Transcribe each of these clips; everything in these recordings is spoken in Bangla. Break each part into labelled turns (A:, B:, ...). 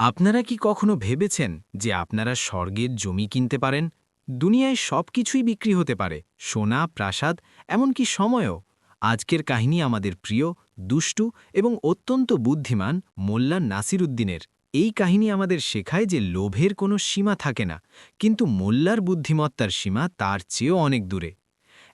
A: আপনারা কি কখনো ভেবেছেন যে আপনারা স্বর্গের জমি কিনতে পারেন? দুনিয়ায় সব কিছুই বিক্রি হতে পারে, সোনা, প্রাসাদ, এমনকি সময়ও। আজকের কাহিনী আমাদের প্রিয়, দুষ্টু এবং অত্যন্ত বুদ্ধিমান মোল্লা নাসিরুদ্দিনের। এই কাহিনী আমাদের শেখায় যে লোভের কোনো সীমা থাকে না, কিন্তু মোল্লার বুদ্ধিমত্তার সীমা তার চেয়েও অনেক দূরে।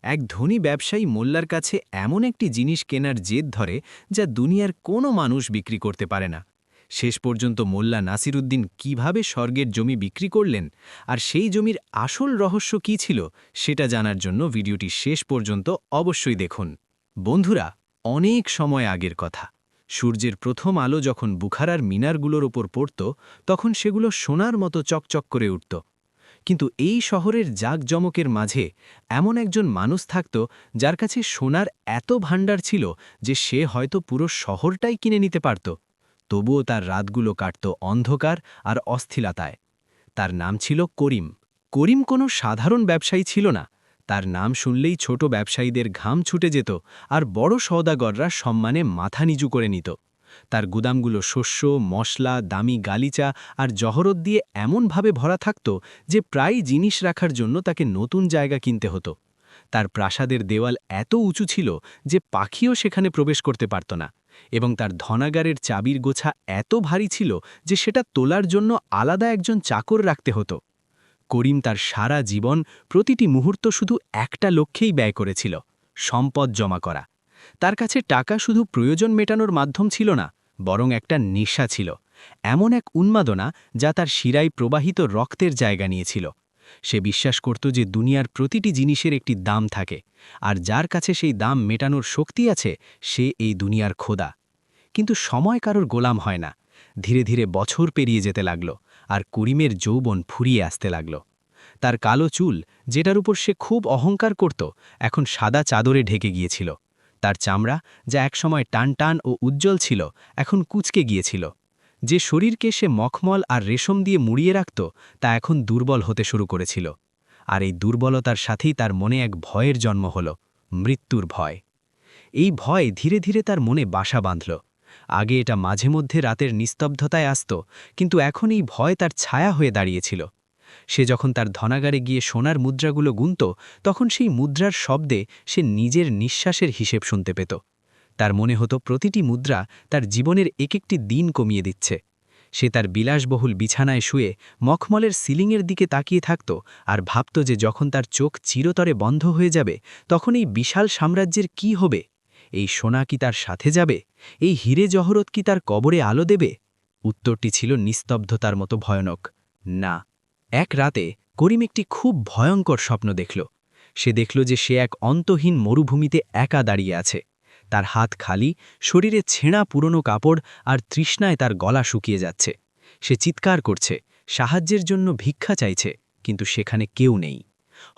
A: এক ধনী ব্যবসায়ী মোল্লার কাছে এমন একটি জিনিস কেনার জেদ ধরে যা দুনিয়ার কোনো মানুষ বিক্রি করতে পারে না। শেষ পর্যন্ত মোল্লা নাসিরুদ্দিন কিভাবে স্বর্গের জমি বিক্রি করলেন আর সেই জমির আসল রহস্য কী ছিল সেটা জানার জন্য ভিডিওটি শেষ পর্যন্ত অবশ্যই দেখুন। বন্ধুরা, অনেক সময় আগের কথা। সূর্যের প্রথম আলো যখন বুখারার মিনারগুলোর ওপর পড়ত, তখন সেগুলো সোনার মতো চকচক করে উঠত। কিন্তু এই শহরের জাঁকজমকের মাঝে এমন একজন মানুষ থাকত যার কাছে সোনার এত ভাণ্ডার ছিল যে সে হয়তো পুরো শহরটাই কিনে নিতে পারত। তবুও তার রাতগুলো কাটত অন্ধকার আর অস্থিরতায়। তার নাম ছিল করিম। করিম কোনো সাধারণ ব্যবসায়ী ছিল না। তার নাম শুনলেই ছোট ব্যবসায়ীদের ঘাম ছুটে যেত আর বড় সওদাগররা সম্মানে মাথা নিচু করে নিত। তার গুদামগুলো শস্য, মশলা, দামি গালিচা আর জহরত দিয়ে এমনভাবে ভরা থাকত যে প্রায় জিনিস রাখার জন্য তাকে নতুন জায়গা কিনতে হতো। তার প্রাসাদের দেওয়াল এত উঁচু ছিল যে পাখিও সেখানে প্রবেশ করতে পারত না, এবং তার ধনাগারের চাবির গোছা এত ভারী ছিল যে সেটা তোলার জন্য আলাদা একজন চাকর রাখতে হতো। করিম তার সারা জীবন প্রতিটি মুহূর্ত শুধু একটা লক্ষ্যেই ব্যয় করেছিল: সম্পদ জমা করা। তার কাছে টাকা শুধু প্রয়োজন মেটানোর মাধ্যম ছিল না, বরং একটা নেশা ছিল, এমন এক উন্মাদনা যা তার শিরায় প্রবাহিত রক্তের জায়গা নিয়েছিল। সে বিশ্বাস করত যে দুনিয়ার প্রতিটি জিনিসের একটি দাম থাকে, আর যার কাছে সেই দাম মেটানোর শক্তি আছে সে এই দুনিয়ার খোদা। কিন্তু সময় কারোর গোলাম হয় না। ধীরে ধীরে বছর পেরিয়ে যেতে লাগল, আর করিমের যৌবন ফুরিয়ে আসতে লাগল। তার কালো চুল, যেটার উপর সে খুব অহংকার করত, এখন সাদা চাদরে ঢেকে গিয়েছিল। তার চামড়া, যা একসময় টান টান ও উজ্জ্বল ছিল, এখন কুঁচকে গিয়েছিল। যে শরীরকে সে মখমল আর রেশম দিয়ে মুড়িয়ে রাখত, তা এখন দুর্বল হতে শুরু করেছিল। আর এই দুর্বলতার সাথেই তার মনে এক ভয়ের জন্ম হল: মৃত্যুর ভয়। এই ভয় ধীরে ধীরে তার মনে বাসা বাঁধল। আগে এটা মাঝে মধ্যে রাতের নিস্তব্ধতায় আসত, কিন্তু এখন এই ভয় তার ছায়া হয়ে দাঁড়িয়েছিল। সে যখন তার ধনাগারে গিয়ে সোনার মুদ্রাগুলো গুনত, তখন সেই মুদ্রার শব্দে সে নিজের নিঃশ্বাসের হিসেব শুনতে পেত। তার মনে হতো প্রতিটি মুদ্রা তার জীবনের এক একটি দিন কমিয়ে দিচ্ছে। সে তার বিলাসবহুল বিছানায় শুয়ে মখমলের সিলিংয়ের দিকে তাকিয়ে থাকত আর ভাবত যে যখন তার চোখ চিরতরে বন্ধ হয়ে যাবে, তখন এই বিশাল সাম্রাজ্যের কি হবে? এই সোনা কি তার সাথে যাবে? এই হিরে জহরত কি তার কবরে আলো দেবে? উত্তরটি ছিল নিস্তব্ধতার মতো ভয়ানক: না। এক রাতে করিম একটি খুব ভয়ঙ্কর স্বপ্ন দেখল। সে দেখল যে সে এক অন্তহীন মরুভূমিতে একা দাঁড়িয়ে আছে। তার হাত খালি, শরীরে ছেঁড়া পুরনো কাপড়, আর তৃষ্ণায় তার গলা শুকিয়ে যাচ্ছে। সে চিৎকার করছে, সাহায্যের জন্য ভিক্ষা চাইছে, কিন্তু সেখানে কেউ নেই।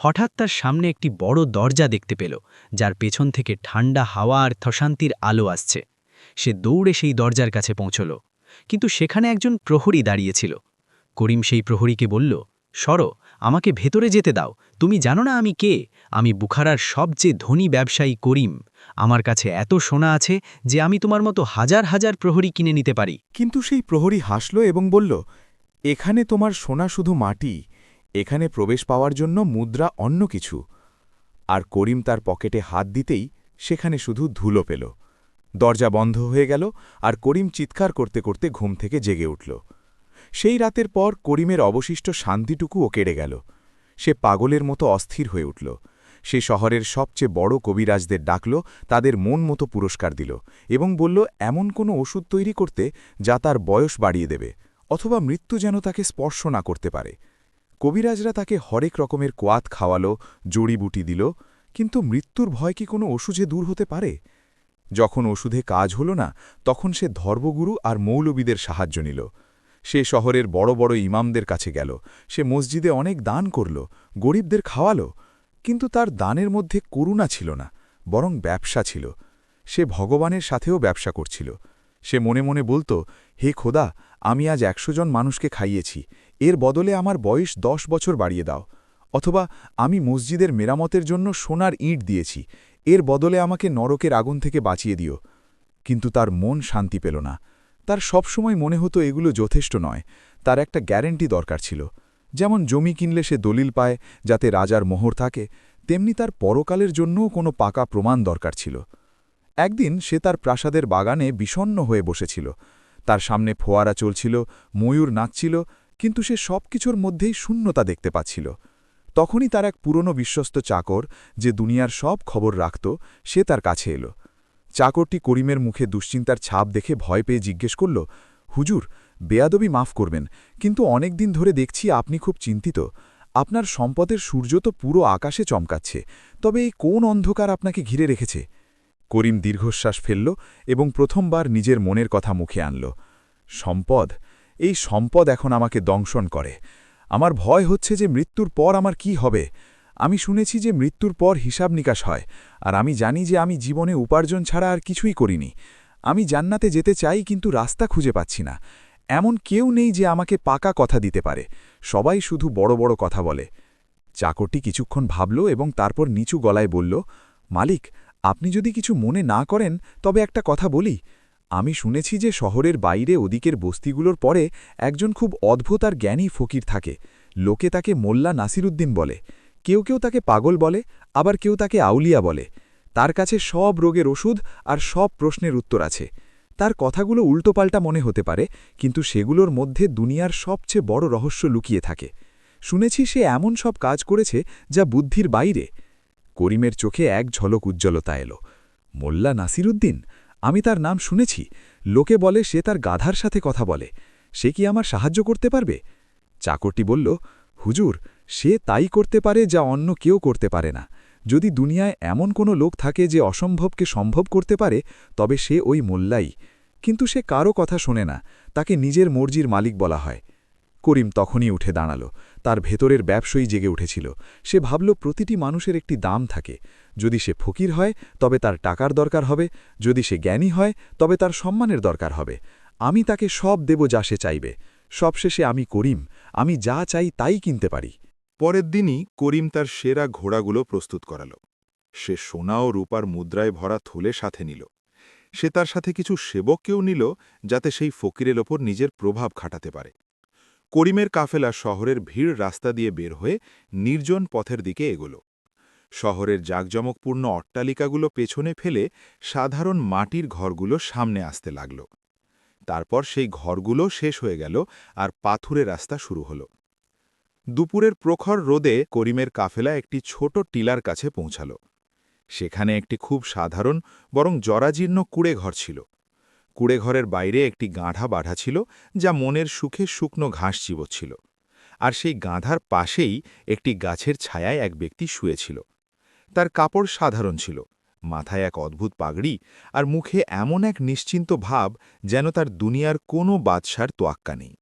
A: হঠাৎ তার সামনে একটি বড় দরজা দেখতে পেল, যার পেছন থেকে ঠান্ডা হাওয়া আর প্রশান্তির আলো আসছে। সে দৌড়ে সেই দরজার কাছে পৌঁছল, কিন্তু সেখানে একজন প্রহরী দাঁড়িয়েছিল। করিম সেই প্রহরীকে বলল, সরো, আমাকে ভেতরে যেতে দাও। তুমি জানো না আমি কে? আমি বুখারার সবচেয়ে ধনী ব্যবসায়ী করিম। আমার কাছে এত সোনা আছে যে আমি তোমার মতো হাজার হাজার প্রহরী কিনে নিতে পারি।
B: কিন্তু সেই প্রহরী হাসল এবং বলল, এখানে তোমার সোনা শুধু মাটি, এখানে প্রবেশ পাওয়ার জন্য মুদ্রা অন্য কিছু। আর করিম তার পকেটে হাত দিতেই সেখানে শুধু ধুলো পেল। দরজা বন্ধ হয়ে গেল, আর করিম চিৎকার করতে করতে ঘুম থেকে জেগে উঠল। সেই রাতের পর করিমের অবশিষ্ট শান্তিটুকুও কেড়ে গেল। সে পাগলের মতো অস্থির হয়ে উঠল। সে শহরের সবচেয়ে বড় কবিরাজদের ডাকল, তাদের মন মতো পুরস্কার দিল এবং বলল এমন কোনো ওষুধ তৈরি করতে যা তার বয়স বাড়িয়ে দেবে, অথবা মৃত্যু যেন তাকে স্পর্শ না করতে পারে। কবিরাজরা তাকে হরেক রকমের কোয়াত খাওয়ালো, জড়িবুটি দিল, কিন্তু মৃত্যুর ভয় কি কোনো ওষুধে দূর হতে পারে? যখন ওষুধে কাজ হল না, তখন সে ধর্মগুরু আর মৌলবীদের সাহায্য নিল। সে শহরের বড় বড় ইমামদের কাছে গেল, সে মসজিদে অনেক দান করল, গরিবদের খাওয়ালো, কিন্তু তার দানের মধ্যে করুণা ছিল না, বরং ব্যবসা ছিল। সে ভগবানের সাথেও ব্যবসা করছিল। সে মনে মনে বলত, হে খোদা, আমি আজ ১০০ জন মানুষকে খাইয়েছি, এর বদলে আমার বয়স ১০ বছর বাড়িয়ে দাও। অথবা আমি মসজিদের মেরামতের জন্য সোনার ইঁট দিয়েছি, এর বদলে আমাকে নরকের আগুন থেকে বাঁচিয়ে দিও। কিন্তু তার মন শান্তি পেল না। তার সবসময় মনে হতো এগুলো যথেষ্ট নয়, তার একটা গ্যারেন্টি দরকার ছিল। যেমন জমি কিনলে সে দলিল পায় যাতে রাজার মোহর থাকে, তেমনি তার পরকালের জন্যও কোনো পাকা প্রমাণ দরকার ছিল। একদিন সে তার প্রাসাদের বাগানে বিষণ্ণ হয়ে বসেছিল। তার সামনে ফোয়ারা চলছিল, ময়ূর নাচছিল, কিন্তু সে সব কিছুর মধ্যেই শূন্যতা দেখতে পাচ্ছিল। তখনই তার এক পুরনো বিশ্বস্ত চাকর, যে দুনিয়ার সব খবর রাখত, সে তার কাছে এলো। চাকরটি করিমের মুখে দুশ্চিন্তার ছাপ দেখে ভয় পেয়ে জিজ্ঞেস করল, হুজুর, বেয়াদবি মাফ করবেন, কিন্তু অনেক দিন ধরে দেখছি আপনি খুব চিন্তিত। আপনার সম্পদের সূর্য তো পুরো আকাশে চমকাচ্ছে, তবে এই কোন অন্ধকার আপনাকে ঘিরে রেখেছে? করিম দীর্ঘশ্বাস ফেলল এবং প্রথমবার নিজের মনের কথা মুখে আনল। সম্পদ, এই সম্পদ এখন আমাকে দংশন করে। আমার ভয় হচ্ছে যে মৃত্যুর পর আমার কি হবে। আমি শুনেছি যে মৃত্যুর পর হিসাব নিকাশ হয়, আর আমি জানি যে আমি জীবনে উপার্জন ছাড়া আর কিছুই করিনি। আমি জান্নাতে যেতে চাই, কিন্তু রাস্তা খুঁজে পাচ্ছি না। এমন কেউ নেই যে আমাকে পাকা কথা দিতে পারে, সবাই শুধু বড় বড় কথা বলে। চাকরটি কিছুক্ষণ ভাবল এবং তারপর নিচু গলায় বলল, মালিক, আপনি যদি কিছু মনে না করেন তবে একটা কথা বলি। আমি শুনেছি যে শহরের বাইরে ওদিকের বস্তিগুলোর পরে একজন খুব অদ্ভুত আর জ্ঞানী ফকির থাকে। লোকে তাকে মোল্লা নাসিরুদ্দিন বলে। কেউ কেউ তাকে পাগল বলে, আবার কেউ তাকে আউলিয়া বলে। তার কাছে সব রোগের ওষুধ আর সব প্রশ্নের উত্তর আছে। তার কথাগুলো উল্টোপাল্টা মনে হতে পারে, কিন্তু সেগুলোর মধ্যে দুনিয়ার সবচেয়ে বড় রহস্য লুকিয়ে থাকে। শুনেছি সে এমন সব কাজ করেছে যা বুদ্ধির বাইরে। করিমের চোখে এক ঝলক উজ্জ্বলতা এলো। মোল্লা নাসিরুদ্দিন, আমি তার নাম শুনেছি। লোকে বলে সে তার গাধার সাথে কথা বলে। সে কি আমার সাহায্য করতে পারবে? চাকরটি বলল, হুজুর, সে তাই করতে পারে যা অন্য কেউ করতে পারে না। যদি দুনিয়ায় এমন কোনো লোক থাকে যে অসম্ভবকে সম্ভব করতে পারে, তবে সে ওই মোল্লাই। কিন্তু সে কারও কথা শোনে না, তাকে নিজের মর্জির মালিক বলা হয়। করিম তখনই উঠে দাঁড়াল। তার ভেতরের ব্যবসায়ী জেগে উঠেছিল। সে ভাবল প্রতিটি মানুষের একটি দাম থাকে। যদি সে ফকির হয় তবে তার টাকার দরকার হবে, যদি সে জ্ঞানী হয় তবে তার সম্মানের দরকার হবে। আমি তাকে সব দেব যা সে চাইবে। সবশেষে আমি করিম, আমি যা চাই তাই কিনতে পারি।
C: পরের দিনই করিম তার সেরা ঘোড়াগুলো প্রস্তুত করাল। সে সোনা ও রূপার মুদ্রায় ভরা থলে সাথে নিল। সে তার সাথে কিছু সেবককেও নিল, যাতে সেই ফকিরের ওপর নিজের প্রভাব খাটাতে পারে। করিমের কাফেলা শহরের ভিড় রাস্তা দিয়ে বের হয়ে নির্জন পথের দিকে এগোল। শহরের জাঁকজমকপূর্ণ অট্টালিকাগুলো পেছনে ফেলে সাধারণ মাটির ঘরগুলো সামনে আসতে লাগল। তারপর সেই ঘরগুলো শেষ হয়ে গেল আর পাথুরে রাস্তা শুরু হল। দুপুরের প্রখর রোদে করিমের কাফেলা একটি ছোট টিলার কাছে পৌঁছাল। সেখানে একটি খুব সাধারণ বরং জরাজীর্ণ কুড়েঘর ছিল। কুড়েঘরের বাইরে একটি গাঁধা বাঁধা ছিল, যা মনের সুখে শুকনো ঘাস চিবোচ্ছিল। আর সেই গাঁধার পাশেই একটি গাছের ছায়ায় এক ব্যক্তি শুয়েছিল। তার কাপড় সাধারণ ছিল, মাথায় এক অদ্ভুত পাগড়ি, আর মুখে এমন এক নিশ্চিন্ত ভাব যেন তার দুনিয়ার কোনো বাদশার তোয়াক্কা নেই।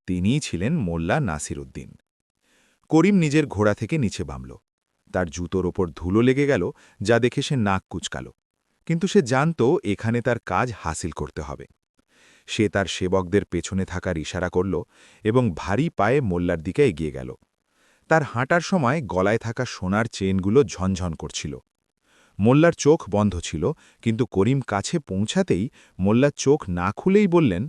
C: তিনিই ছিলেন মোল্লা নাসিরুদ্দিন। করিম নিজের ঘোড়া থেকে নিচে বামল। তার জুতোর ওপর ধুলো লেগে গেল, যা দেখে সে নাক কুচকাল। কিন্তু সে জানত এখানে তার কাজ হাসিল করতে হবে। সে তার সেবকদের পেছনে থাকার ইশারা করল এবং ভারী পায়ে মোল্লার দিকে এগিয়ে গেল। তার হাঁটার সময় গলায় থাকা সোনার চেনগুলো ঝনঝন করছিল। মোল্লার চোখ বন্ধ ছিল, কিন্তু করিম কাছে পৌঁছাতেই মোল্লার চোখ না খুলেই বললেন,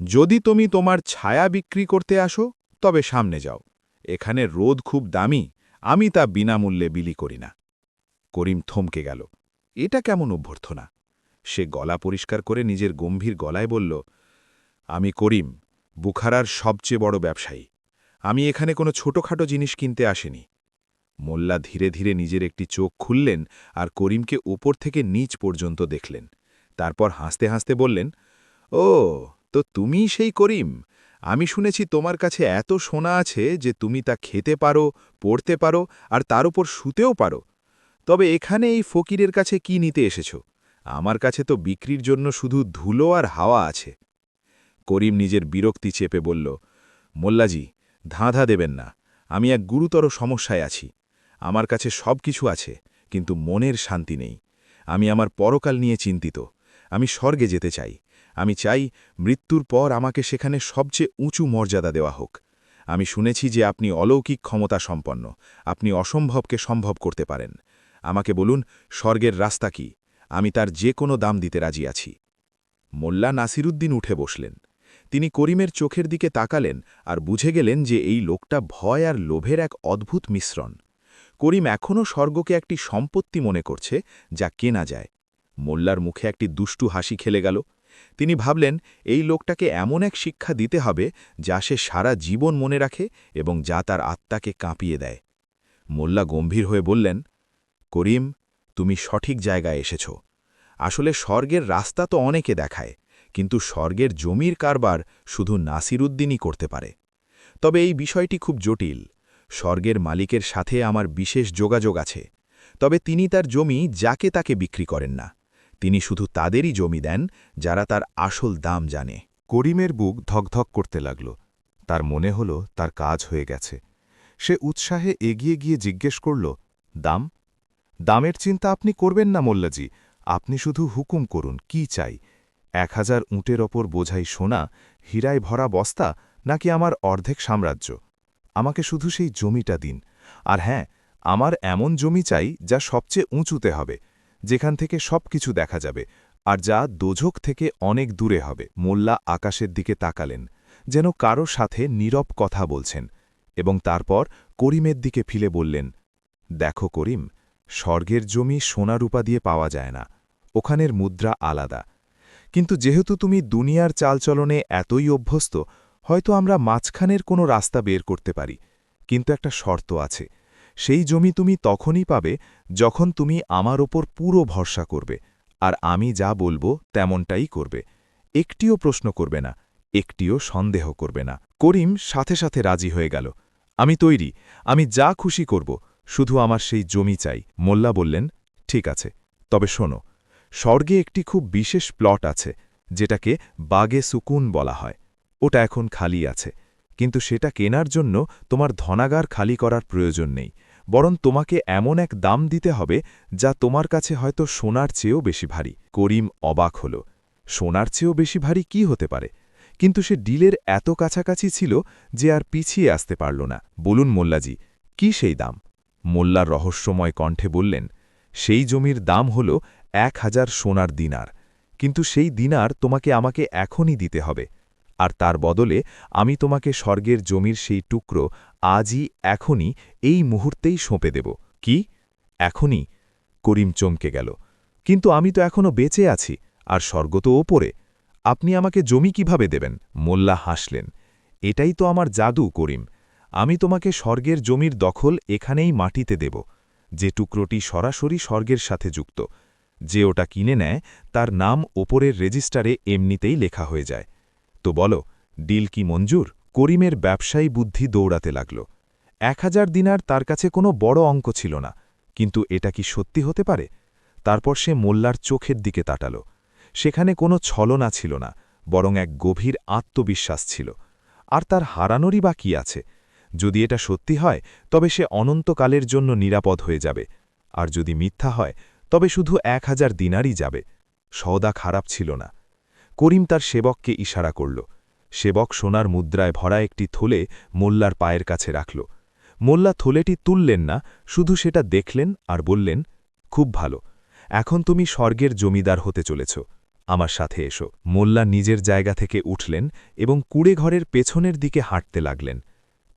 C: যদি তুমি তোমার ছায়া বিক্রি করতে আসো তবে সামনে যাও। এখানে রোদ খুব দামি, আমি তা বিনামূল্যে বিলি করি না। করিম থমকে গেল। এটা কেমন অভ্যর্থনা? সে গলা পরিষ্কার করে নিজের গম্ভীর গলায় বলল, আমি করিম, বুখারার সবচেয়ে বড় ব্যবসায়ী। আমি এখানে কোনো ছোটখাটো জিনিস কিনতে আসিনি। মোল্লা ধীরে ধীরে নিজের একটি চোখ খুললেন আর করিমকে উপর থেকে নিচ পর্যন্ত দেখলেন। তারপর হাসতে হাসতে বললেন, ও, তো তুমিই সেই করিম। আমি শুনেছি তোমার কাছে এত সোনা আছে যে তুমি তা খেতে পারো, পড়তে পারো, আর তার উপর শুতেও পারো। তবে এখানে এই ফকিরের কাছে কি নিতে এসেছ? আমার কাছে তো বিক্রির জন্য শুধু ধুলো আর হাওয়া আছে। করিম নিজের বিরক্তি চেপে বলল, মোল্লাজি, ধাঁধা দেবেন না। আমি এক গুরুতর সমস্যায় আছি। আমার কাছে সব কিছু আছে, কিন্তু মনের শান্তি নেই। আমি আমার পরকাল নিয়ে চিন্তিত। আমি স্বর্গে যেতে চাই। আমি চাই মৃত্যুর পর আমাকে সেখানে সবচেয়ে উঁচু মর্যাদা দেওয়া হোক। আমি শুনেছি যে আপনি অলৌকিক ক্ষমতা সম্পন্ন, আপনি অসম্ভবকে সম্ভব করতে পারেন। আমাকে বলুন, স্বর্গের রাস্তা কি? আমি তার যে কোনো দাম দিতে রাজি আছি। মোল্লা নাসিরুদ্দিন উঠে বসলেন। তিনি করিমের চোখের দিকে তাকালেন আর বুঝে গেলেন যে এই লোকটা ভয় আর লোভের এক অদ্ভুত মিশ্রণ। করিম এখনও স্বর্গকে একটি সম্পত্তি মনে করছে, যা কেনা যায়। মোল্লার মুখে একটি দুষ্টু হাসি খেলে গেল। তিনি ভাবলেন, এই লোকটাকে এমন এক শিক্ষা দিতে হবে যা সে সারা জীবন মনে রাখে এবং যা তার আত্মাকে কাঁপিয়ে দেয়। মোল্লা গম্ভীর হয়ে বললেন, করিম, তুমি সঠিক জায়গায় এসেছ। আসলে স্বর্গের রাস্তা তো অনেকে দেখায়, কিন্তু স্বর্গের জমির কারবার শুধু নাসিরুদ্দিনই করতে পারে। তবে এই বিষয়টি খুব জটিল। স্বর্গের মালিকের সাথে আমার বিশেষ যোগাযোগ আছে, তবে তিনি তার জমি যাকে তাকে বিক্রি করেন না। তিনি শুধু তাদেরই জমি দেন যারা তার আসল দাম জানে।
B: করিমের বুক ধকধক করতে লাগল। তার মনে হল তার কাজ হয়ে গেছে। সে উৎসাহে এগিয়ে গিয়ে জিজ্ঞেস করল, দাম? দামের চিন্তা আপনি করবেন না মোল্লাজি, আপনি শুধু হুকুম করুন, কি চাই? 1000 উটের ওপর বোঝাই সোনা, হীরায় ভরা বস্তা, নাকি আমার অর্ধেক সাম্রাজ্য? আমাকে শুধু সেই জমিটা দিন। আর হ্যাঁ, আমার এমন জমি চাই যা সবচেয়ে উঁচুতে হবে, যেখান থেকে সব কিছু দেখা যাবে, আর যা দোজখ থেকে অনেক দূরে হবে। মোল্লা আকাশের দিকে তাকালেন, যেন কারো সাথে নীরব কথা বলছেন, এবং তারপর করিমের দিকে ফিরে বললেন, দেখো করিম, স্বর্গের জমি সোনারূপা দিয়ে পাওয়া যায় না, ওখানের মুদ্রা আলাদা। কিন্তু যেহেতু তুমি দুনিয়ার চালচলনে এতই অভ্যস্ত, হয়তো আমরা মাঝখানের কোনো রাস্তা বের করতে পারি। কিন্তু একটা শর্ত আছে, সেই জমি তুমি তখনই পাবে যখন তুমি আমার ওপর পুরো ভরসা করবে, আর আমি যা বলবো তেমনটাই করবে। একটিও প্রশ্ন করবে না, একটিও সন্দেহ করবে না। করিম সাথে সাথে রাজি হয়ে গেল। আমি তৈরি, আমি যা খুশি করব, শুধু আমার সেই জমি চাই। মোল্লা বললেন, ঠিক আছে, তবে শোনো, স্বর্গে একটি খুব বিশেষ প্লট আছে, যেটাকে বাগে সুকুন বলা হয়। ওটা এখন খালি আছে, কিন্তু সেটা কেনার জন্য তোমার ধনাগার খালি করার প্রয়োজন নেই, বরং তোমাকে এমন এক দাম দিতে হবে যা তোমার কাছে হয়তো সোনার চেয়েও বেশি ভারী। করিম অবাক হল। সোনার চেয়েও বেশি ভারী কি হতে পারে? কিন্তু সে ডিলের এত কাছাকাছি ছিল যে আর পিছিয়ে আসতে পারল না। বলুন মোল্লাজি, কি সেই দাম? মোল্লার রহস্যময় কণ্ঠে বললেন, সেই জমির দাম হল 1000 সোনার দিনার। কিন্তু সেই দিনার তোমাকে আমাকে এখনই দিতে হবে, আর তার বদলে আমি তোমাকে স্বর্গের জমির সেই টুকরো আজই, এখনই, এই মুহূর্তেই সঁপে দেব। কি? এখনই? করিম চমকে গেল। কিন্তু আমি তো এখনও বেঁচে আছি, আর স্বর্গ তো ওপরে। আপনি আমাকে জমি কিভাবে দেবেন? মোল্লা হাসলেন। এটাই তো আমার জাদু করিম। আমি তোমাকে স্বর্গের জমির দখল এখানেই মাটিতে দেব, যে টুকরোটি সরাসরি স্বর্গের সাথে যুক্ত। যে ওটা কিনে নেয়, তার নাম ওপরের রেজিস্টারে এমনিতেই লেখা হয়ে যায়। তো বলো, ডিল কি মঞ্জুর? করিমের ব্যবসায়ী বুদ্ধি দৌড়াতে লাগল। 1000 দিনার তার কাছে কোনো বড় অঙ্ক ছিল না, কিন্তু এটা কি সত্যি হতে পারে? তারপর সে মোল্লার চোখের দিকে তাকাল। সেখানে কোনো ছলনা ছিল না, বরং এক গভীর আত্মবিশ্বাস ছিল। আর তার হারানোরই বা কি আছে? যদি এটা সত্যি হয়, তবে সে অনন্তকালের জন্য নিরাপদ হয়ে যাবে, আর যদি মিথ্যা হয়, তবে শুধু 1000 দিনারই যাবে। সওদা খারাপ ছিল না। করিম তার সেবককে ইশারা করল। সেবক সোনার মুদ্রায় ভরা একটি থলে মোল্লার পায়ের কাছে রাখল। মোল্লা থলেটি তুললেন না, শুধু সেটা দেখলেন আর বললেন, খুব ভালো, এখন তুমি স্বর্গের জমিদার হতে চলেছ। আমার সাথে এসো। মোল্লা নিজের জায়গা থেকে উঠলেন এবং কুড়েঘরের পেছনের দিকে হাঁটতে লাগলেন।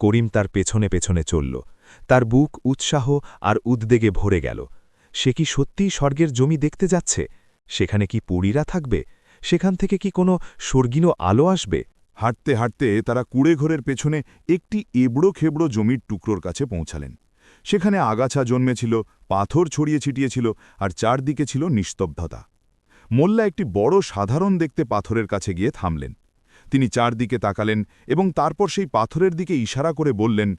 B: করিম তার পেছনে পেছনে চলল। তার বুক উৎসাহ আর উদ্বেগে ভরে গেল। সে কি সত্যিই স্বর্গের জমি দেখতে যাচ্ছে? সেখানে কি পুরীরা থাকবে? সেখান থেকে কি কোনো স্বর্গীয় আলো আসবে?
C: হাঁটতে হাঁটতে তারা কুড়েঘরের পেছনে একটি এবড়ো খেবড়ো জমির টুকরোর কাছে পৌঁছালেন। সেখানে আগাছা জন্মেছিল, পাথর ছড়িয়ে ছিটিয়েছিল, আর চারদিকে ছিল নিস্তব্ধতা। মোল্লা একটি বড় সাধারণ দেখতে পাথরের কাছে গিয়ে থামলেন। তিনি চারদিকে তাকালেন এবং তারপর সেই পাথরের দিকে ইশারা করে বললেন।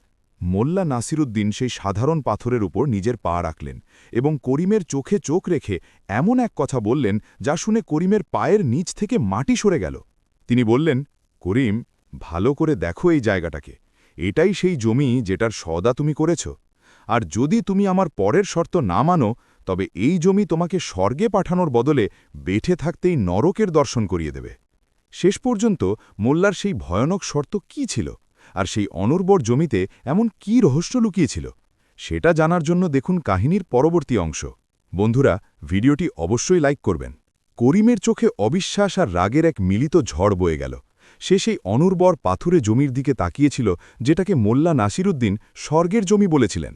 C: মোল্লা নাসিরুদ্দিন সেই সাধারণ পাথরের উপর নিজের পা রাখলেন এবং করিমের চোখে চোখ রেখে এমন এক কথা বললেন যা শুনে করিমের পায়ের নিচ থেকে মাটি সরে গেল। তিনি বললেন, করিম, ভালো করে দেখো এই জায়গাটাকে। এটাই সেই জমি যেটার সওদা তুমি করেছ। আর যদি তুমি আমার পরের শর্ত না মানো, তবে এই জমি তোমাকে স্বর্গে পাঠানোর বদলে বেঠে থাকতেই নরকের দর্শন করিয়ে দেবে। শেষ পর্যন্ত মোল্লার সেই ভয়ানক শর্ত কি ছিল, আর সেই অনুর্বর জমিতে এমন কি রহস্য লুকিয়েছিল, সেটা জানার জন্য দেখুন কাহিনীর পরবর্তী অংশ। বন্ধুরা, ভিডিওটি অবশ্যই লাইক করবেন। করিমের চোখে অবিশ্বাস আর রাগের এক মিলিত ঝড় বয়ে গেল। সে সেই অনুর্বর পাথুরে জমির দিকে তাকিয়েছিল, যেটাকে মোল্লা নাসিরুদ্দিন স্বর্গের জমি বলেছিলেন।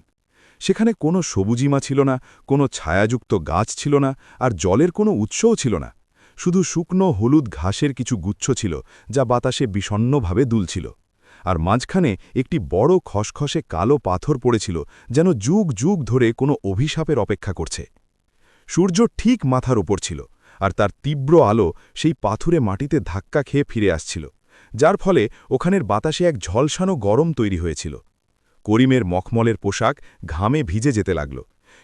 C: সেখানে কোনো সবুজিমা ছিল না, কোনো ছায়াযুক্ত গাছ ছিল না, আর জলের কোনো উৎসও ছিল না। শুধু শুকনো হলুদ ঘাসের কিছু গুচ্ছ ছিল, যা বাতাসে বিষণ্নভাবে দুলছিল। আর মাঝখানে একটি বড় খসখসে কালো পাথর পড়েছিল, যেন যুগ যুগ ধরে কোনো অভিশাপের অপেক্ষা করছে। সূর্য ঠিক মাথার ওপর ছিল, আর তার তীব্র আলো সেই পাথুরে মাটিতে ধাক্কা খেয়ে ফিরে আসছিল, যার ফলে ওখানের বাতাসে এক ঝলসানো গরম তৈরি হয়েছিল। করিমের মখমলের পোশাক ঘামে ভিজে যেতে লাগল,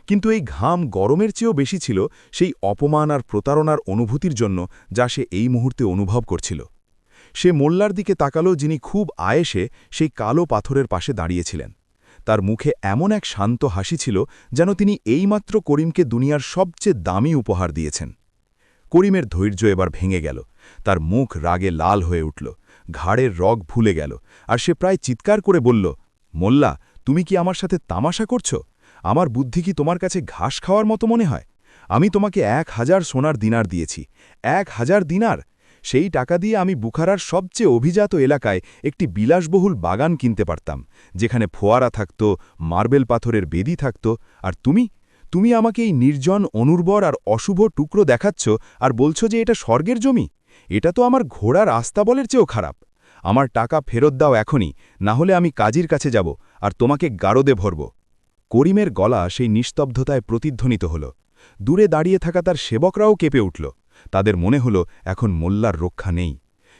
C: কিন্তু এই ঘাম গরমের চেয়েও বেশি ছিল সেই অপমান আর প্রতারণার অনুভূতির জন্য, যা সে এই মুহূর্তে অনুভব করছিল। সে মোল্লার দিকে তাকালো, যিনি খুব আয়েসে সেই কালো পাথরের পাশে দাঁড়িয়েছিলেন। তার মুখে এমন এক শান্ত হাসি ছিল, যেন তিনি এইমাত্র করিমকে দুনিয়ার সবচেয়ে দামি উপহার দিয়েছেন। করিমের ধৈর্য এবার ভেঙে গেল, তার মুখ রাগে লাল হয়ে উঠল, ঘাড়ের রগ ভুলে গেল, আর সে প্রায় চিৎকার করে বলল, মোল্লা, তুমি কি আমার সাথে তামাশা করছো? আমার বুদ্ধি কি তোমার কাছে ঘাস খাওয়ার মতো মনে হয়? আমি তোমাকে 1000 সোনার দিনার দিয়েছি। 1000 দিনার! সেই টাকা দিয়ে আমি বুখারার সবচেয়ে অভিজাত এলাকায় একটি বিলাসবহুল বাগান কিনতে পারতাম, যেখানে ফোয়ারা থাকত, মার্বেল পাথরের বেদি থাকত। আর তুমি আমাকে এই নির্জন, অনুর্বর আর অশুভ টুকরো দেখাচ্ছ আর বলছো যে এটা স্বর্গের জমি। এটা তো আমার ঘোড়ার আস্তাবলের চেয়েও খারাপ। আমার টাকা ফেরত দাও এখনই, না হলে আমি কাজীর কাছে যাব আর তোমাকে গারদে ভরব। করিমের গলা সেই নিস্তব্ধতায় প্রতিধ্বনিত হল। দূরে দাঁড়িয়ে থাকা তার সেবকরাও কেঁপে উঠল। তাদের মনে হল এখন মোল্লার রক্ষা নেই।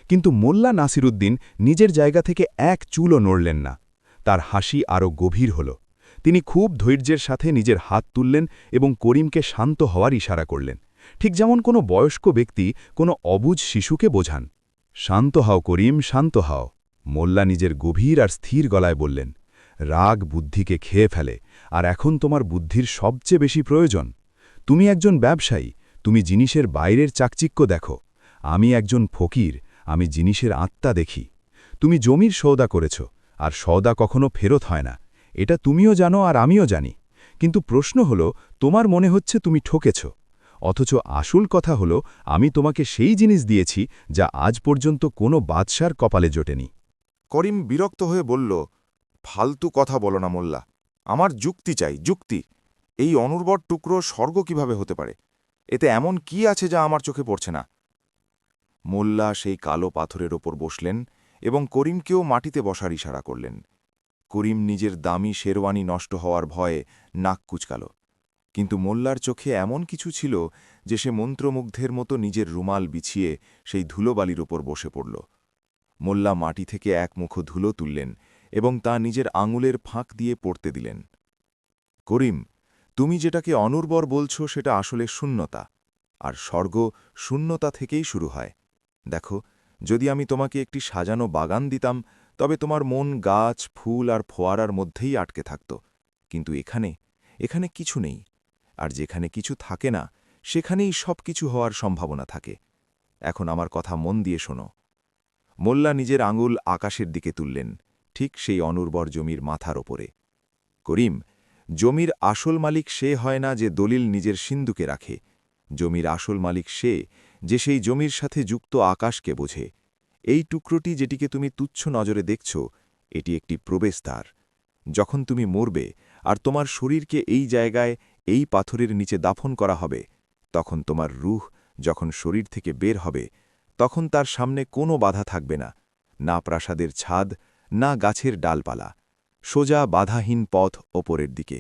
C: কিন্তু মোল্লা নাসিরুদ্দিন নিজের জায়গা থেকে এক চুলও নড়লেন না। তার হাসি আরও গভীর হল। তিনি খুব ধৈর্যের সাথে নিজের হাত তুললেন এবং করিমকে শান্ত হওয়ার ইশারা করলেন, ঠিক যেমন কোনো বয়স্ক ব্যক্তি কোনো অবুঝ শিশুকে বোঝান। শান্ত হও করিম, শান্ত হও, মোল্লা নিজের গভীর আর স্থির গলায় বললেন। রাগ বুদ্ধিকে খেয়ে ফেলে, আর এখন তোমার বুদ্ধির সবচেয়ে বেশি প্রয়োজন। তুমি একজন ব্যবসায়ী, তুমি জিনিসের বাইরের চাকচিক্য দেখো। আমি একজন ফকির, আমি জিনিসের আত্মা দেখি। তুমি জমির সওদা করেছ, আর সওদা কখনো ফেরত হয় না। এটা তুমিও জানো আর আমিও জানি। কিন্তু প্রশ্ন হল, তোমার মনে হচ্ছে তুমি ঠকেছ। অথচ আসল কথা হল, আমি তোমাকে সেই জিনিস দিয়েছি যা আজ পর্যন্ত কোনো বাদশার কপালে জোটেনি।
D: করিম বিরক্ত হয়ে বলল, ফালতু কথা বলো না মোল্লা। আমার যুক্তি চাই, যুক্তি। এই অনুর্বর টুকরো স্বর্গ কিভাবে হতে পারে? এতে এমন কি আছে যা আমার চোখে পড়ছে না? মোল্লা সেই কালো পাথরের ওপর বসলেন এবং করিমকেও মাটিতে বসার ইশারা করলেন। করিম নিজের দামি শেরওয়ানি নষ্ট হওয়ার ভয়ে নাক কুচকাল। কিন্তু মোল্লার চোখে এমন কিছু ছিল যে সে মন্ত্রমুগ্ধের মতো নিজের রুমাল বিছিয়ে সেই ধুলোবালির ওপর বসে পড়ল। মোল্লা মাটি থেকে এক মুখো ধুলো তুললেন এবং তা নিজের আঙুলের ফাঁক দিয়ে পড়তে দিলেন। করিম, তুমি যেটাকে অনুর্বর বলছো সেটা আসলে শূন্যতা, আর স্বর্গ শূন্যতা থেকেই শুরু হয়। দেখো, যদি আমি তোমাকে একটি সাজানো বাগান দিতাম, তবে তোমার মন গাছ, ফুল আর ফোয়ারার মধ্যেই আটকে থাকত। কিন্তু এখানে কিছু নেই, আর যেখানে কিছু থাকে না সেখানেই সব কিছু হওয়ার সম্ভাবনা থাকে। এখন আমার কথা মন দিয়ে শোনো। মোল্লা নিজের আঙুল আকাশের দিকে তুললেন, ঠিক সেই অনুর্বর জমির মাথার ওপরে। করিম, জমির আসল মালিক সে হয় না যে দলিল নিজের সিন্ধুকে রাখে। জমির আসল মালিক সে যে সেই জমির সাথে যুক্ত আকাশকে বোঝে। এই টুকরোটি যেটিকে তুমি তুচ্ছ নজরে দেখছ, এটি একটি প্রবেশদ্বার। যখন তুমি মরবে আর তোমার শরীরকে এই জায়গায়, এই পাথরের নিচে দাফন করা হবে, তখন তোমার রূহ যখন শরীর থেকে বের হবে, তখন তার সামনে কোনো বাধা থাকবে না, না প্রাসাদের ছাদ, না গাছের ডালপালা। সোজা বাধাহীন পথ ওপরের দিকে।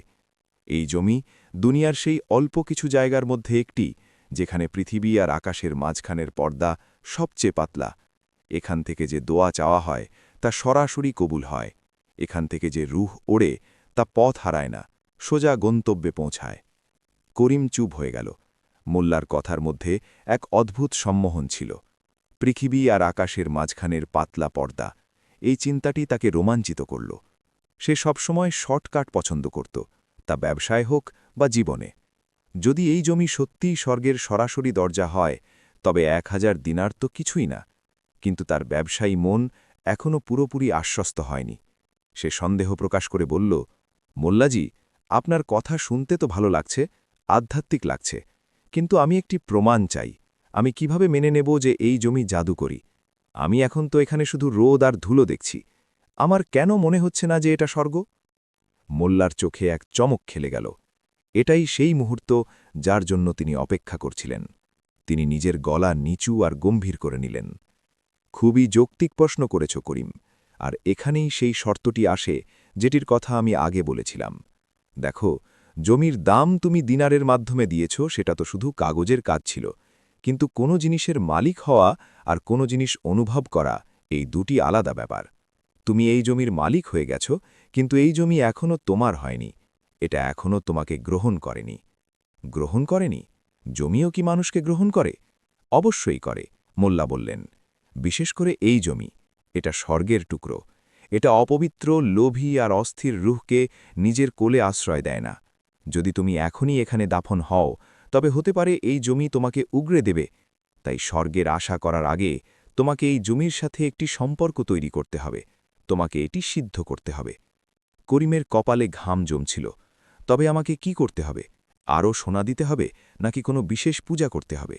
D: এই জমি দুনিয়ার সেই অল্প কিছু জায়গার মধ্যে একটি, যেখানে পৃথিবী আর আকাশের মাঝখানের পর্দা সবচেয়ে পাতলা। এখান থেকে যে দোয়া চাওয়া হয় তা সরাসরি কবুল হয়। এখান থেকে যে রূহ ওড়ে তা পথ হারায় না, সোজা গন্তব্যে পৌঁছায়। করিম চুপ হয়ে গেল। মোল্লার কথার মধ্যে এক অদ্ভুত সম্মোহন ছিল। পৃথিবী আর আকাশের মাঝখানের পাতলা পর্দা, এই চিন্তাটি তাকে রোমাঞ্চিত করল। সে সবসময় শর্টকাট পছন্দ করত, তা ব্যবসায় হোক বা জীবনে। যদি এই জমি সত্যিই স্বর্গের সরাসরি দরজা হয়, তবে 1000 দিনার তো কিছুই না। কিন্তু তার ব্যবসায়ী মন এখনও পুরোপুরি আশ্বস্ত হয়নি। সে সন্দেহ প্রকাশ করে বলল, মোল্লাজি, আপনার কথা শুনতে তো ভালো লাগছে, আধ্যাত্মিক লাগছে, কিন্তু আমি একটি প্রমাণ চাই। আমি কিভাবে মেনে নেব যে এই জমি জাদুকরি? আমি এখন তো এখানে শুধু রোদ আর ধুলো দেখছি। আমার কেন মনে হচ্ছে না যে এটা স্বর্গ? মোল্লার চোখে এক চমক খেলে গেল। এটাই সেই মুহূর্ত যার জন্য তিনি অপেক্ষা করছিলেন। তিনি নিজের গলা নিচু আর গম্ভীর করে নিলেন। খুবই যৌক্তিক প্রশ্ন করেছ করিম, আর এখানেই সেই শর্তটি আসে যেটির কথা আমি আগে বলেছিলাম। দেখো, জমির দাম তুমি দিনারের মাধ্যমে দিয়েছ সেটা তো শুধু কাগজের কাজ ছিল, কিন্তু কোনো জিনিসের মালিক হওয়া আর কোনো জিনিস অনুভব করা এই দুটি আলাদা ব্যাপার। তুমি এই জমির মালিক হয়ে গেছ, কিন্তু এই জমি এখনও তোমার হয়নি। এটা এখনও তোমাকে গ্রহণ করেনি। গ্রহণ করেনি? জমিও কি মানুষকে গ্রহণ করে? অবশ্যই করে, মোল্লা বললেন। বিশেষ করে এই জমি। এটা স্বর্গের টুকরো। এটা অপবিত্র, লোভী আর অস্থির রুহকে নিজের কোলে আশ্রয় দেয় না। যদি তুমি এখনই এখানে দাফন হও, তবে হতে পারে এই জমি তোমাকে উগড়ে দেবে। তাই স্বর্গের আশা করার আগে তোমাকে এই জমির সাথে একটি সম্পর্ক তৈরি করতে হবে। তোমাকে এটি সিদ্ধ করতে হবে। করিমের কপালে ঘাম জমছিল। তবে আমাকে কি করতে হবে? আরও সোনা দিতে হবে, নাকি কোনো বিশেষ পূজা করতে হবে?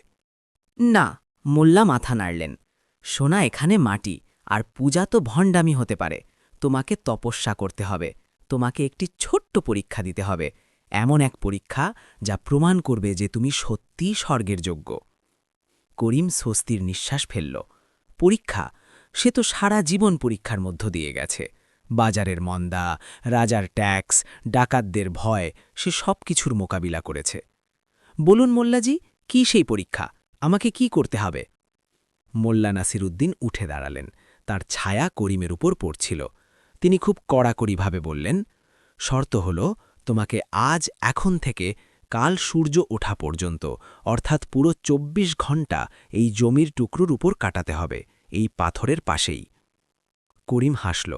E: না, মোল্লা মাথা নাড়লেন। সোনা এখানে মাটি, আর পূজা তো ভণ্ডামি হতে পারে। তোমাকে তপস্যা করতে হবে। তোমাকে একটি ছোট্ট পরীক্ষা দিতে হবে, এমন এক পরীক্ষা যা প্রমাণ করবে যে তুমি সত্যিই স্বর্গের যোগ্য। করিম স্বস্তির নিঃশ্বাস ফেলল। পরীক্ষা? সে তো সারা জীবন পরীক্ষার মধ্য দিয়ে গেছে। বাজারের মন্দা, রাজার ট্যাক্স, ডাকাতদের ভয়, সে সব কিছুর মোকাবিলা করেছে। বলুন মোল্লাজি, কি সেই পরীক্ষা? আমাকে কি করতে হবে? মোল্লা নাসিরুদ্দিন উঠে দাঁড়ালেন। তার ছায়া করিমের উপর পড়ছিল। তিনি খুব কড়াকড়িভাবে বললেন, শর্ত হল, তোমাকে আজ এখন থেকে কাল সূর্য ওঠা পর্যন্ত, অর্থাৎ পুরো ২৪ ঘণ্টা এই জমির টুকরোর উপর কাটাতে হবে, এই পাথরের পাশেই। করিম হাসল।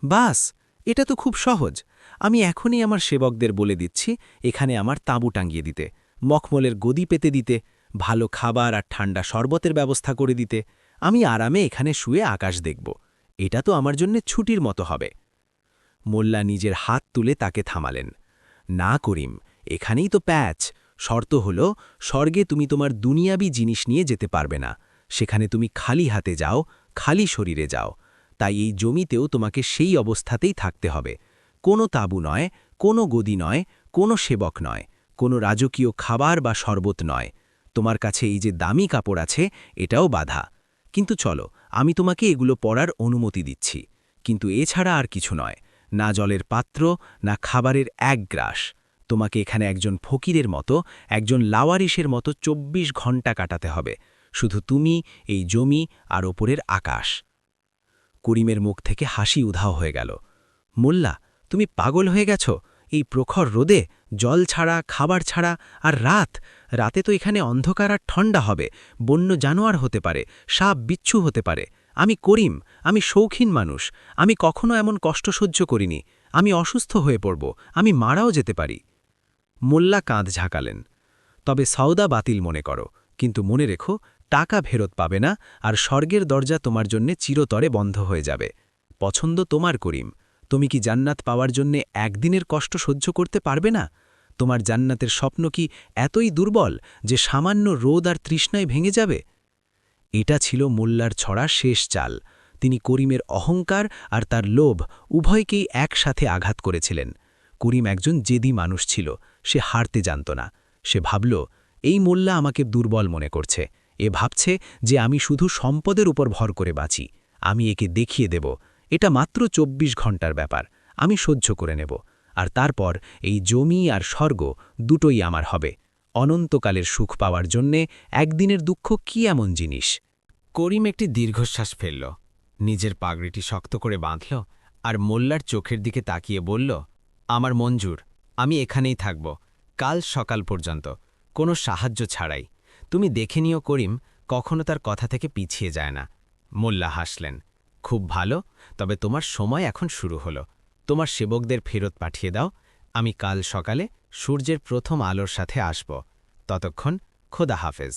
E: বাস, এটা তো খুব সহজ। আমি এখনই আমার সেবকদের বলে দিচ্ছি এখানে আমার তাঁবু টাঙ্গিয়ে দিতে, মখমলের গদি পেতে দিতে, ভালো খাবার আর ঠান্ডা শরবতের ব্যবস্থা করে দিতে। আমি আরামে এখানে শুয়ে আকাশ দেখব। এটা তো আমার জন্য ছুটির মতো হবে। মোল্লা নিজের হাত তুলে তাকে থামালেন। না করিম, এখানেই তো প্যাচ। শর্ত হল, স্বর্গে তুমি তোমার দুনিয়াবি জিনিস নিয়ে যেতে পারবে না। সেখানে তুমি খালি হাতে যাও, খালি শরীরে যাও। তাই এই জমিতেও তোমাকে সেই অবস্থাতেই থাকতে হবে। কোনো তাঁবু নয়, কোনো গদি নয়, কোনো সেবক নয়, কোনো রাজকীয় খাবার বা শরবত নয়। তোমার কাছে এই যে দামি কাপড় আছে, এটাও বাধা। কিন্তু চলো, আমি তোমাকে এগুলো পরার অনুমতি দিচ্ছি। কিন্তু এছাড়া আর কিছু নয়। না জলের পাত্র, না খাবারের এক গ্রাস। তোমাকে এখানে একজন ফকিরের মতো, একজন লাওয়ারিসের মতো ২৪ ঘণ্টা কাটাতে হবে। শুধু তুমি, এই জমি আর ওপরের আকাশ। করিমের মুখ থেকে হাসি উধাও হয়ে গেল। মোল্লা, তুমি পাগল হয়ে গেছ? এই প্রখর রোদে, জল ছাড়া, খাবার ছাড়া, আর রাতে তো এখানে অন্ধকার আর ঠান্ডা হবে, বন্য জানোয়ার হতে পারে, সাপ বিচ্ছু হতে পারে। আমি করিম, আমি শৌখিন মানুষ। আমি কখনো এমন কষ্ট সহ্য করিনি। আমি অসুস্থ হয়ে পড়ব, আমি মারাও যেতে পারি। মোল্লা কাঁধ ঝাঁকালেন। তবে সওদা বাতিল মনে করো, কিন্তু মনে রেখো, টাকা ফেরত পাবে না, আর স্বর্গের দরজা তোমার জন্যে চিরতরে বন্ধ হয়ে যাবে। পছন্দ তোমার করিম। তুমি কি জান্নাত পাওয়ার জন্যে একদিনের কষ্ট সহ্য করতে পারবে না? তোমার জান্নাতের স্বপ্ন কি এতই দুর্বল যে সামান্য রোদ আর তৃষ্ণায় ভেঙে যাবে? এটা ছিল মোল্লার ছড়া শেষ চাল। তিনি করিমের অহংকার আর তার লোভ উভয়কেই একসাথে আঘাত করেছিলেন। করিম একজন জেদি মানুষ ছিল। সে হারতে জানত না। সে ভাবল, এই মোল্লা আমাকে দুর্বল মনে করছে। এ ভাবছে যে আমি শুধু সম্পদের উপর ভর করে বাঁচি। আমি একে দেখিয়ে দেব, এটা মাত্র ২৪ ঘণ্টার ব্যাপার। আমি সহ্য করে নেব। আর তারপর এই জমি আর স্বর্গ দুটোই আমার হবে। অনন্তকালের সুখ পাওয়ার জন্যে একদিনের দুঃখ কি এমন জিনিস? করিম একটি দীর্ঘশ্বাস ফেলল, নিজের পাগড়িটি শক্ত করে বাঁধল, আর মোল্লার চোখের দিকে তাকিয়ে বলল, আমার মঞ্জুর, আমি এখানেই থাকব, কাল সকাল পর্যন্ত, কোনো সাহায্য ছাড়াই। তুমি দেখে নিও করিম কখনো তার কথা থেকে পিছিয়ে যায় না। মোল্লা হাসলেন। খুব ভালো, তবে তোমার সময় এখন শুরু হলো। তোমার সেবকদের ফেরত পাঠিয়ে দাও। আমি কাল সকালে সূর্যের প্রথম আলোর সাথে আসব। ততক্ষণ খোদা হাফেজ।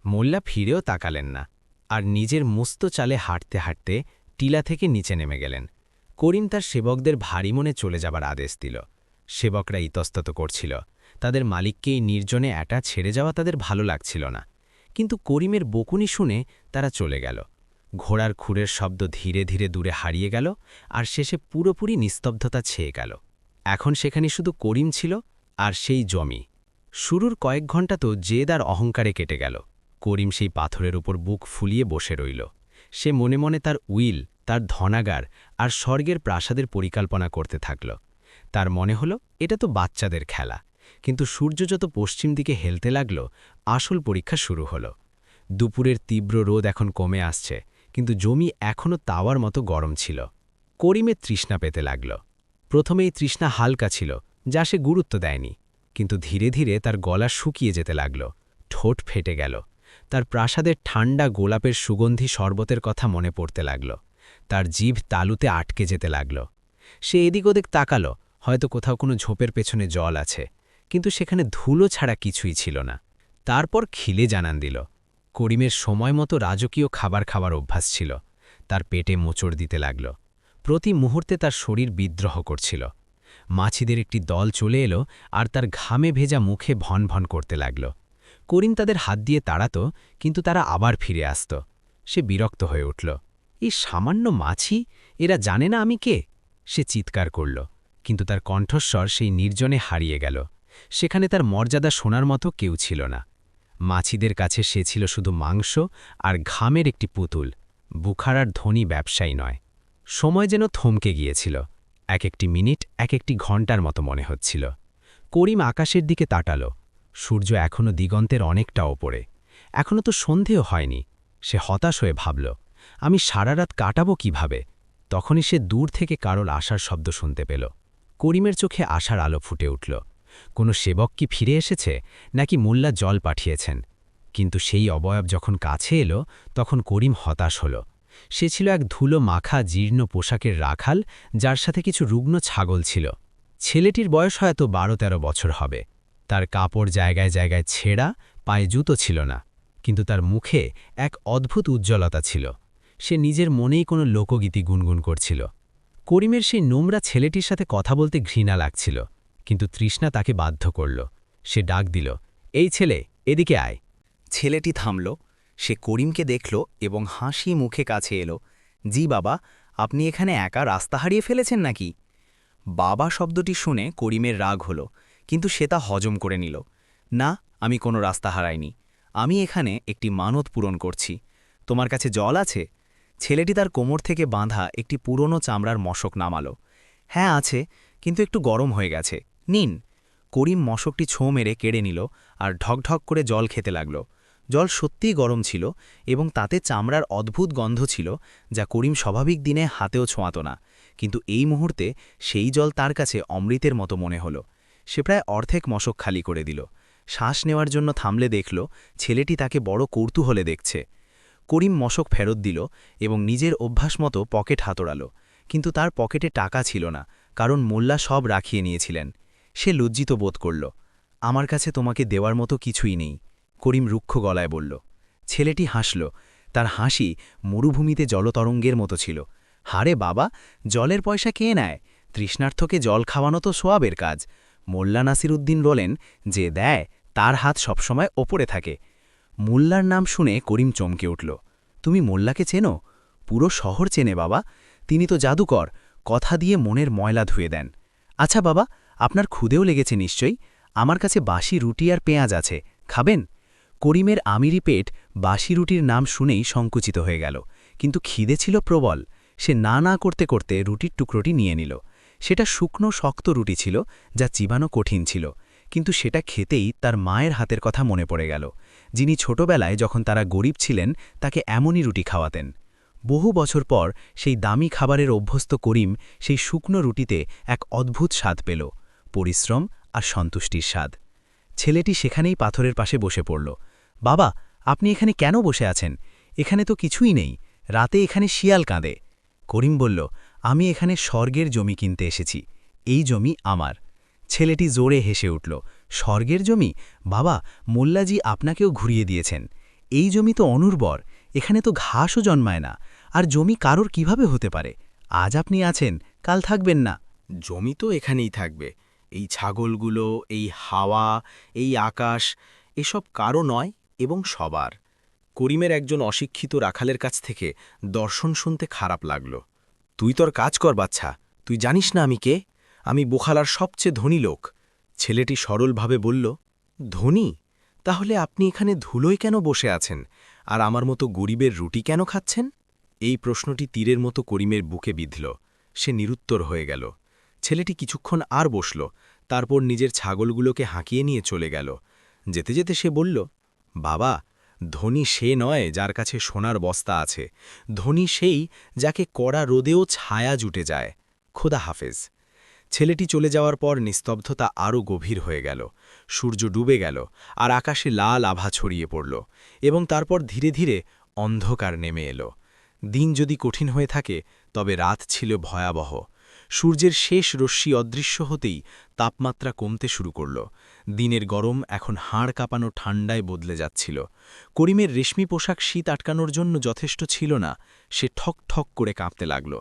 E: মোল্লা ফিরেও তাকালেন না, আর নিজের মুস্ত চালে হাঁটতে হাঁটতে টিলা থেকে নিচে নেমে গেলেন। করিম তার সেবকদের ভারী মনে চলে যাবার আদেশ দিল। সেবকরা ইতস্তত করছিল। তাদের মালিককে এই নির্জনে একা ছেড়ে যাওয়া তাদের ভালো লাগছিল না।
A: কিন্তু করিমের বকুনি শুনে তারা চলে গেল। ঘোড়ার খুরের শব্দ ধীরে ধীরে দূরে হারিয়ে গেল, আর শেষে পুরোপুরি নিস্তব্ধতা ছেয়ে গেল। এখন সেখানে শুধু করিম ছিল আর সেই জমি। শুরুর কয়েক ঘণ্টা তো জেদ আর অহংকারে কেটে গেল। করিম সেই পাথরের উপর বুক ফুলিয়ে বসে রইল। সে মনে মনে তার উইল, তার ধনাগার আর স্বর্গের প্রাসাদের পরিকল্পনা করতে থাকল। তার মনে হলো এটা তো বাচ্চাদের খেলা। কিন্তু সূর্য যত পশ্চিম দিকে হেলতে লাগল, আসল পরীক্ষা শুরু হলো। দুপুরের তীব্র রোদ এখন কমে আসছে, কিন্তু জমি এখনও তাওয়ার মতো গরম ছিল। করিমের তৃষ্ণা পেতে লাগল। প্রথমেই তৃষ্ণা হালকা ছিল, যা সে গুরুত্ব দেয়নি, কিন্তু ধীরে ধীরে তার গলা শুকিয়ে যেতে লাগল, ঠোঁট ফেটে গেল। তার প্রাসাদের ঠান্ডা গোলাপের সুগন্ধি শরবতের কথা মনে পড়তে লাগল। তার জিভ তালুতে আটকে যেতে লাগল। সে এদিক ওদিক তাকাল, হয়তো কোথাও কোনো ঝোপের পেছনে জল আছে, কিন্তু সেখানে ধুলো ছাড়া কিছুই ছিল না। তারপর খিলে জানান দিল। করিমের সময় মতো রাজকীয় খাবার খাওয়ার অভ্যাস ছিল। তার পেটে মোচড় দিতে লাগল। প্রতি মুহূর্তে তার শরীর বিদ্রোহ করছিল। মাছিদের একটি দল চলে এলো আর তার ঘামে ভেজা মুখে ভন ভন করতে লাগল। করিম তাদের হাত দিয়ে তাড়াত, কিন্তু তারা আবার ফিরে আসত। সে বিরক্ত হয়ে উঠল। এই সামান্য মাছি, এরা জানে না আমি কে? সে চিৎকার করল, কিন্তু তার কণ্ঠস্বর সেই নির্জনে হারিয়ে গেল। সেখানে তার মর্যাদা শোনার মতো কেউ ছিল না। মাছিদের কাছে সে ছিল শুধু মাংস আর ঘামের একটি পুতুল, বুখারার ধনী ব্যবসায়ী নয়। সময় যেন থমকে গিয়েছিল। এক একটি মিনিট এক একটি ঘণ্টার মতো মনে হচ্ছিল। করিম আকাশের দিকে তাকাল। সূর্য এখনও দিগন্তের অনেকটা ওপরে। এখনও তো সন্ধেও হয়নি। সে হতাশ হয়ে ভাবল, আমি সারা রাত কাটাবো কিভাবে? তখনই সে দূর থেকে কারোর আশার শব্দ শুনতে পেল। করিমের চোখে আশার আলো ফুটে উঠল। কোনো সেবক কি ফিরে এসেছে, নাকি মোল্লা জল পাঠিয়েছেন? কিন্তু সেই অবয়ব যখন কাছে এলো, তখন করিম হতাশ হল। সে ছিল এক ধুলো মাখা জীর্ণ পোশাকের রাখাল, যার সাথে কিছু রুগ্ন ছাগল ছিল। ছেলেটির বয়স হয়তো 12-13 বছর হবে। তার কাপড় জায়গায় জায়গায় ছেঁড়া, পায়ে জুতো ছিল না, কিন্তু তার মুখে এক অদ্ভুত উজ্জ্বলতা ছিল। সে নিজের মনেই কোনো লোকগীতি গুনগুন করছিল। করিমের সেই নোংরা ছেলেটির সাথে কথা বলতে ঘৃণা লাগছিল, কিন্তু তৃষ্ণা তাকে বাধ্য করল। সে ডাক দিল, এই ছেলে, এদিকে আয়।
E: ছেলেটি থামল। সে করিমকে দেখল এবং হাসি মুখে কাছে এলো। জি বাবা, আপনি এখানে একা রাস্তা হারিয়ে ফেলেছেন নাকি? বাবা শব্দটি শুনে করিমের রাগ হলো, কিন্তু সে তা হজম করে নিল। না, আমি কোনো রাস্তা হারাইনি। আমি এখানে একটি মানত পূরণ করছি। তোমার কাছে জল আছে? ছেলেটি তার কোমর থেকে বাঁধা একটি পুরনো চামড়ার মশক নামালো। হ্যাঁ আছে, কিন্তু একটু গরম হয়ে গেছে। নিন। করিম মশকটি ছোঁ মেরে কেড়ে নিল আর ঢকঢক করে জল খেতে লাগল। জল সত্যিই গরম ছিল এবং তাতে চামড়ার অদ্ভুত গন্ধ ছিল, যা করিম স্বাভাবিক দিনে হাতেও ছোঁয়াত না। কিন্তু এই মুহূর্তে সেই জল তার কাছে অমৃতের মতো মনে হলো। সে প্রায় অর্ধেক মশক খালি করে দিল। শ্বাস নেওয়ার জন্য থামলে দেখল ছেলেটি তাকে বড় কৌতূহলে দেখছে। করিম মশক ফেরত দিল এবং নিজের অভ্যাস মতো পকেট হাতড়াল, কিন্তু তার পকেটে টাকা ছিল না, কারণ মোল্লা সব রাখিয়ে নিয়েছিলেন। সে লজ্জিত বোধ করল। আমার কাছে তোমাকে দেওয়ার মতো কিছুই নেই, করিম রুক্ষ গলায় বলল। ছেলেটি হাসল। তার হাসি মরুভূমিতে জলতরঙ্গের মতো ছিল। হারে বাবা, জলের পয়সা কে নেয়? তৃষ্ণার্থকে জল খাওয়ানো তো সোয়াবের কাজ। মোল্লা নাসির উদ্দিন বলেন, যে দেয় তার হাত সবসময় ওপরে থাকে। মোল্লার নাম শুনে করিম চমকে উঠল। তুমি মোল্লাকে চেনো? পুরো শহর চেনে বাবা। তিনি তো জাদুকর, কথা দিয়ে মনের ময়লা ধুয়ে দেন। আচ্ছা বাবা, আপনার ক্ষুদেও লেগেছে নিশ্চয়ই। আমার কাছে বাসি রুটি আর পেঁয়াজ আছে, খাবেন? করিমের আমিরি পেট বাসি রুটির নাম শুনেই সংকুচিত হয়ে গেল, কিন্তু খিদে ছিল প্রবল। সে না না করতে করতে রুটির টুকরোটি নিয়ে নিল। সেটা শুকনো শক্ত রুটি ছিল, যা চিবানো কঠিন ছিল, কিন্তু সেটা খেতেই তার মায়ের হাতের কথা মনে পড়ে গেল, যিনি ছোটবেলায় যখন তারা গরিব ছিলেন তাকে এমনই রুটি খাওয়াতেন। বহু বছর পর সেই দামি খাবারের অভ্যস্ত করিম সেই শুকনো রুটিতে এক অদ্ভুত স্বাদ পেল, পরিশ্রম আর সন্তুষ্টির স্বাদ। ছেলেটি সেখানেই পাথরের পাশে বসে পড়ল। বাবা, আপনি এখানে কেন বসে আছেন? এখানে তো কিছুই নেই, রাতে এখানে শিয়াল কাঁদে। করিম বলল, আমি এখানে স্বর্গের জমি কিনতে এসেছি। এই জমি আমার। ছেলেটি জোরে হেসে উঠল। স্বর্গের জমি? বাবা, মোল্লাজি আপনাকেও ঘুরিয়ে দিয়েছেন। এই জমি তো অনুর্বর, এখানে তো ঘাসও জন্মায় না। আর জমি কারোর কিভাবে হতে পারে? আজ আপনি আছেন, কাল থাকবেন না।
A: জমি তো এখানেই থাকবে। এই ছাগলগুলো, এই হাওয়া, এই আকাশ, এসব কারো নয়, এবং সবার। করিমের একজন অশিক্ষিত রাখালের কাছ থেকে দর্শন শুনতে খারাপ লাগল। তুই তোর কাজ কর বাচ্চা, তুই জানিস না আমি কে? আমি বোখালার সবচেয়ে ধনী লোক। ছেলেটি সরলভাবে বলল, ধনী? তাহলে আপনি এখানে ধুলোয় কেন বসে আছেন, আর আমার মতো গরিবের রুটি কেন খাচ্ছেন? এই প্রশ্নটি তীরের মতো করিমের বুকে বিঁধল। সে নিরুত্তর হয়ে গেল। ছেলেটি কিছুক্ষণ আর বসল, তারপর নিজের ছাগলগুলোকে হাঁকিয়ে নিয়ে চলে গেল। যেতে যেতে সে বলল, বাবা, ধনী সে নয় যার কাছে সোনার বস্তা আছে, ধনী সেই যাকে কড়া রোদেও ছায়া জুটে যায়। খোদা হাফেজ। ছেলেটি চলে যাওয়ার পর নিস্তব্ধতা আরও গভীর হয়ে গেল। সূর্য ডুবে গেল, আর আকাশে লাল আভা ছড়িয়ে পড়ল, এবং তারপর ধীরে ধীরে অন্ধকার নেমে এলো। দিন যদি কঠিন হয়ে থাকে, তবে রাত ছিল ভয়াবহ। সূর্যের শেষ রশ্মি অদৃশ্য হতেই তাপমাত্রা কমতে শুরু করল। দিনের গরম এখন হাড় কাঁপানো ঠান্ডায় বদলে যাচ্ছিল। করিমের রেশমি পোশাক শীত আটকানোর জন্য যথেষ্ট ছিল না। সে ঠক ঠক করে কাঁপতে লাগল।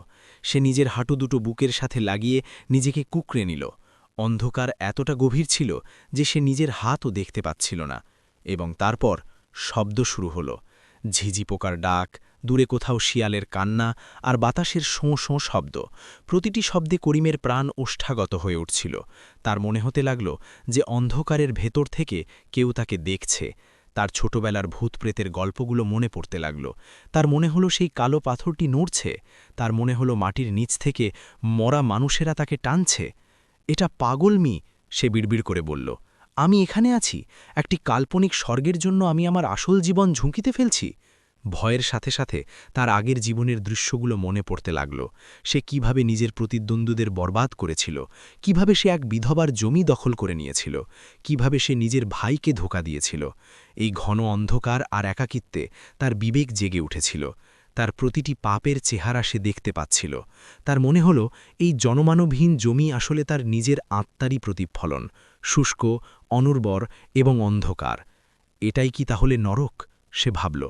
A: সে নিজের হাঁটু দুটো বুকের সাথে লাগিয়ে নিজেকে কুঁকড়ে নিল। অন্ধকার এতটা গভীর ছিল যে সে নিজের হাতও দেখতে পাচ্ছিল না। এবং তারপর শব্দ শুরু হলো। ঝিঝি পোকার ডাক, দূরে কোথাও শিয়ালের কান্না, আর বাতাসের শোঁ শোঁ শব্দ। প্রতিটি শব্দে করিমের প্রাণ ওষ্ঠাগত হয়ে উঠছিল। তার মনে হতে লাগল যে অন্ধকারের ভেতর থেকে কেউ তাকে দেখছে। তার ছোটবেলার ভূতপ্রেতের গল্পগুলো মনে পড়তে লাগল। তার মনে হলো সেই কালো পাথরটি নড়ছে। তার মনে হলো মাটির নিচ থেকে মরা মানুষেরা তাকে টানছে। এটা পাগলমি, সে বিড়বিড় করে বলল। আমি এখানে আছি, একটি কাল্পনিক স্বর্গের জন্য আমি আমার আসল জীবন ঝুঁকিতে ফেলছি। ভয়ের সাথে সাথে তার আগের জীবনের দৃশ্যগুলো মনে পড়তে লাগল। সে কিভাবে নিজের প্রতিদ্বন্দ্বীদের বরবাদ করেছিল, কিভাবে সে এক বিধবার জমি দখল করে নিয়েছিল, কিভাবে সে নিজের ভাইকে ধোঁকা দিয়েছিল। এই ঘন অন্ধকার আর একাকিত্বে তার বিবেক জেগে উঠেছিল। তার প্রতিটি পাপের চেহারা সে দেখতে পাচ্ছিল। তার মনে হল এই জনমানবহীন জমি আসলে তার নিজের আত্মারই প্রতিফলন, শুষ্ক, অনুর্বর এবং অন্ধকার। এটাই কি তাহলে নরক? সে ভাবল।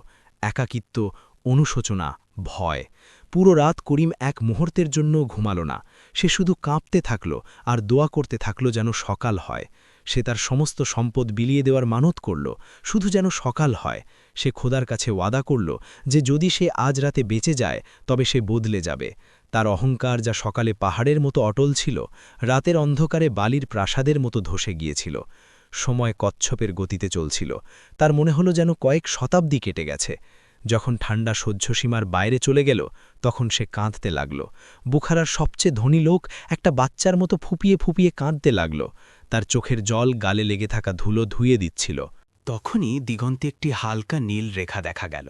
A: একাকিত্ব, অনুশোচনা, ভয়। পুরো রাত করিম এক মুহূর্তের জন্য ঘুমাল না। সে শুধু কাঁপতে থাকল আর দোয়া করতে থাকল যেন সকাল হয়। সে তার সমস্ত সম্পদ বিলিয়ে দেওয়ার মানত করল, শুধু যেন সকাল হয়। সে খোদার কাছে ওয়াদা করল যে যদি সে আজ রাতে বেঁচে যায় তবে সে বদলে যাবে। তার অহংকার, যা সকালে পাহাড়ের মতো অটল ছিল, রাতের অন্ধকারে বালির প্রাসাদের মতো ধসে গিয়েছিল। সময় কচ্ছপের গতিতে চলছিল। তার মনে হলো যেন কয়েক শতাব্দী কেটে গেছে। যখন ঠান্ডা সহ্যসীমার বাইরে চলে গেল, তখন সে কাঁদতে লাগল। বুখারার সবচেয়ে ধনী লোক একটা বাচ্চার মতো ফুপিয়ে ফুপিয়ে কাঁদতে লাগল। তার চোখের জল গালে লেগে থাকা ধুলো ধুয়ে দিচ্ছিল। তখনই দিগন্তে একটি হালকা নীল রেখা দেখা গেল।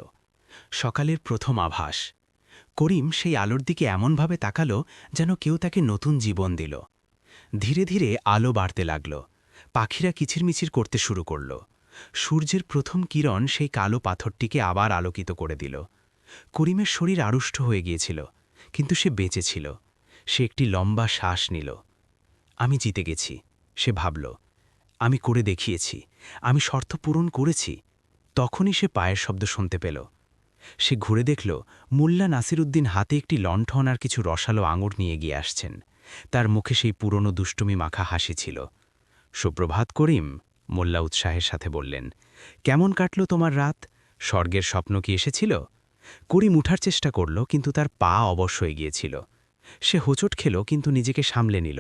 A: সকালের প্রথম আভাস। করিম সেই আলোর দিকে এমনভাবে তাকালো যেন কেউ তাকে নতুন জীবন দিল। ধীরে ধীরে আলো বাড়তে লাগল। পাখিরা কিচিরমিচির করতে শুরু করল। সূর্যের প্রথম কিরণ সেই কালো পাথরটিকে আবার আলোকিত করে দিল। করিমের শরীর আড়ষ্ট হয়ে গিয়েছিল, কিন্তু সে বেঁচে ছিল। সে একটি লম্বা শ্বাস নিল। আমি জিতে গেছি, সে ভাবল। আমি করে দেখিয়েছি, আমি শর্ত পূরণ করেছি। তখনই সে পায়ের শব্দ শুনতে পেল। সে ঘুরে দেখল মোল্লা নাসিরুদ্দিন হাতে একটি লণ্ঠন আর কিছু রসালো আঙুর নিয়ে গিয়ে আসছেন। তার মুখে সেই পুরনো দুষ্টুমি মাখা হাসি ছিল। সুপ্রভাত করিম, মোল্লা উৎসাহের সাথে বললেন। কেমন কাটল তোমার রাত? স্বর্গের স্বপ্ন কি এসেছিল? করিম উঠার চেষ্টা করল, কিন্তু তার পা অবশ হয়ে গিয়েছিল। সে হোঁচট খেল, কিন্তু নিজেকে সামলে নিল।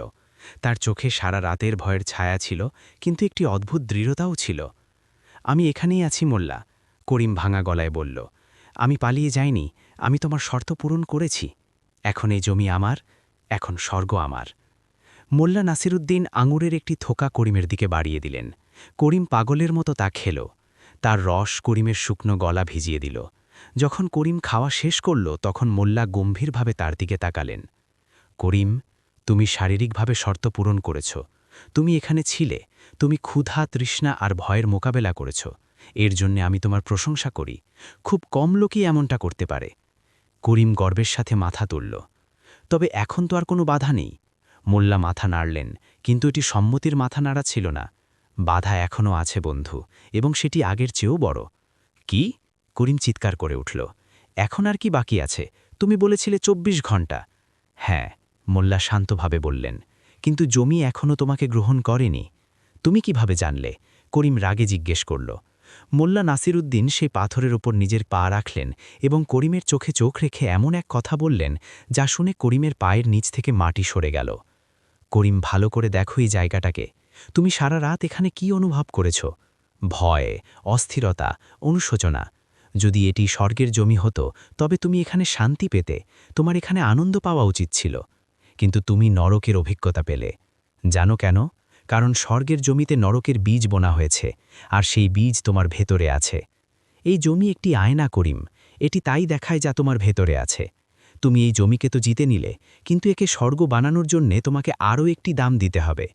A: তার চোখে সারা রাতের ভয়ের ছায়া ছিল, কিন্তু একটি অদ্ভুত দৃঢ়তাও ছিল। আমি এখানেই আছি মোল্লা, করিম ভাঙা গলায় বলল। আমি পালিয়ে যাইনি, আমি তোমার শর্ত পূরণ করেছি। এখন এই জমি আমার, এখন স্বর্গ আমার। মোল্লা নাসিরুদ্দিন আঙুরের একটি থোকা করিমের দিকে বাড়িয়ে দিলেন। করিম পাগলের মতো তা খেল। তার রস করিমের শুকনো গলা ভিজিয়ে দিল। যখন করিম খাওয়া শেষ করল, তখন মোল্লা গম্ভীরভাবে তার দিকে তাকালেন। করিম, তুমি শারীরিকভাবে শর্ত পূরণ করেছ। তুমি এখানে ছিলে, তুমি ক্ষুধা, তৃষ্ণা আর ভয়ের মোকাবেলা করেছ। এর জন্যে আমি তোমার প্রশংসা করি। খুব কম লোকই এমনটা করতে পারে। করিম গর্বের সাথে মাথা তুলল। তবে এখন তো আর কোনো বাধা নেই। মোল্লা মাথা নাড়লেন, কিন্তু এটি সম্মতির মাথা নাড়া ছিল না। বাধা এখনও আছে বন্ধু, এবং সেটি আগের চেয়েও বড়। কি? করিম চিৎকার করে উঠল। এখন আর কি বাকি আছে? তুমি বলেছিলে ২৪ ঘণ্টা। হ্যাঁ, মোল্লা শান্তভাবে বললেন, কিন্তু জমি এখনও তোমাকে গ্রহণ করেনি। তুমি কিভাবে জানলে? করিম রাগে জিজ্ঞেস করল।
F: মোল্লা নাসিরুদ্দিন সেই পাথরের ওপর নিজের পা রাখলেন এবং করিমের চোখে চোখ রেখে এমন এক কথা বললেন যা শুনে করিমের পায়ের নিচ থেকে মাটি সরে গেল। করিম, ভালো করে দেখো এই জায়গাটাকে। তুমি সারা রাত এখানে কি অনুভব করেছ? ভয়, অস্থিরতা, অনুশোচনা। যদি এটি স্বর্গের জমি হতো তবে তুমি এখানে শান্তি পেতে, তোমার এখানে আনন্দ পাওয়া উচিত ছিল। কিন্তু তুমি নরকের অভিজ্ঞতা পেলে। জানো কেন? কারণ স্বর্গের জমিতে নরকের বীজ বোনা হয়েছে, আর সেই বীজ তোমার ভেতরে আছে। এই জমি একটি আয়না করিম, এটি তাই দেখায় যা তোমার ভেতরে আছে। তুমি এই জমিকে তো জিতে নিলে, কিন্তু একে স্বর্গ বানানোর জন্যে তোমাকে আরও একটি দাম দিতে হবে।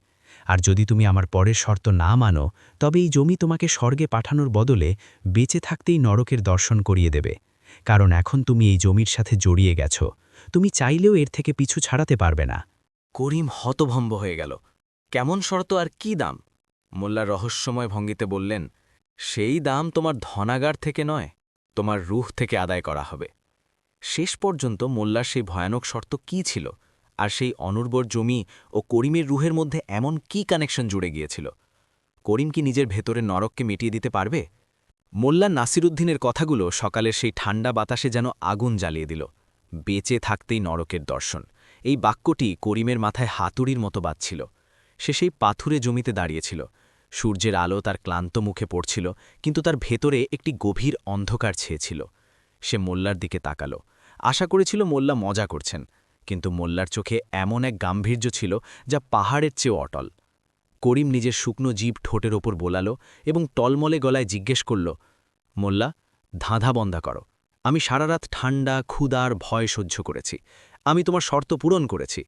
F: আর যদি তুমি আমার পরের শর্ত না মানো, তবে এই জমি তোমাকে স্বর্গে পাঠানোর বদলে বেঁচে থাকতেই নরকের দর্শন করিয়ে দেবে। কারণ এখন তুমি এই জমির সাথে জড়িয়ে গেছ, তুমি চাইলেও এর থেকে পিছু ছাড়াতে পারবে না।
E: করিম হতভম্ব হয়ে গেল। কেমন শর্ত আর কি দাম? মোল্লা রহস্যময় ভঙ্গিতে বললেন, সেই দাম তোমার ধনাগার থেকে নয়, তোমার রুহ থেকে আদায় করা হবে। শেষ পর্যন্ত মোল্লার সেই ভয়ানক শর্ত কি ছিল, আর সেই অনুর্বর জমি ও করিমের রুহের মধ্যে এমন কি কানেকশন জুড়ে গিয়েছিল? করিম কি নিজের ভেতরের নরককে মিটিয়ে দিতে পারবে? মোল্লা নাসিরুদ্দিনের কথাগুলো সকালের সেই ঠান্ডা বাতাসে যেন আগুন জ্বালিয়ে দিল। বেঁচে থাকতেই নরকের দর্শন, এই বাক্যটি করিমের মাথায় হাতুড়ির মতো বাজছিল। সে সেই পাথুরে জমিতে দাঁড়িয়েছিল। সূর্যের আলো তার ক্লান্ত মুখে পড়ছিল, কিন্তু তার ভেতরে একটি গভীর অন্ধকার ছেয়েছিল। সে মোল্লার দিকে তাকালো। আশা করেছিল মোল্লা মজা করছেন, কিন্তু মোল্লার চোখে এমন এক গাম্ভীর্য ছিল যা পাহাড়ের চেয়েও অটল। করিম নিজের শুকনো জিভ ঠোঁটের ওপর বোলালো এবং টলমলে গলায় জিজ্ঞেস করল, মোল্লা, ধাঁধা বন্ধা করো। আমি সারা রাত ঠান্ডা, ক্ষুধার ভয় সহ্য করেছি। আমি তোমার শর্ত পূরণ করেছি।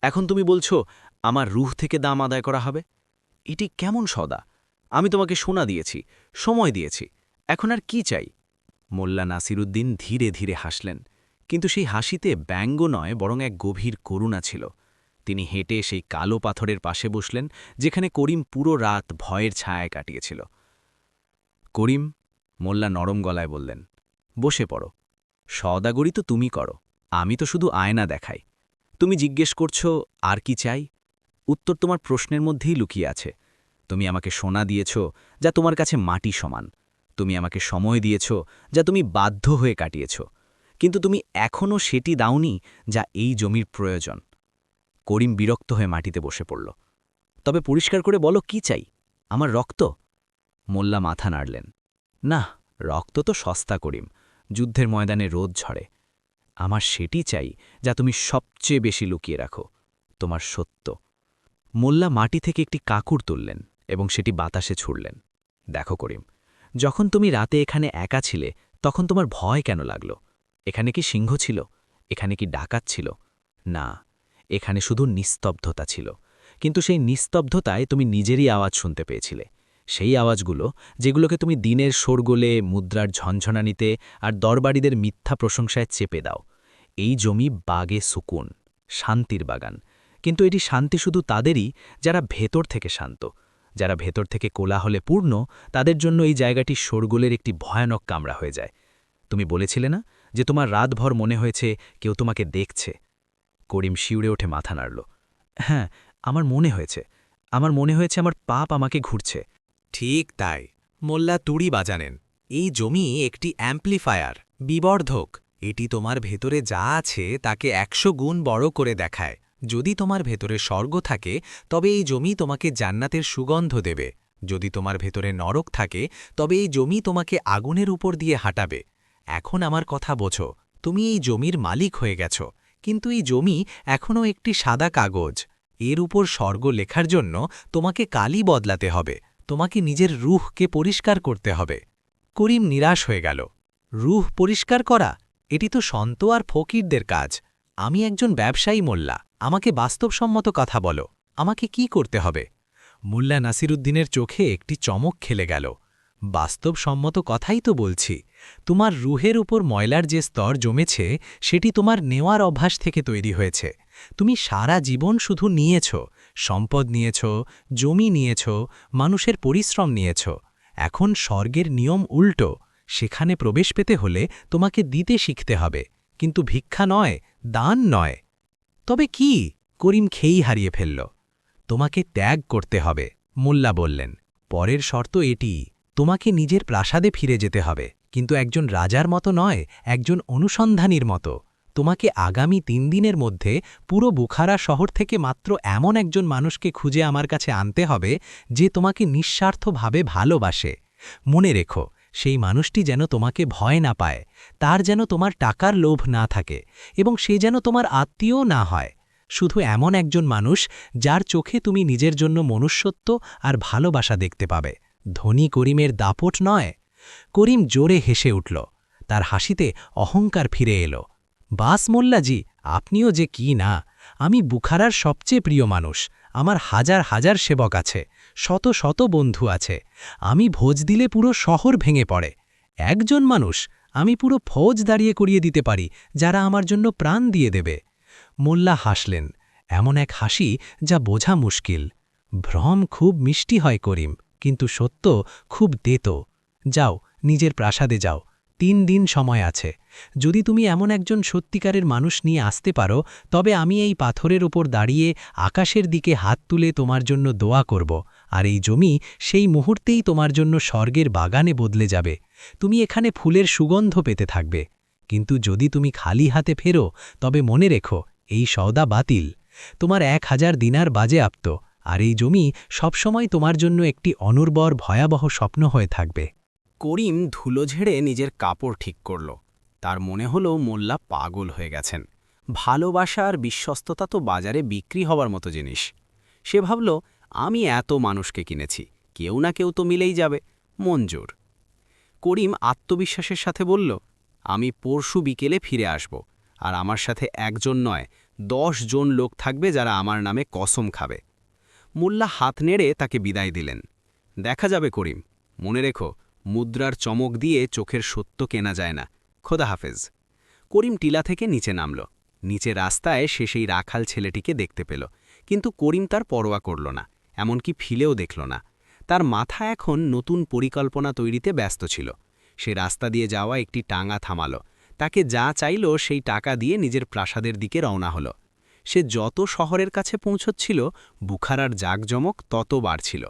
E: এখন তুমি বলছো আমার রুহ থেকে দাম আদায় করা হবে? এটি কেমন সদা? আমি তোমাকে সোনা দিয়েছি, সময় দিয়েছি, এখন আর কি চাই? মোল্লা নাসিরুদ্দিন ধীরে ধীরে হাসলেন, কিন্তু সেই হাসিতে ব্যঙ্গ নয়, বরং এক গভীর করুণা ছিল। তিনি হেঁটে সেই কালো পাথরের পাশে বসলেন, যেখানে করিম পুরো রাত ভয়ের ছায়ায় কাটিয়েছিল। করিম, মোল্লা নরম গলায় বললেন, বসে পড়ো। সওদাগরি তো তুমি করো, আমি তো শুধু আয়না দেখাই। তুমি জিজ্ঞেস করছো আর কি চাই? উত্তর তোমার প্রশ্নের মধ্যেই লুকিয়ে আছে। তুমি আমাকে সোনা দিয়েছ, যা তোমার কাছে মাটি সমান। তুমি আমাকে সময় দিয়েছ, যা তুমি বাধ্য হয়ে কাটিয়েছ। কিন্তু তুমি এখনও সেটি দাওনি যা এই জমির প্রয়োজন। করিম বিরক্ত হয়ে মাটিতে বসে পড়ল। তবে পরিষ্কার করে বলো, কি চাই? আমার রক্ত? মোল্লা মাথা নাড়লেন। না, রক্ত তো সস্তা করিম, যুদ্ধের ময়দানে রোদ ঝরে। আমার সেটি চাই যা তুমি সবচেয়ে বেশি লুকিয়ে রাখো, তোমার সত্য। মোল্লা মাটি থেকে একটি কাকুর তুললেন এবং সেটি বাতাসে ছুড়লেন। দেখো করিম, যখন তুমি রাতে এখানে একা ছিলে, তখন তোমার ভয় কেন লাগলো? এখানে কি সিংহ ছিল? এখানে কি ডাকাত ছিল? না, এখানে শুধু নিস্তব্ধতা ছিল। কিন্তু সেই নিস্তব্ধতায় তুমি নিজেরই আওয়াজ শুনতে পেয়েছিলে। সেই আওয়াজগুলো, যেগুলোকে তুমি দিনের শোরগোলে, মুদ্রার ঝনঝনানিতে আর দরবারীদের মিথ্যা প্রশংসায় চেপে দাও। এই জমি বাগে সুকুন, শান্তির বাগান। কিন্তু এটি শান্তি শুধু তাদেরই যারা ভেতর থেকে শান্ত। যারা ভেতর থেকে কোলাহলে পূর্ণ, তাদের জন্য এই জায়গাটি শোরগোলের একটি ভয়ানক কামড়া হয়ে যায়। তুমি বলেছিলে না যে তোমার রাতভর মনে হয়েছে কেউ তোমাকে দেখছে? করিম শিউরে ওঠে মাথা নাড়ল। হ্যাঁ, আমার মনে হয়েছে। আমার মনে হয়েছে আমার পাপ আমাকে ঘুরছে।
G: ঠিক তাই, মোল্লা তুড়ি বাজানেন। এই জমি একটি অ্যাম্প্লিফায়ার, বিবর্ধক। এটি তোমার ভেতরে যা আছে তাকে 100 গুণ বড় করে দেখায়। যদি তোমার ভেতরে স্বর্গ থাকে, তবে এই জমি তোমাকে জান্নাতের সুগন্ধ দেবে। যদি তোমার ভেতরে নরক থাকে, তবে এই জমি তোমাকে আগুনের উপর দিয়ে হাঁটাবে। এখন আমার কথা বোঝো, তুমি এই জমির মালিক হয়ে গেছ, কিন্তু এই জমি এখনও একটি সাদা কাগজ। এর উপর স্বর্গ লেখার জন্য তোমাকে কালি বদলাতে হবে, তোমাকে নিজের রুহকে পরিষ্কার করতে হবে। করিম নিরাশ হয়ে গেল। রুহ পরিষ্কার করা? এটি তো সন্ত আর ফকিরদের কাজ। আমি একজন ব্যবসায়ী মোল্লা, আমাকে বাস্তবসম্মত কথা বলো। আমাকে কি করতে হবে? মোল্লা নাসিরুদ্দিনের চোখে একটি চমক খেলে গেল। বাস্তবসম্মত কথাই তো বলছি। তোমার রুহের উপর ময়লার যে স্তর জমেছে, সেটি তোমার নেওয়ার অভ্যাস থেকে তৈরি হয়েছে। তুমি সারা জীবন শুধু নিয়েছ, সম্পদ নিয়েছ, জমি নিয়েছ, মানুষের পরিশ্রম নিয়েছ। এখন স্বর্গের নিয়ম উল্টো। সেখানে প্রবেশ পেতে হলে তোমাকে দিতে শিখতে হবে, কিন্তু ভিক্ষা নয়, দান নয়। তবে কি? করিম খেই হারিয়ে ফেলল। তোমাকে ত্যাগ করতে হবে, মোল্লা বললেন। পরের শর্ত এটি, তোমাকে নিজের প্রাসাদে ফিরে যেতে হবে, কিন্তু একজন রাজার মতো নয়, একজন অনুসন্ধানীর মতো। তোমাকে আগামী 3 দিনের মধ্যে পুরো বুখারা শহর থেকে মাত্র এমন একজন মানুষকে খুঁজে আমার কাছে আনতে হবে যে তোমাকে নিঃস্বার্থভাবে ভালোবাসে। মনে রেখো, সেই মানুষটি যেন তোমাকে ভয় না পায়, তার যেন তোমার টাকার লোভ না থাকে, এবং সে যেন তোমার আত্মীয়ও না হয়। শুধু এমন একজন মানুষ যার চোখে তুমি নিজের জন্য মনুষ্যত্ব আর ভালোবাসা দেখতে পাবে, ধনী করিমের দাপট নয়। করিম জোরে হেসে উঠল, তার হাসিতে অহংকার ফিরে এলো। বাস মোল্লাজি, আপনিও যে কি না! আমি বুখারার সবচেয়ে প্রিয় মানুষ, আমার হাজার হাজার সেবক আছে, শত শত বন্ধু আছে। আমি ভোজ দিলে পুরো শহর ভেঙে পড়ে। একজন মানুষ, আমি পুরো ফৌজ দাঁড়িয়ে করিয়ে দিতে পারি যারা আমার জন্য প্রাণ দিয়ে দেবে। মোল্লা হাসলেন, এমন এক হাসি যা বোঝা মুশকিল। ভ্রম খুব মিষ্টি হয় করিম, কিন্তু সত্য খুব তেতো। যাও, নিজের প্রাসাদে যাও, 3 দিন সময় আছে। যদি তুমি এমন একজন সত্যিকারের মানুষ নিয়ে আসতে পারো, তবে আমি এই পাথরের ওপর দাঁড়িয়ে আকাশের দিকে হাত তুলে তোমার জন্য দোয়া করব, আর এই জমি সেই মুহূর্তেই তোমার জন্য স্বর্গের বাগানে বদলে যাবে। তুমি এখানে ফুলের সুগন্ধ পেতে থাকবে। কিন্তু যদি তুমি খালি হাতে ফেরো, তবে মনে রেখো, এই সওদা বাতিল। তোমার 1000 দিনার বাজেয়াপ্ত, আর এই জমি সবসময় তোমার জন্য একটি অনুর্বর ভয়াবহ স্বপ্ন হয়ে থাকবে।
A: করিম ধুলো ঝেড়ে নিজের কাপড় ঠিক করল। তার মনে হলো মোল্লা পাগল হয়ে গেছেন। ভালোবাসা আর বিশ্বস্ততা তো বাজারে বিক্রি হবার মতো জিনিস। সে ভাবল, আমি এত মানুষকে কিনেছি, কেউ না কেউ তো মিলেই যাবে, মঞ্জুর। করিম আত্মবিশ্বাসের সাথে বলল, আমি পরশু বিকেলে ফিরে আসব, আর আমার সাথে একজন নয়, 10 জন লোক থাকবে যারা আমার নামে কসম খাবে। মোল্লা হাত নেড়ে তাকে বিদায় দিলেন। দেখা যাবে করিম, মনে রেখো, মুদ্রার চমক দিয়ে চোখের সত্য কেনা যায় না। খোদা হাফেজ। করিম টিলা থেকে নিচে নামল। নিচে রাস্তায় সে সেই রাখাল ছেলেটিকে দেখতে পেল, কিন্তু করিম তার পরোয়া করল না, এমনকি ফিলেও দেখল না। তার মাথা এখন নতুন পরিকল্পনা তৈরিতে ব্যস্ত ছিল। সে রাস্তা দিয়ে যাওয়া একটি টাঙা থামাল। তাকে যা চাইল সেই টাকা দিয়ে নিজের প্রাসাদের দিকে রওনা হল। সে যত শহরের কাছে পৌঁছচ্ছিল, বুখারার জাঁকজমক তত বাড়ছিল।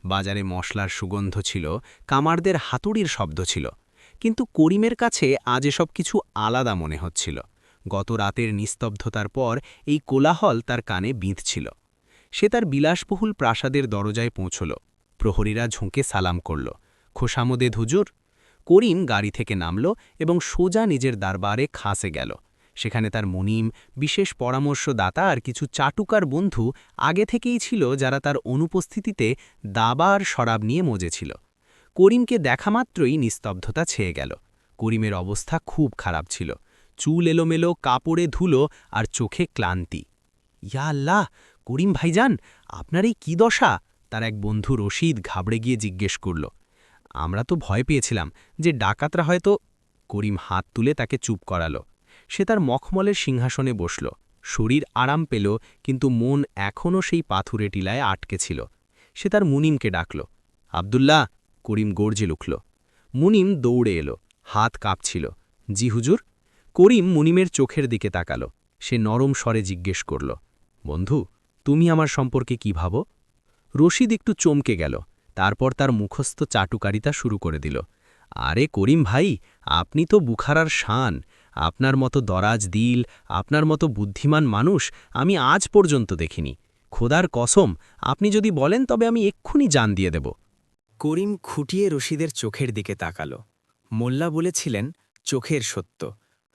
A: বাজারে মশলার সুগন্ধ ছিল, কামারদের হাতুড়ির শব্দ ছিল। কিন্তু করিমের কাছে আজ এসব কিছু আলাদা মনে হচ্ছিল। গত রাতের নিস্তব্ধতার পর এই কোলাহল তার কানে বিঁধছিল। সে তার বিলাসবহুল প্রাসাদের দরজায় পৌঁছল। প্রহরীরা ঝুঁকে সালাম করল, খোশামদেদ হুজুর। করিম গাড়ি থেকে নামল এবং সোজা নিজের দরবারে খাসে গেল। সেখানে তার মুনিম, বিশেষ পরামর্শদাতা আর কিছু চাটুকার বন্ধু আগে থেকেই ছিল, যারা তার অনুপস্থিতিতে দাবা আর শরাব নিয়ে মজেছিল। করিমকে দেখামাত্রই নিস্তব্ধতা ছেয়ে গেল। করিমের অবস্থা খুব খারাপ ছিল, চুল এলোমেলো, কাপড়ে ধুলো আর চোখে ক্লান্তি। ইয়া আল্লাহ, করিম ভাইজান, আপনার এই কী দশা? তার এক বন্ধু রশিদ ঘাবড়ে গিয়ে জিজ্ঞেস করল। আমরা তো ভয় পেয়েছিলাম যে ডাকাতরা হয়তো। করিম হাত তুলে তাকে চুপ করাল। সে তার মখমলের সিংহাসনে বসল। শরীর আরাম পেল, কিন্তু মন এখনও সেই পাথুরে টিলায় আটকে ছিল। সে তার মুনিমকে ডাকল। আব্দুল্লাহ, করিম গর্জে উঠল। মুনিম দৌড়ে এলো, হাত কাঁপছিল। জি হুজুর। করিম মুনিমের চোখের দিকে তাকাল। সে নরম স্বরে জিজ্ঞেস করল, বন্ধু, তুমি আমার সম্পর্কে কি ভাবো? রশিদ একটু চমকে গেল, তারপর তার মুখস্থ চাটুকারিতা শুরু করে দিল। আরে করিম ভাই, আপনি তো বুখারার শান। আপনার মতো দরাজ দিল, আপনার মতো বুদ্ধিমান মানুষ আমি আজ পর্যন্ত দেখিনি। খোদার কসম, আপনি যদি বলেন তবে আমি এক্ষুনি জান দিয়ে দেব।
H: করিম খুঁটিয়ে রশিদের চোখের দিকে তাকাল। মোল্লা বলেছিলেন, চোখের সত্য।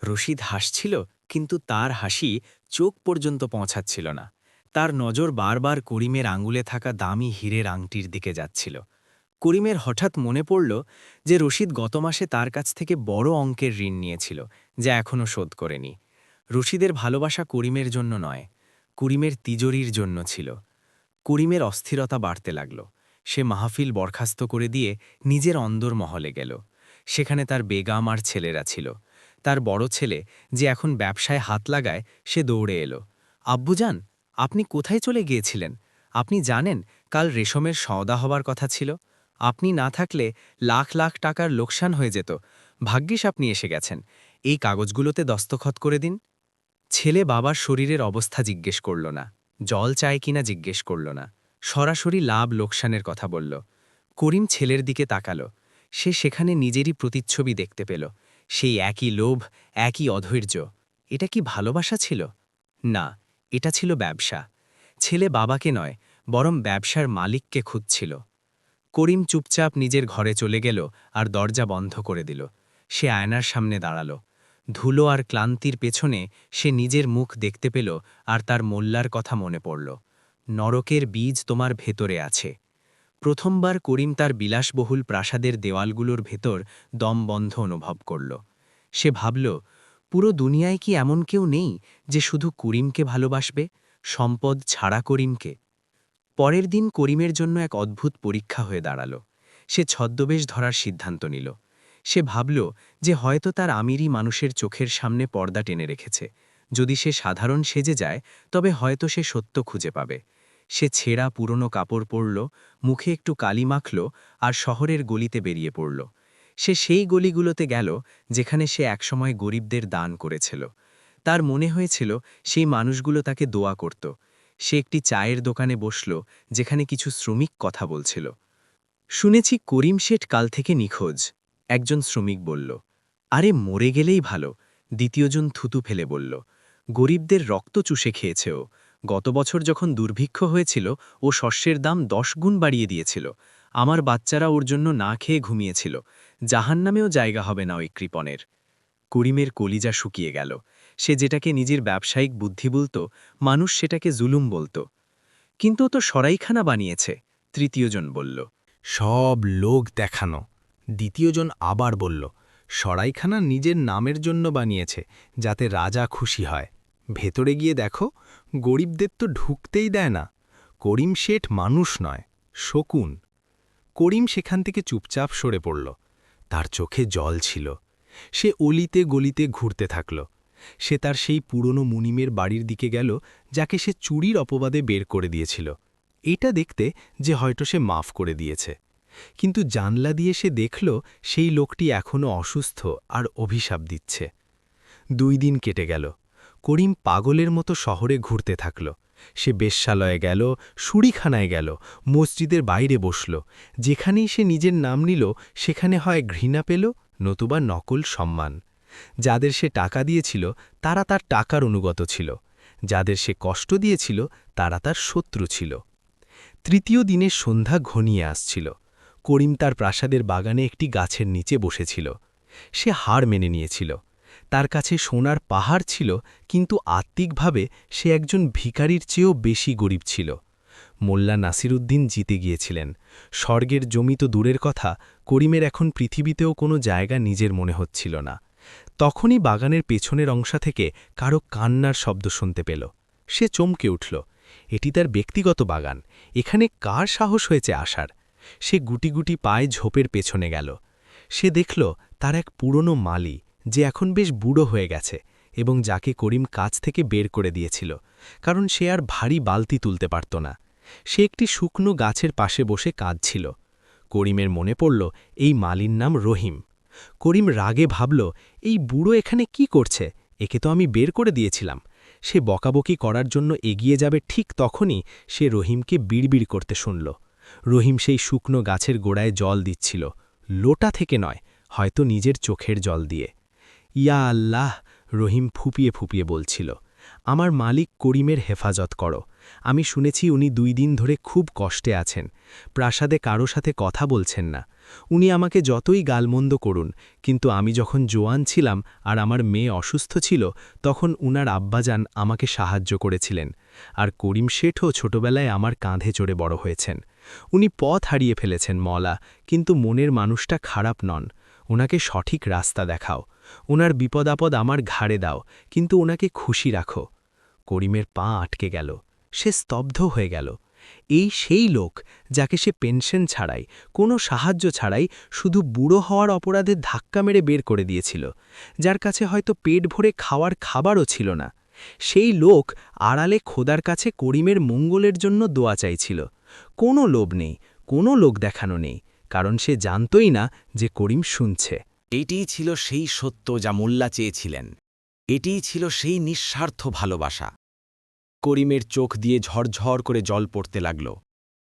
H: রশিদ হাসছিল, কিন্তু তার হাসি চোখ পর্যন্ত পৌঁছাচ্ছিল না। তার নজর বারবার করিমের আঙুলে থাকা দামি হীরের আংটির দিকে যাচ্ছিল। করিমের হঠাৎ মনে পড়ল যে রশিদ গত মাসে তার কাছ থেকে বড় অঙ্কের ঋণ নিয়েছিল, যা এখনও শোধ করেনি। রশিদের ভালোবাসা করিমের জন্য নয়, করিমের তিজোরির জন্য ছিল। করিমের অস্থিরতা বাড়তে লাগল। সে মাহফিল বরখাস্ত করে দিয়ে নিজের অন্দর মহলে গেল। সেখানে তার বেগাম আর ছেলেরা ছিল। তার বড় ছেলে, যে এখন ব্যবসায় হাত লাগায়, সে দৌড়ে এলো। আব্বুজান, আপনি কোথায় চলে গিয়েছিলেন? আপনি জানেন কাল রেশমের সওদা হবার কথা ছিল। আপনি না থাকলে লাখ লাখ টাকার লোকসান হয়ে যেত। ভাগ্যিস আপনি এসে গেছেন। এই কাগজগুলোতে দস্তখত করে দিন। ছেলে বাবার শরীরের অবস্থা জিজ্ঞেস করল না, জল চায় কিনা জিজ্ঞেস করল না, সরাসরি লাভ লোকসানের কথা বলল। করিম ছেলের দিকে তাকালো। সে সেখানে নিজেরই প্রতিচ্ছবি দেখতে পেল। সেই একই লোভ, একই অধৈর্য। এটা কি ভালোবাসা ছিল? না, এটা ছিল ব্যবসা। ছেলে বাবাকে নয়, বরং ব্যবসার মালিককে খুঁজছিল। করিম চুপচাপ নিজের ঘরে চলে গেল আর দরজা বন্ধ করে দিল। সে আয়নার সামনে দাঁড়াল। ধুলো আর ক্লান্তির পেছনে সে নিজের মুখ দেখতে পেল আর তার মোল্লার কথা মনে পড়ল। নরকের বীজ তোমার ভেতরে আছে। প্রথমবার করিম তার বিলাসবহুল প্রাসাদের দেওয়ালগুলোর ভেতর দমবন্ধ অনুভব করল। সে ভাবল, পুরো দুনিয়ায় কি এমন কেউ নেই যে শুধু করিমকে ভালোবাসবে, সম্পদ ছাড়া করিমকে? পরের দিন করিমের জন্য এক অদ্ভুত পরীক্ষা হয়ে দাঁড়াল। সে ছদ্মবেশ ধরার সিদ্ধান্ত নিল। সে ভাবল যে হয়তো তার আমিরই মানুষের চোখের সামনে পর্দা টেনে রেখেছে। যদি সে সাধারণ সেজে যায়, তবে হয়তো সে সত্য খুঁজে পাবে। সে ছেঁড়া পুরনো কাপড় পরল, মুখে একটু কালি মাখল আর শহরের গলিতে বেরিয়ে পড়ল। সে সেই গলিগুলোতে গেল যেখানে সে একসময় গরিবদের দান করেছিল। তার মনে হয়েছিল সেই মানুষগুলো তাকে দোয়া করত। সে একটি চায়ের দোকানে বসল যেখানে কিছু শ্রমিক কথা বলছিল। শুনেছি করিম শেঠ কাল থেকে নিখোঁজ, একজন শ্রমিক বলল। আরে মরে গেলেই ভালো, দ্বিতীয়জন থুতু ফেলে বলল। গরিবদের রক্ত চুষে খেয়েছে ও। গত বছর যখন দুর্ভিক্ষ হয়েছিল, ও শস্যের দাম 10 গুণ বাড়িয়ে দিয়েছিল। আমার বাচ্চারা ওর জন্য না খেয়ে ঘুমিয়েছিল। জাহান্নামেও জায়গা হবে না ওই কৃপণের। করিমের কলিজা শুকিয়ে গেল। সে যেটাকে নিজের ব্যবসায়িক বুদ্ধি বলত, মানুষ সেটাকে জুলুম বলত। কিন্তু ও তো সরাইখানা বানিয়েছে, তৃতীয়জন বলল।
F: সব লোক দেখানো। দ্বিতীয়জন আবার বলল, সরাইখানা নিজের নামের জন্য বানিয়েছে, যাতে রাজা খুশি হয়। ভেতরে গিয়ে দেখো, গরিবদের তো ঢুকতেই দেয় না। করিম শেঠ মানুষ নয়, শকুন। করিম সেখান থেকে চুপচাপ সরে পড়ল। তার চোখে জল ছিল। সে অলিতে গলিতে ঘুরতে থাকল। সে তার সেই পুরনো মুনিমের বাড়ির দিকে গেল, যাকে সে চুরির অপবাদে বের করে দিয়েছিল। এটা দেখতে যে হয়তো সে মাফ করে দিয়েছে। কিন্তু জানলা দিয়ে সে দেখল সেই লোকটি এখনও অসুস্থ আর অভিশাপ দিচ্ছে। 2 দিন কেটে গেল। করিম পাগলের মতো শহরে ঘুরতে থাকল। সে বেশ্যালয়ে গেল, শুঁড়িখানায় গেল, মসজিদের বাইরে বসল। যেখানেই সে নিজের নাম নিল, সেখানে হয় ঘৃণা পেল, নতুবা নকল সম্মান। যাদের সে টাকা দিয়েছিল তারা তার টাকার অনুগত ছিল। যাদের সে কষ্ট দিয়েছিল তারা তার শত্রু ছিল। তৃতীয় দিনের সন্ধ্যা ঘনিয়ে আসছিল। করিম তার প্রাসাদের বাগানে একটি গাছের নিচে বসেছিল। সে হার মেনে নিয়েছিল। তার কাছে সোনার পাহাড় ছিল, কিন্তু আত্মিকভাবে সে একজন ভিখারির চেয়েও বেশি গরিব ছিল। মোল্লা নাসিরুদ্দিন জিতে গিয়েছিলেন। স্বর্গের জমি তো দূরের কথা, করিমের এখন পৃথিবীতেও কোনো জায়গা নিজের মনে হচ্ছিল না। তখনই বাগানের পেছনের অংশ থেকে কারো কান্নার শব্দ শুনতে পেল। সে চমকে উঠল। এটি তার ব্যক্তিগত বাগান। এখানে কার সাহস হয়েছে আসার? সে গুটি গুটি পায়ে ঝোপের পেছনে গেল। সে দেখল তার এক পুরনো মালি, যে এখন বেশ বুড়ো হয়ে গেছে এবং যাকে করিম কাছ থেকে বের করে দিয়েছিল, কারণ সে আর ভারী বালতি তুলতে পারত না। সে একটি শুকনো গাছের পাশে বসে কাঁদছিল। করিমের মনে পড়ল এই মালির নাম রহিম। করিম রাগে ভাবল, এই বুড়ো এখানে কি করছে? একে তো আমি বের করে দিয়েছিলাম। সে বকাবকি করার জন্য এগিয়ে যাবে, ঠিক তখনই সে রহিমকে বিড়বিড় করতে শুনল। রহিম সেই শুকনো গাছের গোড়ায় জল দিচ্ছিল, লোটা থেকে নয়, হয়তো নিজের চোখের জল দিয়ে। ইয়া আল্লাহ, রহিম ফুপিয়ে ফুপিয়ে বলছিল, আমার মালিক করিমের হেফাজত করো। আমি শুনেছি উনি 2 দিন ধরে খুব কষ্টে আছেন। প্রাসাদে কারো সাথে কথা বলছেন না। উনি আমাকে যতই গালমন্দ করুন, কিন্তু আমি যখন জোয়ান ছিলাম আর আমার মেয়ে অসুস্থ ছিল, তখন উনার আব্বাজান আমাকে সাহায্য করেছিলেন। আর করিম শেঠও ছোটবেলায় আমার কাঁধে চড়ে বড় হয়েছেন। উনি পথ হারিয়ে ফেলেছেন মওলা, কিন্তু মনের মানুষটা খারাপ নন। ওনাকে সঠিক রাস্তা দেখাও। ওনার বিপদাপদ আমার ঘাড়ে দাও, কিন্তু ওনাকে খুশি রাখো। করিমের পা আটকে গেল। সে স্তব্ধ হয়ে গেল। এই সেই লোক যাকে সে পেনশন ছাড়াই, কোনো সাহায্য ছাড়াই, শুধু বুড়ো হওয়ার অপরাধে ধাক্কা মেরে বের করে দিয়েছিল, যার কাছে হয়তো পেট ভরে খাওয়ার খাবারও ছিল না। সেই লোক আড়ালে খোদার কাছে করিমের মঙ্গলের জন্য দোয়া চাইছিল। কোনো লোভ নেই, কোনো লোক দেখানো নেই, কারণ সে জানতই না যে করিম শুনছে।
I: এটিই ছিল সেই সত্য যা মোল্লা চেয়েছিলেন। এটিই ছিল সেই নিঃস্বার্থ ভালোবাসা। করিমের চোখ দিয়ে ঝরঝর করে জল পড়তে লাগল।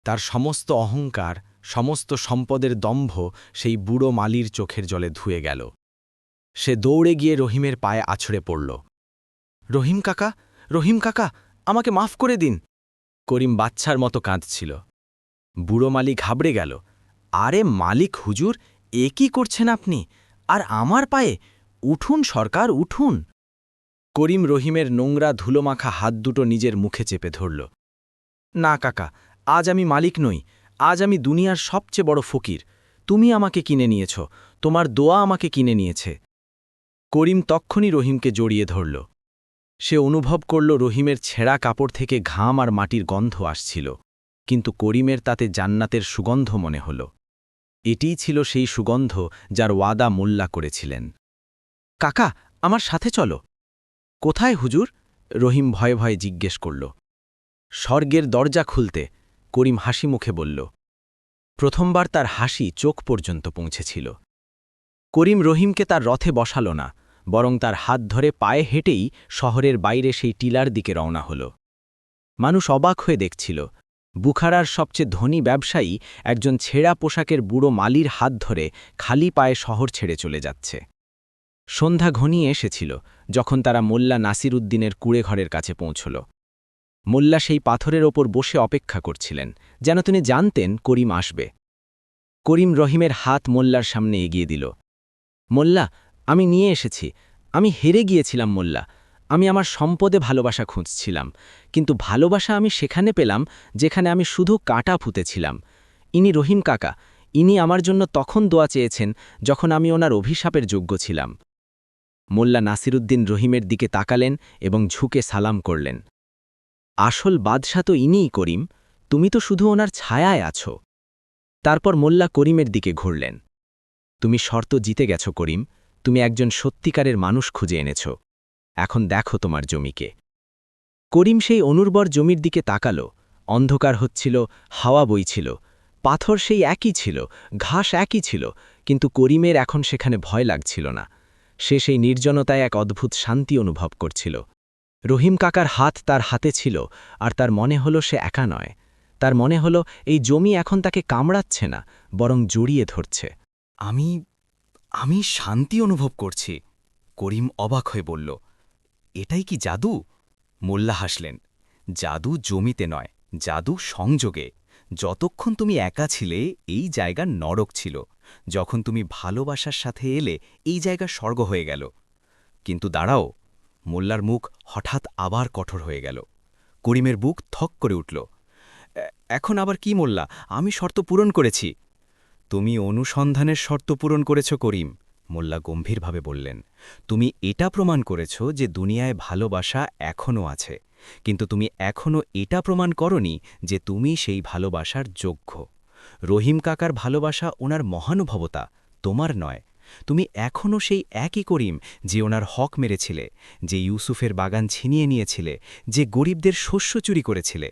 I: তার সমস্ত অহংকার, সমস্ত সম্পদের দম্ভ সেই বুড়ো মালির চোখের জলে ধুয়ে গেল। সে দৌড়ে গিয়ে রহিমের পায়ে আছড়ে পড়ল। রহিম কাকা, রহিম কাকা, আমাকে মাফ করে দিন। করিম বাচ্চার মতো কাঁদছিল। বুড়ো মালি ঘাবড়ে গেল। আরে মালিক হুজুর, এ কি করছেন আপনি? আর আমার পায়ে? উঠুন সরকার, উঠুন। করিম রহিমের নোংরা ধুলোমাখা হাত দুটো নিজের মুখে চেপে ধরল। না কাকা, আজ আমি মালিক নই, আজ আমি দুনিয়ার সবচেয়ে বড় ফকির। তুমি আমাকে কিনে নিয়েছ, তোমার দোয়া আমাকে কিনে নিয়েছে। করিম তক্ষুনি রহিমকে জড়িয়ে ধরল। সে অনুভব করল রহিমের ছেঁড়া কাপড় থেকে ঘাম আর মাটির গন্ধ আসছিল, কিন্তু করিমের তাতে জান্নাতের সুগন্ধ মনে হল। এটিই ছিল সেই সুগন্ধ যার ওয়াদা মোল্লা করেছিলেন। কাকা, আমার সাথে চলো। কোথায় হুজুর? রহিম ভয়ে ভয়ে জিজ্ঞেস করল। স্বর্গের দরজা খুলতে, করিম হাসি মুখে বলল। প্রথমবার তার হাসি চোখ পর্যন্ত পৌঁছেছিল। করিম রহিমকে তার রথে বসাল না, বরং তার হাত ধরে পায়ে হেঁটেই শহরের বাইরে সেই টিলার দিকে রওনা হল। মানুষ অবাক হয়ে দেখছিল। বুখারার সবচেয়ে ধনী ব্যবসায়ী একজন ছেঁড়া পোশাকের বুড়ো মালির হাত ধরে খালি পায়ে শহর ছেড়ে চলে যাচ্ছে। সন্ধ্যা ঘনিয়ে এসেছিল যখন তারা মোল্লা নাসিরুদ্দিনের কুঁড়েঘরের কাছে পৌঁছল। মোল্লা সেই পাথরের ওপর বসে অপেক্ষা করছিলেন, যেন তিনি জানতেন করিম আসবে। করিম রহিমের হাত মোল্লার সামনে এগিয়ে দিল। মোল্লা, আমি নিয়ে এসেছি। আমি হেরে গিয়েছিলাম মোল্লা। আমি আমার সম্পদে ভালোবাসা খুঁজছিলাম, কিন্তু ভালোবাসা আমি সেখানে পেলাম যেখানে আমি শুধু কাঁটা ফুতেছিলাম। ইনি রহিম কাকা, ইনি আমার জন্য তখন দোয়া চেয়েছেন যখন আমি ওনার অভিশাপের যোগ্য ছিলাম। মোল্লা নাসিরুদ্দিন রহিমের দিকে তাকালেন এবং ঝুঁকে সালাম করলেন। আসল বাদশা তো ইনিই করিম, তুমি তো শুধু ওনার ছায়ায় আছো। তারপর মোল্লা করিমের দিকে ঘুরলেন। তুমি শর্ত জিতে গেছ করিম, তুমি একজন সত্যিকারের মানুষ খুঁজে এনেছ। এখন দেখো তোমার জমিকে। করিম সেই অনুর্বর জমির দিকে তাকাল। অন্ধকার হচ্ছিল, হাওয়া বইছিল, পাথর সেই একই ছিল, ঘাস একই ছিল, কিন্তু করিমের এখন সেখানে ভয় লাগছিল না। সে সেই নির্জনতায় এক অদ্ভুত শান্তি অনুভব করছিল। রহিম কাকার হাত তার হাতে ছিল, আর তার মনে হল সে একা নয়। তার মনে হল এই জমি এখন তাকে কামড়াচ্ছে না, বরং জড়িয়ে ধরছে। আমি শান্তি অনুভব করছি। করিম অবাক হয়ে বলল, এটাই কি জাদু? মোল্লা হাসলেন। জাদু জমিতে নয়, জাদু সংযোগে। যতক্ষণ তুমি একা ছিলে এই জায়গা নরক ছিল, যখন তুমি ভালোবাসার সাথে এলে এই জায়গা স্বর্গ হয়ে গেল। কিন্তু দাঁড়াও, মোল্লার মুখ হঠাৎ আবার কঠোর হয়ে গেল। করিমের বুক থক করে উঠল। এখন আবার কি মোল্লা? আমি শর্ত পূরণ করেছি। তুমি অনুসন্ধানের শর্ত পূরণ করেছ করিম, মোল্লা গম্ভীরভাবে বললেন। তুমি এটা প্রমাণ করেছ যে দুনিয়ায় ভালোবাসা এখনও আছে, কিন্তু তুমি এখনও এটা প্রমাণ করনি যে তুমি সেই ভালোবাসার যোগ্য। রহিম কাকার ভালোবাসা ওনার মহানুভবতা, তোমার নয়। তুমি এখনও সেই একই করিম যে ওনার হক মেরেছিলে, যে ইউসুফের বাগান ছিনিয়ে নিয়েছিলে, যে গরিবদের শস্য চুরি করেছিলে।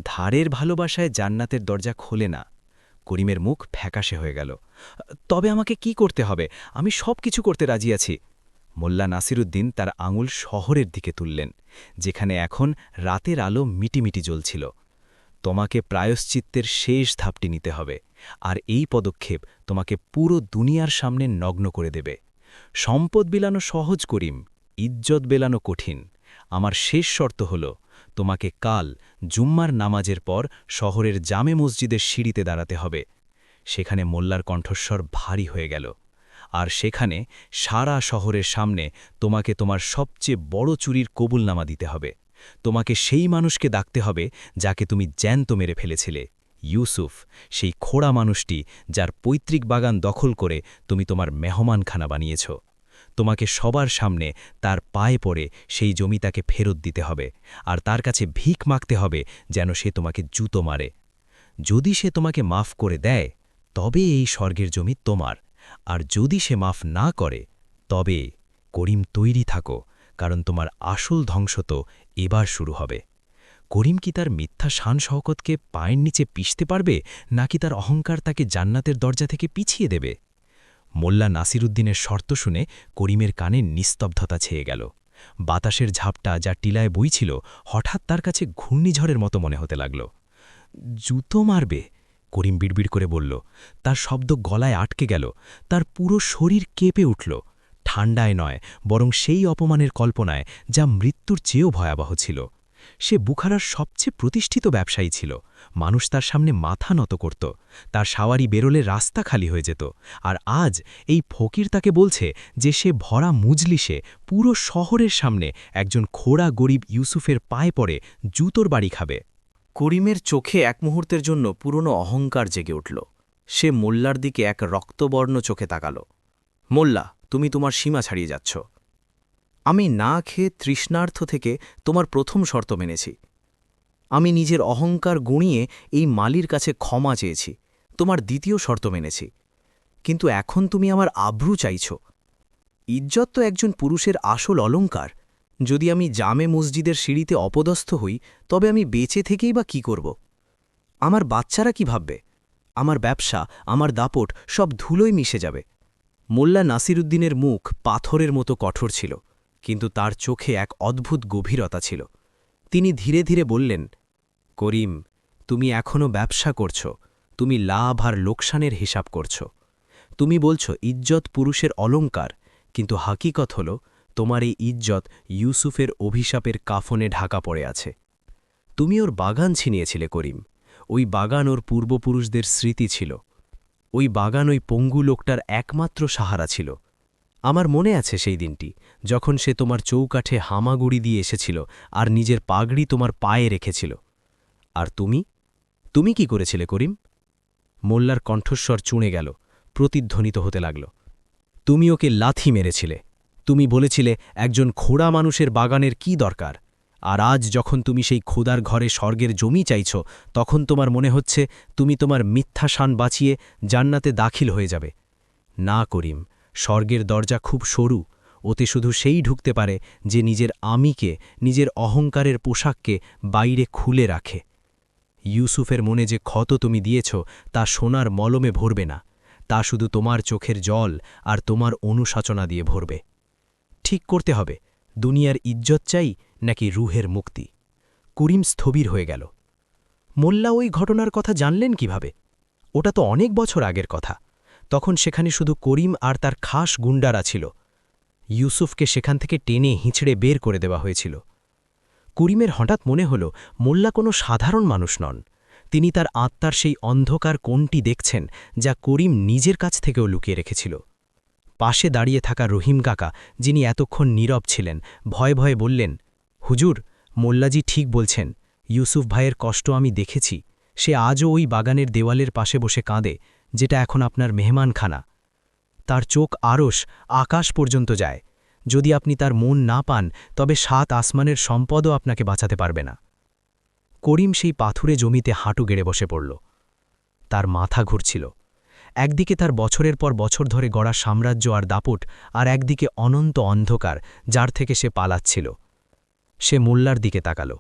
I: ধারের ভালোবাসায় জান্নাতের দরজা খোলে না। করিমের মুখ ফ্যাকাশে হয়ে গেল। তবে আমাকে কি করতে হবে? আমি সব কিছু করতে রাজি আছি। মোল্লা নাসিরুদ্দিন তার আঙুল শহরের দিকে তুললেন, যেখানে এখন রাতের আলো মিটিমিটি জ্বলছিল। তোমাকে প্রায়শ্চিত্তের শেষ ধাপটি নিতে হবে, আর এই পদক্ষেপ তোমাকে পুরো দুনিয়ার সামনে নগ্ন করে দেবে। সম্পদ বিলানো সহজ করিম, ইজ্জত বেলানো কঠিন। আমার শেষ শর্ত হল, তোমাকে কাল জুম্মার নামাজের পর শহরের জামে মসজিদের সিঁড়িতে দাঁড়াতে হবে। সেখানে মোল্লার কণ্ঠস্বর ভারী হয়ে গেল। আর সেখানে সারা শহরের সামনে তোমাকে তোমার সবচেয়ে বড় চুরির কবুলনামা দিতে হবে। তোমাকে সেই মানুষকে ডাকতে হবে যাকে তুমি জ্যান্ত মেরে ফেলেছিলে, ইউসুফ, সেই খোড়া মানুষটি যার পৈতৃক বাগান দখল করে তুমি তোমার মেহমানখানা বানিয়েছ। তোমাকে সবার সামনে তার পায়ে পড়ে সেই জমি তাকে ফেরত দিতে হবে, আর তার কাছে ভিক মাগতে হবে যেন সে তোমাকে জুতো মারে। যদি সে তোমাকে মাফ করে দেয়, তবে এই স্বর্গের জমি তোমার, আর যদি সে মাফ না করে, তবে করিম তৈরি থাকো, কারণ তোমার আসল ধ্বংস তো এবার শুরু হবে। করিম কি তার মিথ্যা শান শওকতকে পায়ের নিচে পিষতে পারবে, নাকি তার অহংকার তাকে জান্নাতের দরজা থেকে পিছিয়ে দেবে? মোল্লা নাসিরুদ্দিনের শর্ত শুনে করিমের কানে নিস্তব্ধতা ছেয়ে গেল। বাতাসের ঝাপটা যা টিলায় বইছিল হঠাৎ তার কাছে ঘূর্ণিঝড়ের মতো মনে হতে লাগল। জুতো মারবে?
F: করিম বিড়বিড় করে বলল। তার শব্দ গলায় আটকে গেল, তার পুরো শরীর কেঁপে উঠল, ঠান্ডায় নয় বরং সেই অপমানের কল্পনায় যা মৃত্যুর চেয়েও ভয়াবহ ছিল। সে বুখারার সবচেয়ে প্রতিষ্ঠিত ব্যবসায়ী ছিল, মানুষ তার সামনে মাথা নত করত, তার সাওয়ারি বেরোলে রাস্তা খালি হয়ে যেত, আর আজ এই ফকির তাকে বলছে যে সে ভরা মুজলিসে পুরো শহরের সামনে একজন খোড়া গরিব ইউসুফের পায়ে পড়ে জুতোর বাড়ি খাবে।
I: করিমের চোখে এক মুহূর্তের জন্য পুরনো অহংকার জেগে উঠল। সে মোল্লার দিকে এক রক্তবর্ণ চোখে তাকাল। মোল্লা, তুমি তোমার সীমা ছাড়িয়ে যাচ্ছ। আমি না খেয়ে তৃষ্ণার্থ থেকে তোমার প্রথম শর্ত মেনেছি। আমি নিজের অহংকার গুঁড়িয়ে এই মালির কাছে ক্ষমা চেয়েছি, তোমার দ্বিতীয় শর্ত মেনেছি। কিন্তু এখন তুমি আমার আব্রু চাইছ। ইজ্জত তো একজন পুরুষের আসল অলংকার। যদি আমি জামে মসজিদের সিঁড়িতে অপদস্থ হই, তবে আমি বেঁচে থেকেই বা কি করব? আমার বাচ্চারা কি ভাববে? আমার ব্যবসা, আমার দাপট সব ধুলোয় মিশে যাবে। মোল্লা নাসিরুদ্দিনের মুখ পাথরের মতো কঠোর ছিল, কিন্তু তার চোখে এক অদ্ভুত গভীরতা ছিল। তিনি ধীরে ধীরে বললেন, করিম, তুমি এখনও ব্যবসা করছ, তুমি লাভ আর লোকসানের হিসাব করছ। তুমি বলছ ইজ্জত পুরুষের অলংকার, কিন্তু হাকিকত হল তোমার এই ইজ্জত ইউসুফের অভিশাপের কাফনে ঢাকা পড়ে আছে। তুমি ওর বাগান ছিনিয়েছিলে করিম, ওই বাগান ওর পূর্বপুরুষদের স্মৃতি ছিল, ওই বাগান ওই পঙ্গু লোকটার একমাত্র সাহারা ছিল। আমার মনে আছে সেই দিনটি, যখন সে তোমার চৌকাঠে হামাগুড়ি দিয়ে এসেছিল আর নিজের পাগড়ি তোমার পায়ে রেখেছিল। আর তুমি কি করেছিলে করিম? মোল্লার কণ্ঠস্বর চুঁড়ে গেল, প্রতিধ্বনিত হতে লাগল। তুমি ওকে লাথি মেরেছিলে। তুমি বলেছিলে একজন খোড়া মানুষের বাগানের কি দরকার। আর আজ যখন তুমি সেই খোদার ঘরে স্বর্গের জমি চাইছ, তখন তোমার মনে হচ্ছে তুমি তোমার মিথ্যা শান বাঁচিয়ে জান্নাতে দাখিল হয়ে যাবে। না করিম, স্বর্গের দরজা খুব সরু, ওতে শুধু সেই ঢুকতে পারে যে নিজের আমিকে, নিজের অহংকারের পোশাককে বাইরে খুলে রাখে। ইউসুফের মনে যে ক্ষত তুমি দিয়েছ তা সোনার মলমে ভরবে না, তা শুধু তোমার চোখের জল আর তোমার অনুশাসনা দিয়ে ভরবে। ঠিক করতে হবে, দুনিয়ার ইজ্জত চাই নাকি রুহের মুক্তি। করিম স্থবির হয়ে গেল। মোল্লা ওই ঘটনার কথা জানলেন কিভাবে? ওটা তো অনেক বছর আগের কথা। তখন সেখানে শুধু করিম আর তার খাস গুন্ডারা ছিল। ইউসুফকে সেখান থেকে টেনে হিঁচড়ে বের করে দেওয়া হয়েছিল। করিমের হঠাৎ মনে হল মোল্লা কোনো সাধারণ মানুষ নন। তিনি তার আত্মার সেই অন্ধকার কোণটি দেখছেন যা করিম নিজের কাছ থেকেও লুকিয়ে রেখেছিল। পাশে দাঁড়িয়ে থাকা রহিম কাকা, যিনি এতক্ষণ নীরব ছিলেন, ভয়ে ভয়ে বললেন, হুজুর, মোল্লাজি ঠিক বলছেন। ইউসুফ ভাইয়ের কষ্ট আমি দেখেছি। সে আজও ওই বাগানের দেওয়ালের পাশে বসে কাঁদে, যেটা এখন আপনার মেহমানখানা। তার চোখ আরশ, আকাশ পর্যন্ত যায়। যদি আপনি তার মন না পান, তবে ৭ আসমানের সম্পদও আপনাকে বাঁচাতে পারবে না। করিম সেই পাথুরে জমিতে হাঁটু গেড়ে বসে পড়ল। তার মাথা ঘুরছিল। একদিকে তার বছরের পর বছর ধরে গড়া সাম্রাজ্য আর দাপট, আর একদিকে অনন্ত অন্ধকার যার থেকে সে পালাচ্ছিল। সে মোল্লার দিকে তাকাল।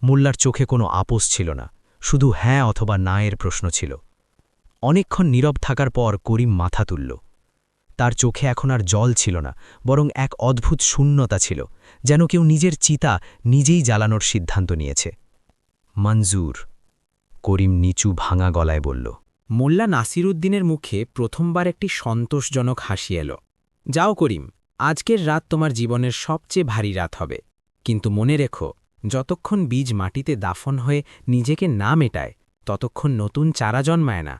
I: মোল্লার চোখে কোনো আপোষ ছিল না, শুধু হ্যাঁ অথবা না এর প্রশ্ন ছিল। অনেকক্ষণ নীরব থাকার পর করিম মাথা তুলল। তার চোখে এখন আর জল ছিল না, বরং এক অদ্ভুত শূন্যতা ছিল, যেন কেউ নিজের চিতা নিজেই জ্বালানোর সিদ্ধান্ত নিয়েছে। মঞ্জুর, করিম নিচু ভাঙা গলায় বলল।
H: মোল্লা নাসিরুদ্দিনের মুখে প্রথমবার একটি সন্তোষজনক হাসি এল। যাও করিম, আজকের রাত তোমার জীবনের সবচেয়ে ভারী রাত হবে। কিন্তু মনে রেখো, যতক্ষণ বীজ মাটিতে দাফন হয়ে নিজেকে না মেটায়, ততক্ষণ নতুন চারা জন্মায় না।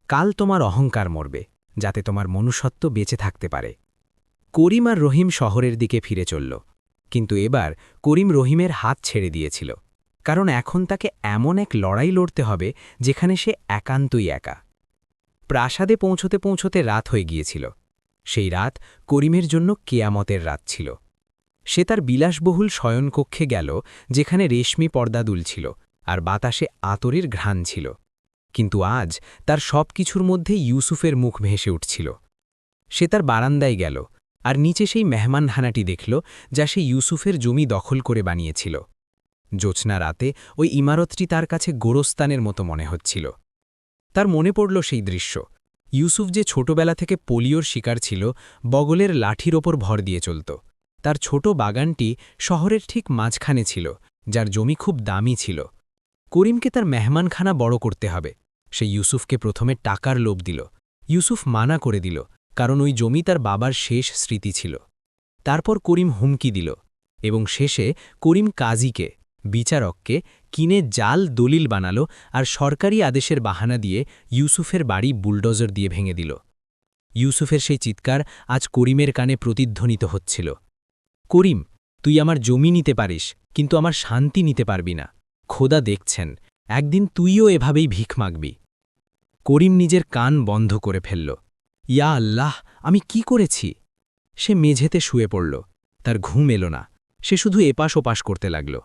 H: কাল তোমার অহংকার মরবে, যাতে তোমার মনুষ্যত্ব বেঁচে থাকতে পারে। করিম আর রহিম শহরের দিকে ফিরে চলল, কিন্তু এবার করিম রহিমের হাত ছেড়ে দিয়েছিল, কারণ এখন তাকে এমন এক লড়াই লড়তে হবে যেখানে সে একান্তই একা। প্রাসাদে পৌঁছতে পৌঁছতে রাত হয়ে গিয়েছিল। সেই রাত করিমের জন্য কেয়ামতের রাত ছিল। সে তার বিলাসবহুল শয়নকক্ষে গেল, যেখানে রেশমি পর্দা দুলছিল আর বাতাসে আতরের ঘ্রাণ ছিল। কিন্তু আজ তার সব কিছুর মধ্যে ইউসুফের মুখ ভেসে উঠছিল। সে তার বারান্দায় গেল আর নিচে সেই মেহমানখানাটি দেখল, যা সে ইউসুফের জমি দখল করে বানিয়েছিল। জ্যোৎস্না রাতে ওই ইমারতটি তার কাছে গোরস্তানের মতো মনে হচ্ছিল। তার মনে পড়ল সেই দৃশ্য, ইউসুফ যে ছোটবেলা থেকে পোলিওর শিকার ছিল, বগলের লাঠির ওপর ভর দিয়ে চলত। তার ছোট বাগানটি শহরের ঠিক মাঝখানে ছিল, যার জমি খুব দামি ছিল। করিমকে তার মেহমানখানা বড় করতে হবে।
G: সে ইউসুফকে প্রথমে টাকার লোভ দিল। ইউসুফ মানা করে দিল, কারণ ওই জমি তার বাবার শেষ স্মৃতি ছিল। তারপর করিম হুমকি দিল, এবং শেষে করিম কাজীকে, বিচারককে কিনে জাল দলিল বানালো আর সরকারি আদেশের বাহানা দিয়ে ইউসুফের বাড়ি বুলডোজার দিয়ে ভেঙে দিল। ইউসুফের সেই চিৎকার আজ করিমের কানে প্রতিধ্বনিত হচ্ছিল। করিম, তুই আমার জমি নিতে পারিস, কিন্তু আমার শান্তি নিতে পারবি না। খোদা দেখছেন, একদিন তুইও এভাবেই ভিখ মাগবি। করিম নিজের কান বন্ধ করে ফেলল। ইয়া আল্লাহ, আমি কি করেছি? সে মেঝেতে শুয়ে পড়ল। তার ঘুম এলো না। সে শুধু এপাশ ওপাশ করতে লাগল।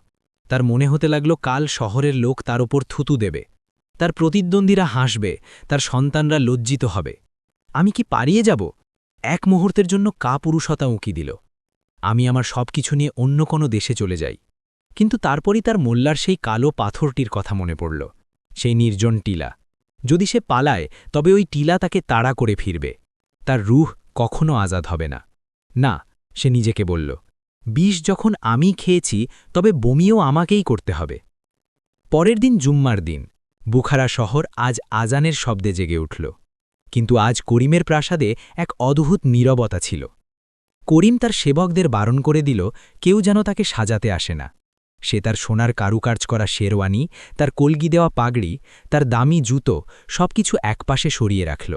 G: তার মনে হতে লাগল কাল শহরের লোক তার ওপর থুতু দেবে, তার প্রতিদ্বন্দ্বীরা হাসবে, তার সন্তানরা লজ্জিত হবে। আমি কি পারিয়ে যাব? এক মুহূর্তের জন্য কাপুরুষতা উঁকি দিল। আমি আমার সবকিছু নিয়ে অন্য কোনো দেশে চলে যাই। কিন্তু তারপরই তার মোল্লার সেই কালো পাথরটির কথা মনে পড়ল, সেই নির্জন টিলা। যদি সে পালায়, তবে ওই টিলা তাকে তাড়া করে ফিরবে। তার রুহ কখনো আজাদ হবে না। না, সে নিজেকে বলল, বিষ যখন আমি খেয়েছি, তবে বমিও আমাকেই করতে হবে। পরের দিন জুম্মার দিন। বুখারা শহর আজ আজানের শব্দে জেগে উঠল। কিন্তু আজ করিমের প্রাসাদে এক অদ্ভুত নীরবতা ছিল। করিম তার সেবকদের বারণ করে দিল, কেউ যেন তাকে সাজাতে আসে না। সে তার সোনার কারুকার্য করা শেরওয়ানি, তার কলগি দেওয়া পাগড়ি, তার দামি জুতো সবকিছু একপাশে সরিয়ে রাখল।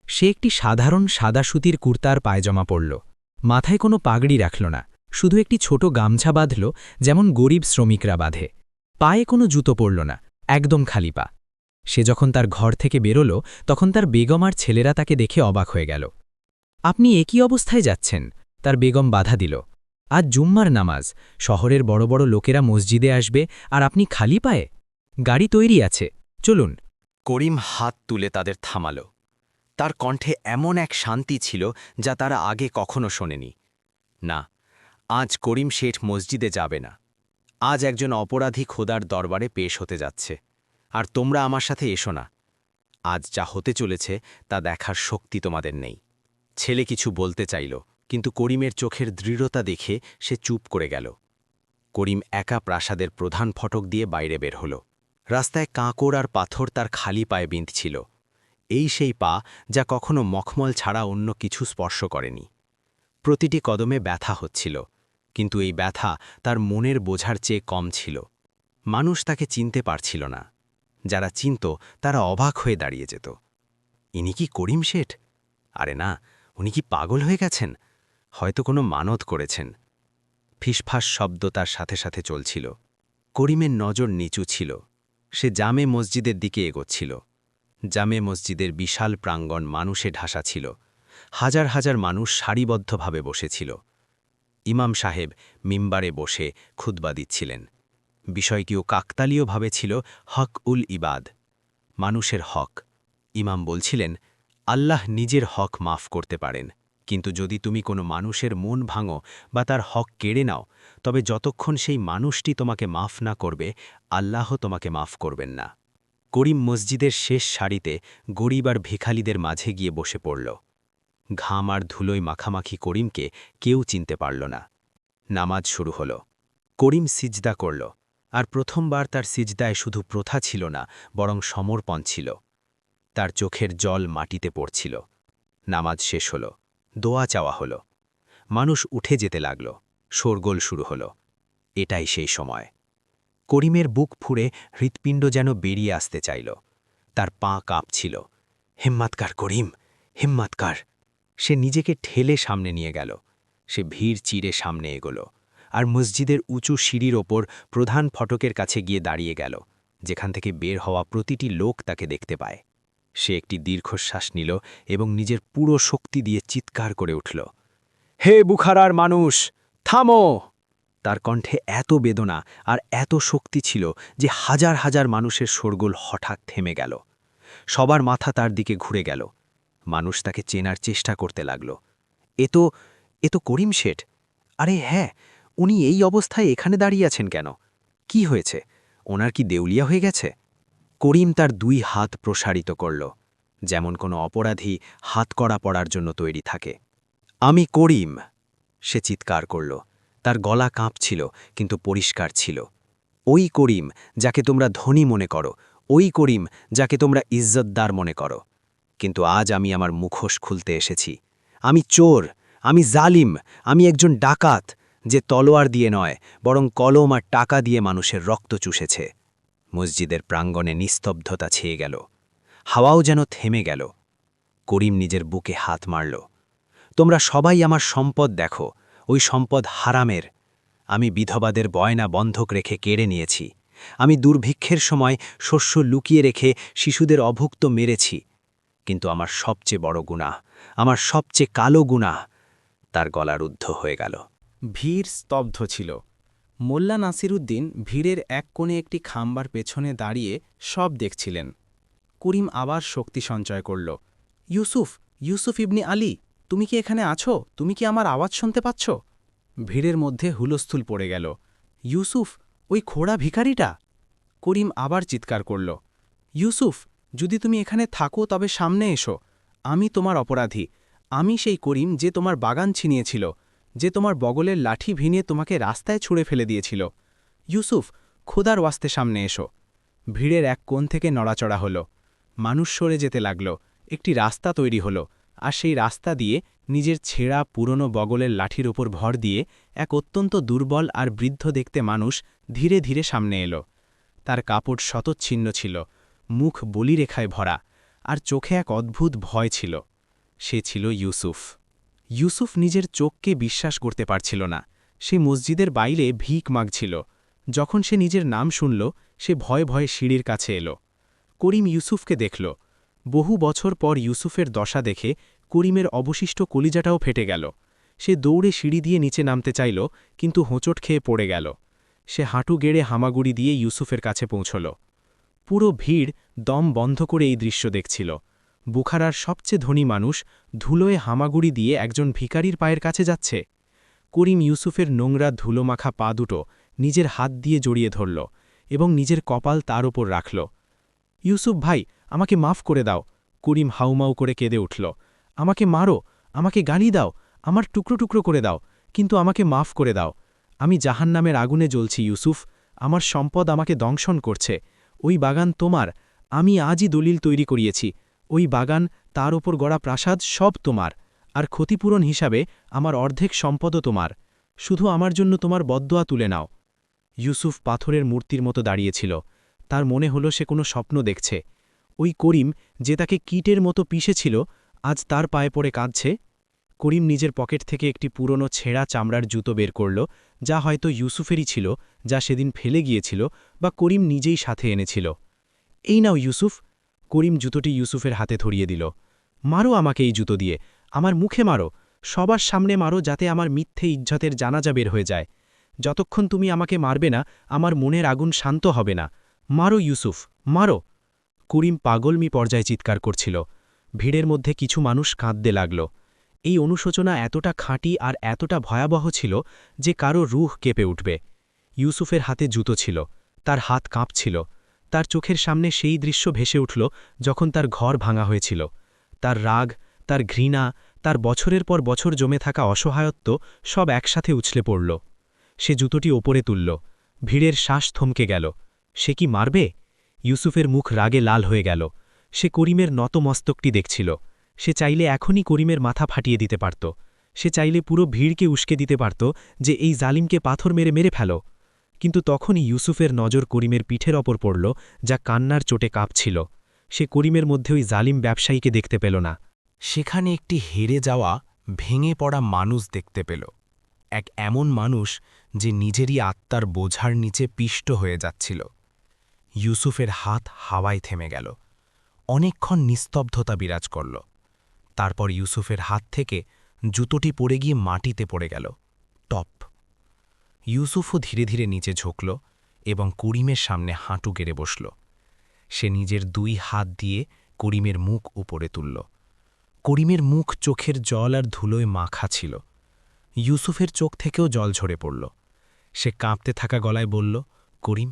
G: সে একটি সাধারণ সাদা সুতির কুর্তার পায়জামা পরল। মাথায় কোনো পাগড়ি রাখল না, শুধু একটি ছোট গামছা বাঁধল, যেমন গরিব শ্রমিকরা বাঁধে। পায়ে কোনো জুতো পরল না, একদম খালি পা। সে যখন তার ঘর থেকে বেরোল, তখন তার বেগম আর ছেলেরা তাকে দেখে অবাক হয়ে গেল। আপনি একই অবস্থায় যাচ্ছেন? তার বেগম বাধা দিল। আজ জুম্মার নামাজ, শহরের বড় বড় লোকেরা মসজিদে আসবে, আর আপনি খালি পায়ে? গাড়ি তৈরি আছে, চলুন।
I: করিম হাত তুলে তাদের থামাল। তার কণ্ঠে এমন এক শান্তি ছিল যা তারা আগে কখনো শোনেনি। না, আজ করিম শেঠ মসজিদে যাবে না। আজ একজন অপরাধী খোদার দরবারে পেশ হতে যাচ্ছে, আর তোমরা আমার সাথে এসো না। আজ যা হতে চলেছে তা দেখার শক্তি তোমাদের নেই। ছেলে কিছু বলতে চাইল, কিন্তু করিমের চোখের দৃঢ়তা দেখে সে চুপ করে গেল। করিম একা প্রাসাদের প্রধান ফটক দিয়ে বাইরে বের হল। রাস্তায় কাঁকড় আর পাথর তার খালি পায়ে বিঁধছিল। এই সেই পা যা কখনো মখমল ছাড়া অন্য কিছু স্পর্শ করেনি। প্রতিটি কদমে ব্যথা হচ্ছিল, কিন্তু এই ব্যথা তার মনের বোঝার চেয়ে কম ছিল। মানুষ তাকে চিনতে পারছিল না। যারা চিনত তারা অবাক হয়ে দাঁড়িয়ে যেত। ইনি কি করিম শেঠ? আরে না, উনি কি পাগল হয়ে গেছেন? হয়তো কোনো মানত করেছেন। ফিসফাস শব্দ তার সাথে সাথে চলছিল। করিমের নজর নিচু ছিল। সে জামে মসজিদের দিকে এগোচ্ছিল। জামে মসজিদের বিশাল প্রাঙ্গণ মানুষে ঢাসা ছিল। হাজার হাজার মানুষ সারিবদ্ধভাবে বসেছিল। ইমাম সাহেব মিম্বারে বসে খুতবা দিচ্ছিলেন। বিষয়টিও কাকতালীয়ভাবে ছিল হক উল ইবাদ, মানুষের হক। ইমাম বলছিলেন, আল্লাহ নিজের হক মাফ করতে পারেন, কিন্তু যদি তুমি কোনো মানুষের মন ভাঙো বা তার হক কেড়ে নাও, তবে যতক্ষণ সেই মানুষটি তোমাকে মাফ না করবে, আল্লাহ তোমাকে মাফ করবেন না। করিম মসজিদের শেষ সারিতে গরিব আর ভিখালিদের মাঝে গিয়ে বসে পড়ল। ঘাম আর ধুলোয় মাখামাখি করিমকে কেউ চিনতে পারল না। নামাজ শুরু হল। করিম সিজদা করল, আর প্রথমবার তার সিজদায় শুধু প্রথা ছিল না, বরং সমর্পণ ছিল। তার চোখের জল মাটিতে পড়ছিল। নামাজ শেষ হল, দোয়া চাওয়া হল। মানুষ উঠে যেতে লাগল, শোরগোল শুরু হল। এটাই সেই সময়। করিমের বুক ফুঁড়ে হৃৎপিণ্ড যেন বেরিয়ে আসতে চাইল। তার পা কাঁপছিল। হিম্মাতকার করিম, হিম্মাতকার! সে নিজেকে ঠেলে সামনে নিয়ে গেল। সে ভিড় চিরে সামনে এগোল, আর মসজিদের উঁচু সিঁড়ির ওপর প্রধান ফটকের কাছে গিয়ে দাঁড়িয়ে গেল, যেখান থেকে বের হওয়া প্রতিটি লোক তাকে দেখতে পায়। সে একটি দীর্ঘশ্বাস নিল এবং নিজের পুরো শক্তি দিয়ে চিৎকার করে উঠল, হে বুখারার মানুষ, থামো! তার কণ্ঠে এত বেদনা আর এত শক্তি ছিল যে হাজার হাজার মানুষের শোরগোল হঠাৎ থেমে গেল। সবার মাথা তার দিকে ঘুরে গেল। মানুষ তাকে চেনার চেষ্টা করতে লাগল। এ তো করিম শেঠ। আরে হ্যাঁ, উনি এই অবস্থায় এখানে দাঁড়িয়ে আছেন কেন? কি হয়েছে? ওনার কি দেউলিয়া হয়ে গেছে? করিম তার দুই হাত প্রসারিত করল, যেমন কোনো অপরাধী হাতকড়া পড়ার জন্য তৈরি থাকে। আমি করিম! সে চিৎকার করল। তার গলা কাঁপছিল, কিন্তু পরিষ্কার ছিল। ওই করিম যাকে তোমরা ধনী মনে করো,
G: ওই করিম যাকে তোমরা ইজ্জতদার মনে করো। কিন্তু আজ আমি আমার মুখোশ খুলতে এসেছি। আমি চোর, আমি জালিম, আমি একজন ডাকাত, যে তলোয়ার দিয়ে নয় বরং কলম আর টাকা দিয়ে মানুষের রক্ত চুষেছে। মসজিদের প্রাঙ্গণে নিস্তব্ধতা ছেয়ে গেল, হাওয়াও যেন থেমে গেল। করিম নিজের বুকে হাত মারল। তোমরা সবাই আমার সম্পদ দেখো, ওই সম্পদ হারামের। আমি বিধবাদের বয়না বন্ধক রেখে কেড়ে নিয়েছি। আমি দুর্ভিক্ষের সময় শস্য লুকিয়ে রেখে শিশুদের অভুক্ত মেরেছি। কিন্তু আমার সবচেয়ে বড় গুনাহ, আমার সবচেয়ে কালো গুনাহ, তার গলা রুদ্ধ হয়ে গেল।
H: ভিড় স্তব্ধ ছিল। মোল্লা নাসিরুদ্দিন ভিড়ের এক কোণে একটি খাম্বার পেছনে দাঁড়িয়ে সব দেখছিলেন। করিম আবার শক্তি সঞ্চয় করল। ইউসুফ, ইউসুফ ইবনি আলী, তুমি কি এখানে আছো? তুমি কি আমার আওয়াজ শুনতে পাচ্ছ? ভিড়ের মধ্যে হুলস্থুল পড়ে গেল। ইউসুফ, ওই খোড়া ভিখারিটা! করিম আবার চিৎকার করল। ইউসুফ, যদি তুমি এখানে থাকো তবে সামনে এসো। আমি তোমার অপরাধী। আমি সেই করিম যে তোমার বাগান ছিনিয়েছিল, যে তোমার বগলের লাঠি ভিনিয়ে তোমাকে রাস্তায় ছুঁড়ে ফেলে দিয়েছিল। ইউসুফ, খোদার ওয়াস্তে সামনে এসো। ভিড়ের এক কোণ থেকে নড়াচড়া হল। মানুষ সরে যেতে লাগল। একটি রাস্তা তৈরি হল, আর সেই রাস্তা দিয়ে নিজের ছেঁড়া পুরনো বগলের লাঠির ওপর ভর দিয়ে এক অত্যন্ত দুর্বল আর বৃদ্ধ দেখতে মানুষ ধীরে ধীরে সামনে এলো। তার কাপড় শতচ্ছিন্ন ছিল, মুখ বলিরেখায় ভরা, আর চোখে এক অদ্ভুত ভয় ছিল। সে ছিল ইউসুফ। ইউসুফ নিজের চোখকে বিশ্বাস করতে পারছিল না। সে মসজিদের বাইরে ভিক মাগছিল। যখন সে নিজের নাম শুনল, সে ভয়ে ভয়ে সিঁড়ির কাছে এলো। করিম ইউসুফকে দেখল। বহু বছর পর ইউসুফের দশা দেখে করিমের অবশিষ্ট কলিজাটাও ফেটে গেল। সে দৌড়ে সিঁড়ি দিয়ে নিচে নামতে চাইল, কিন্তু হোঁচট খেয়ে পড়ে গেল। সে হাঁটু গেড়ে হামাগুড়ি দিয়ে ইউসুফের কাছে পৌঁছল। পুরো ভিড় দম বন্ধ করে এই দৃশ্য দেখছিল। বুখারার সবচেয়ে ধনী মানুষ ধুলোয় হামাগুড়ি দিয়ে একজন ভিখারির পায়ের কাছে যাচ্ছে। করিম ইউসুফের নোংরা ধুলোমাখা পা দুটো নিজের হাত দিয়ে জড়িয়ে ধরল এবং নিজের কপাল তার ওপর রাখল। ইউসুফ ভাই, আমাকে মাফ করে দাও। করিম হাউমাউ করে কেঁদে উঠল। আমাকে মারো, আমাকে গালি দাও, আমার টুকরো টুকরো করে দাও, কিন্তু আমাকে মাফ করে দাও। আমি জাহান্নামের আগুনে জ্বলছি ইউসুফ। আমার সম্পদ আমাকে দংশন করছে। ওই বাগান তোমার, আমি আজই দলিল তৈরি করিয়েছি। ওই বাগান, তার ওপর গড়া প্রাসাদ সব তোমার, আর ক্ষতিপূরণ হিসাবে আমার অর্ধেক সম্পদও তোমার। শুধু আমার জন্য তোমার বদদোয়া তুলে নাও। ইউসুফ পাথরের মূর্তির মতো দাঁড়িয়েছিল। তার মনে হলো সে কোনো স্বপ্ন দেখছে। ওই করিম, যে তাকে কীটের মতো পিষেছিল, আজ তার পায়ে পড়ে কাঁদছে। করিম নিজের পকেট থেকে একটি পুরনো ছেঁড়া চামড়ার জুতো বের করল, যা হয়তো ইউসুফেরই ছিল, যা সেদিন ফেলে গিয়েছিল বা করিম নিজেই সাথে এনেছিল। এই নাও ইউসুফ। করিম জুতোটি ইউসুফের হাতে ধরিয়ে দিল। মারো আমাকে এই জুতো দিয়ে, আমার মুখে মারো, সবার সামনে মারো, যাতে আমার মিথ্যে ইজ্জতের জানাজা বের হয়ে যায়। যতক্ষণ তুমি আমাকে মারবে না, আমার মনের আগুন শান্ত হবে না। মারো ইউসুফ, মারো। করিম পাগলমি পর্যায়ে চিৎকার করছিল। ভিড়ের মধ্যে কিছু মানুষ কাঁদতে লাগল। এই অনুশোচনা এতটা খাঁটি আর এতটা ভয়াবহ ছিল যে কারো রুহ কেঁপে উঠবে। ইউসুফের হাতে জুতো ছিল, তার হাত কাঁপছিল। তার চোখের সামনে সেই দৃশ্য ভেসে উঠল যখন তার ঘর ভাঙা হয়েছিল। তার রাগ, তার ঘৃণা, তার বছরের পর বছর জমে থাকা অসহায়ত্ব সব একসাথে উছলে পড়ল। সে জুতোটি ওপরে তুলল। ভিড়ের শ্বাস থমকে গেল। সে কি মারবে? ইউসুফের মুখ রাগে লাল হয়ে গেল। সে করিমের নত মস্তকটি দেখছিল। সে চাইলে এখনই করিমের মাথা ফাটিয়ে দিতে পারত। সে চাইলে পুরো ভিড়কে উস্কে দিতে পারত যে এই জালিমকে পাথর মেরে মেরে ফেল। কিন্তু তখনই ইউসুফের নজর করিমের পিঠের ওপর পড়ল, যা কান্নার চোটে কাঁপছিল। সে করিমের মধ্যে ওই জালিম ব্যবসায়ীকে দেখতে পেল না।
I: সেখানে একটি হেরে যাওয়া, ভেঙে পড়া মানুষ দেখতে পেল। এক এমন মানুষ যে নিজেরই আত্মার বোঝার নিচে পিষ্ট হয়ে যাচ্ছিল। ইউসুফের হাত হাওয়ায় থেমে গেল। অনেকক্ষণ নিস্তব্ধতা বিরাজ করল। তারপর ইউসুফের হাত থেকে জুতোটি পড়ে গিয়ে মাটিতে পড়ে গেল। টপ। ইউসুফও ধীরে ধীরে নিচে ঝুঁকল এবং করিমের সামনে হাঁটু গেড়ে বসল। সে নিজের দুই হাত দিয়ে করিমের মুখ উপরে তুলল। করিমের মুখ চোখের জল আর ধুলোয় মাখা ছিল। ইউসুফের চোখ থেকেও জল ঝরে পড়ল। সে কাঁপতে থাকা গলায় বলল, করিম,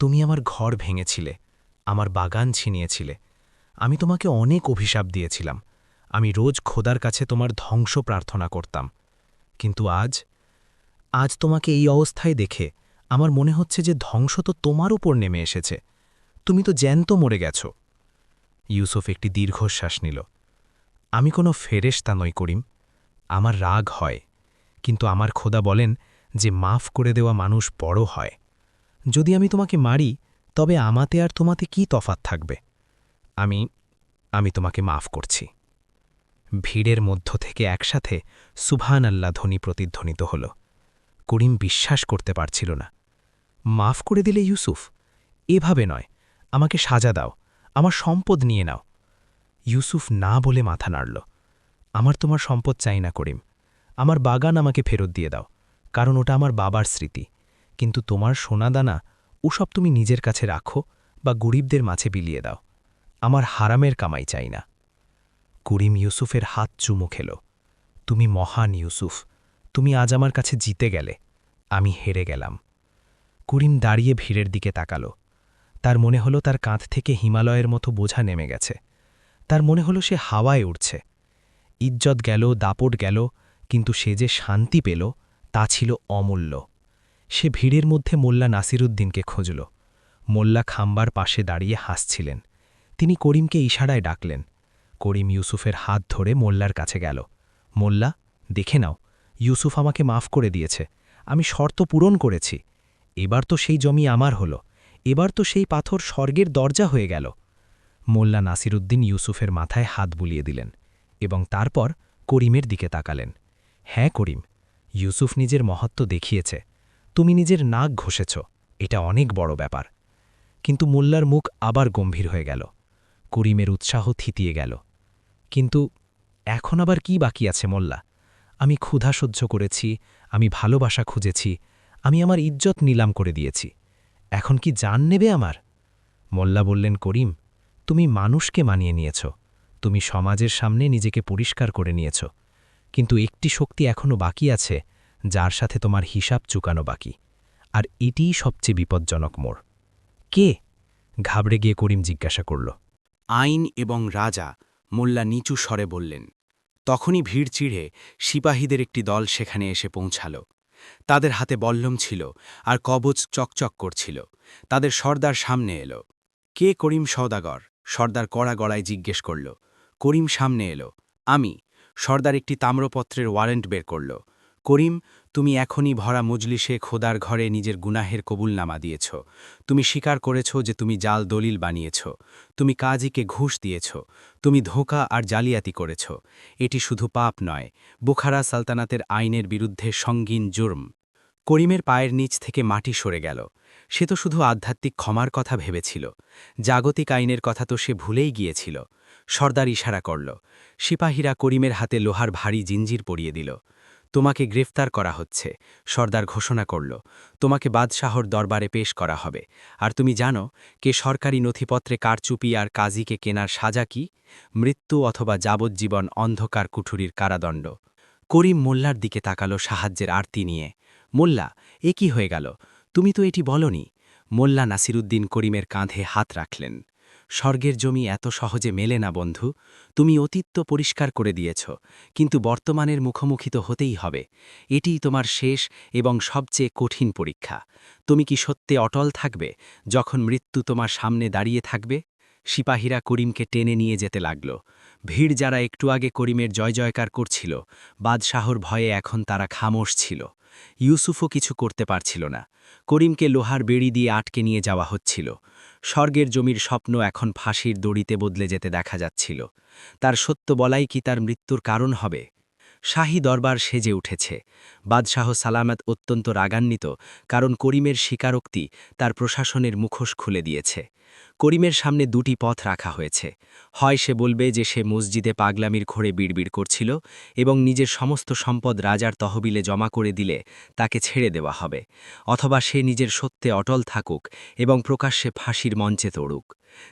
I: তুমি আমার ঘর ভেঙেছিলে, আমার বাগান ছিনিয়েছিলে। আমি তোমাকে অনেক অভিশাপ দিয়েছিলাম। আমি রোজ খোদার কাছে তোমার ধ্বংস প্রার্থনা করতাম। কিন্তু আজ তোমাকে এই অবস্থায় দেখে আমার মনে হচ্ছে যে ধ্বংস তো তোমার উপর নেমে এসেছে।
F: তুমি তো জ্যান্ত মরে গেছ। ইউসুফ একটি দীর্ঘশ্বাস নিল। আমি কোনো ফেরেশতা নই করিম, আমার রাগ হয়, কিন্তু আমার খোদা বলেন যে মাফ করে দেওয়া মানুষ বড় হয়। যদি আমি তোমাকে মারি তবে আমাতে আর তোমাতে কি তফাৎ থাকবে? আমি তোমাকে মাফ করছি। ভিড়ের মধ্য থেকে একসাথে সুবহান আল্লাহ ধ্বনি প্রতিধ্বনিত হল। করিম বিশ্বাস করতে পারছিল না। মাফ করে দিলে ইউসুফ? এভাবে নয়, আমাকে সাজা দাও, আমার সম্পদ নিয়ে নাও। ইউসুফ না বলে মাথা নাড়ল। আমার তোমার সম্পদ চাই না করিম, আমার বাগান আমাকে ফেরত দিয়ে দাও, কারণ ওটা আমার বাবার স্মৃতি। কিন্তু তোমার সোনাদানা ওসব তুমি নিজের কাছে রাখো বা গরিবদের মাঝে বিলিয়ে দাও, আমার হারামের কামাই চাই না। করিম ইউসুফের হাত চুমু খেল। তুমি মহান ইউসুফ, তুমি আজ আমার কাছে জিতে গেলে, আমি হেরে গেলাম। করিম দাঁড়িয়ে ভিড়ের দিকে তাকাল। তার মনে হলো তার কাঁধ থেকে হিমালয়ের মতো বোঝা নেমে গেছে। তার মনে হলো সে হাওয়ায় উড়ছে। ইজ্জত গেল, দাপট গেল, কিন্তু সে যে শান্তি পেল তা ছিল অমূল্য। সে ভিড়ের মধ্যে মোল্লা নাসিরুদ্দিনকে খুঁজল। মোল্লা খাম্বার পাশে দাঁড়িয়ে হাসছিলেন। তিনি করিমকে ইশারায় ডাকলেন। করিম ইউসুফের হাত ধরে মোল্লার কাছে গেল। মোল্লা, দেখে নাও, ইউসুফ আমাকে মাফ করে দিয়েছে, আমি শর্ত পূরণ করেছি। এবার তো সেই জমি আমার হল, এবার তো সেই পাথর স্বর্গের দরজা হয়ে গেল। মোল্লা নাসিরুদ্দিন ইউসুফের মাথায় হাত বুলিয়ে দিলেন এবং তারপর করিমের দিকে তাকালেন। হ্যাঁ করিম, ইউসুফ নিজের মহত্ব দেখিয়েছে, তুমি নিজের নাক ঘষেছ, এটা অনেক বড় ব্যাপার। কিন্তু মোল্লার মুখ আবার গম্ভীর হয়ে গেল। করিমের উৎসাহ থিতিয়ে গেল। কিন্তু এখন আবার কি বাকি আছে মোল্লা? আমি ক্ষুধা সহ্য করেছি, আমি ভালোবাসা খুঁজেছি, আমি আমার ইজ্জত নিলাম করে দিয়েছি, এখন কি জান নেবে আমার? মোল্লা বললেন, করিম, তুমি মানুষকে মানিয়ে নিয়েছ, তুমি সমাজের সামনে নিজেকে পরিষ্কার করে নিয়েছ, কিন্তু একটি শক্তি এখনও বাকি আছে যার সাথে তোমার হিসাব চুকানো বাকি, আর এটিই সবচেয়ে বিপজ্জনক মোড়। কে? ঘাবড়ে গিয়ে করিম জিজ্ঞাসা করল।
H: আইন এবং রাজা, মোল্লা নিচু স্বরে বললেন। তখনই ভিড় চিড়ে সিপাহীদের একটি দল সেখানে এসে পৌঁছাল। তাদের হাতে বল্লম ছিল আর কবচ চকচক করছিল। তাদের সর্দার সামনে এলো। কে করিম সওদাগর? সর্দার কড়া গলায় জিজ্ঞেস করল। করিম সামনে এলো। আমি। সর্দার একটি তাম্রপত্রের ওয়ারেন্ট বের করল। করিম, তুমি এখনই ভরা মজলিসে খোদার ঘরে নিজের গুনাহের কবুলনামা দিয়েছ। তুমি স্বীকার করেছ যে তুমি জাল দলিল বানিয়েছ, তুমি কাজীকে ঘুষ দিয়েছ, তুমি ধোঁকা আর জালিয়াতি করেছ। এটি শুধু পাপ নয়, বুখারা সালতানাতের আইনের বিরুদ্ধে সঙ্গীন জুর্ম। করিমের পায়ের নিচ থেকে মাটি সরে গেল। সে তো শুধু আধ্যাত্মিক ক্ষমার কথা ভেবেছিল, জাগতিক আইনের কথা তো সে ভুলেই গিয়েছিল। সর্দার ইশারা করল। সিপাহীরা করিমের হাতে লোহার ভারী জিঞ্জির পরিয়ে দিল। তোমাকে গ্রেফতার করা হচ্ছে, সর্দার ঘোষণা করল। তোমাকে বাদশাহর দরবারে পেশ করা হবে। আর তুমি জানো কে সরকারি নথিপত্রে কারচুপি আর কাজীকে কেনার সাজা কি? মৃত্যু অথবা যাবজ্জীবন অন্ধকার কুঠুরির কারাদণ্ড। করিম মোল্লার দিকে তাকালো সাহায্যের আরতি নিয়ে। মোল্লা, এ কি হয়ে গেল? তুমি তো এটি বলনি। মোল্লা নাসিরুদ্দিন করিমের কাঁধে হাত রাখলেন। স্বর্গের জমি এত সহজে মেলে না বন্ধু। তুমি অতীত তো পরিষ্কার করে দিয়েছ, কিন্তু বর্তমানের মুখোমুখি তো হতেই হবে। এটিই তোমার শেষ এবং সবচেয়ে কঠিন পরীক্ষা। তুমি কি সত্যে অটল থাকবে যখন মৃত্যু তোমার সামনে দাঁড়িয়ে থাকবে? সিপাহীরা করিমকে টেনে নিয়ে যেতে লাগল। ভিড় যারা একটু আগে করিমের জয় জয়কার করছিল, বাদশাহর ভয়ে এখন তারা খামোশ ছিল। ইউসুফও কিছু করতে পারছিল না। করিমকে লোহার বেড়ি দিয়ে আটকে নিয়ে যাওয়া হচ্ছিল। স্বর্গের জমির স্বপ্ন এখন ফাঁসির দড়িতে বদলে যেতে দেখা যাচ্ছিল। তার সত্য বলাই কি তার মৃত্যুর কারণ হবে? শাহী দরবার সেজে উঠেছে। বাদশাহ সালামত অত্যন্ত রাগান্বিত, কারণ করিমের স্বীকারোক্তি তার প্রশাসনের মুখোশ খুলে দিয়েছে। করিমের সামনে দুটি পথ রাখা হয়েছে। হয় সে বলবে যে সে মসজিদে পাগলামির ঘোরে বিড়বিড় করছিল এবং নিজের সমস্ত সম্পদ রাজার তহবিলে জমা করে দিলে তাকে ছেড়ে দেওয়া হবে, অথবা সে নিজের সত্যে অটল থাকুক এবং প্রকাশ্যে ফাঁসির মঞ্চে তোড়ুক।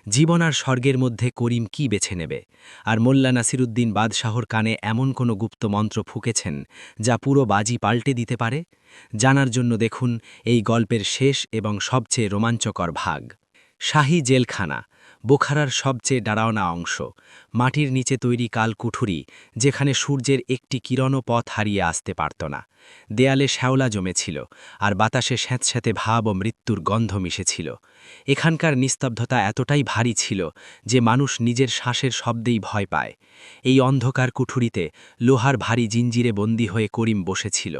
H: জীবন আর স্বর্গের মধ্যে করিম কি বেছে নেবে? আর মোল্লা নাসিরুদ্দিন বাদশাহর কানে এমন কোনো গুপ্ত মন্ত্র ফুঁকেছেন যা পুরো বাজি পাল্টে দিতে পারে? জানার জন্য দেখুন এই গল্পের শেষ এবং সবচেয়ে রোমাঞ্চকর ভাগ, শাহী জেলখানা, বোখারার সবচেয়ে ডারাওনা অংশ।
F: মাটির নিচে তৈরি কালকুঠুরি, যেখানে সূর্যের একটি কিরণও পথ হারিয়ে আসতে পারত না। দেয়ালে শ্যাওলা জমেছিল, আর বাতাসে স্যাঁতস্যাঁতে ভাব ও মৃত্যুর গন্ধ মিশেছিল। এখানকার নিস্তব্ধতা এতটাই ভারী ছিল যে মানুষ নিজের শ্বাসের শব্দেই ভয় পায়। এই অন্ধকার কুঠুরিতে লোহার ভারী জিঞ্জিরে বন্দী হয়ে করিম বসেছিল।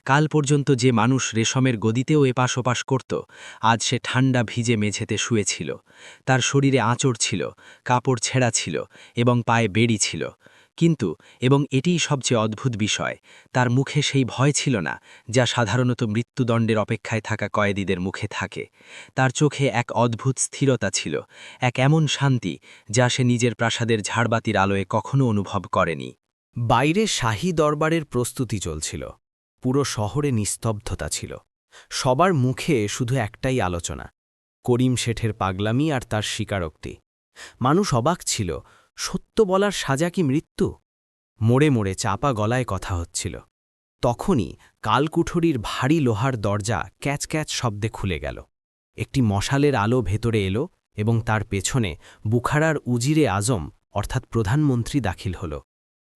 F: কাল পর্যন্ত যে মানুষ রেশমের গদিতেও এপাশ ওপাশ করত, আজ সে ঠান্ডা ভিজে মেঝেতে শুয়েছিল। তার শরীরে আঁচড় ছিল, কাপড় ছেঁড়া ছিল এবং পায়ে বেড়ি ছিল। কিন্তু, এবং এটিই সবচেয়ে অদ্ভুত বিষয়, তার মুখে সেই ভয় ছিল না যা সাধারণত মৃত্যুদণ্ডের অপেক্ষায় থাকা কয়েদিদের মুখে থাকে। তার চোখে এক অদ্ভুত স্থিরতা ছিল, এক এমন শান্তি যা সে নিজের প্রাসাদের ঝাড়বাতির আলোয় কখনো অনুভব করেনি।
H: বাইরে শাহী দরবারের প্রস্তুতি চলছিল। পুরো শহরে নিস্তব্ধতা ছিল। সবার মুখে শুধু একটাই আলোচনা, করিম শেঠের পাগলামি আর তার স্বীকারোক্তি। মানুষ অবাক ছিল, সত্য বলার সাজা কি মৃত্যু? মোড়ে মোড়ে চাপা গলায় কথা হচ্ছিল। তখনই কালকুঠুরির ভারী লোহার দরজা ক্যাচ ক্যাচ শব্দে খুলে গেল। একটি মশালের আলো ভেতরে এলো এবং তার পেছনে বুখারার উজিরে আজম অর্থাৎ প্রধানমন্ত্রী দাখিল হল।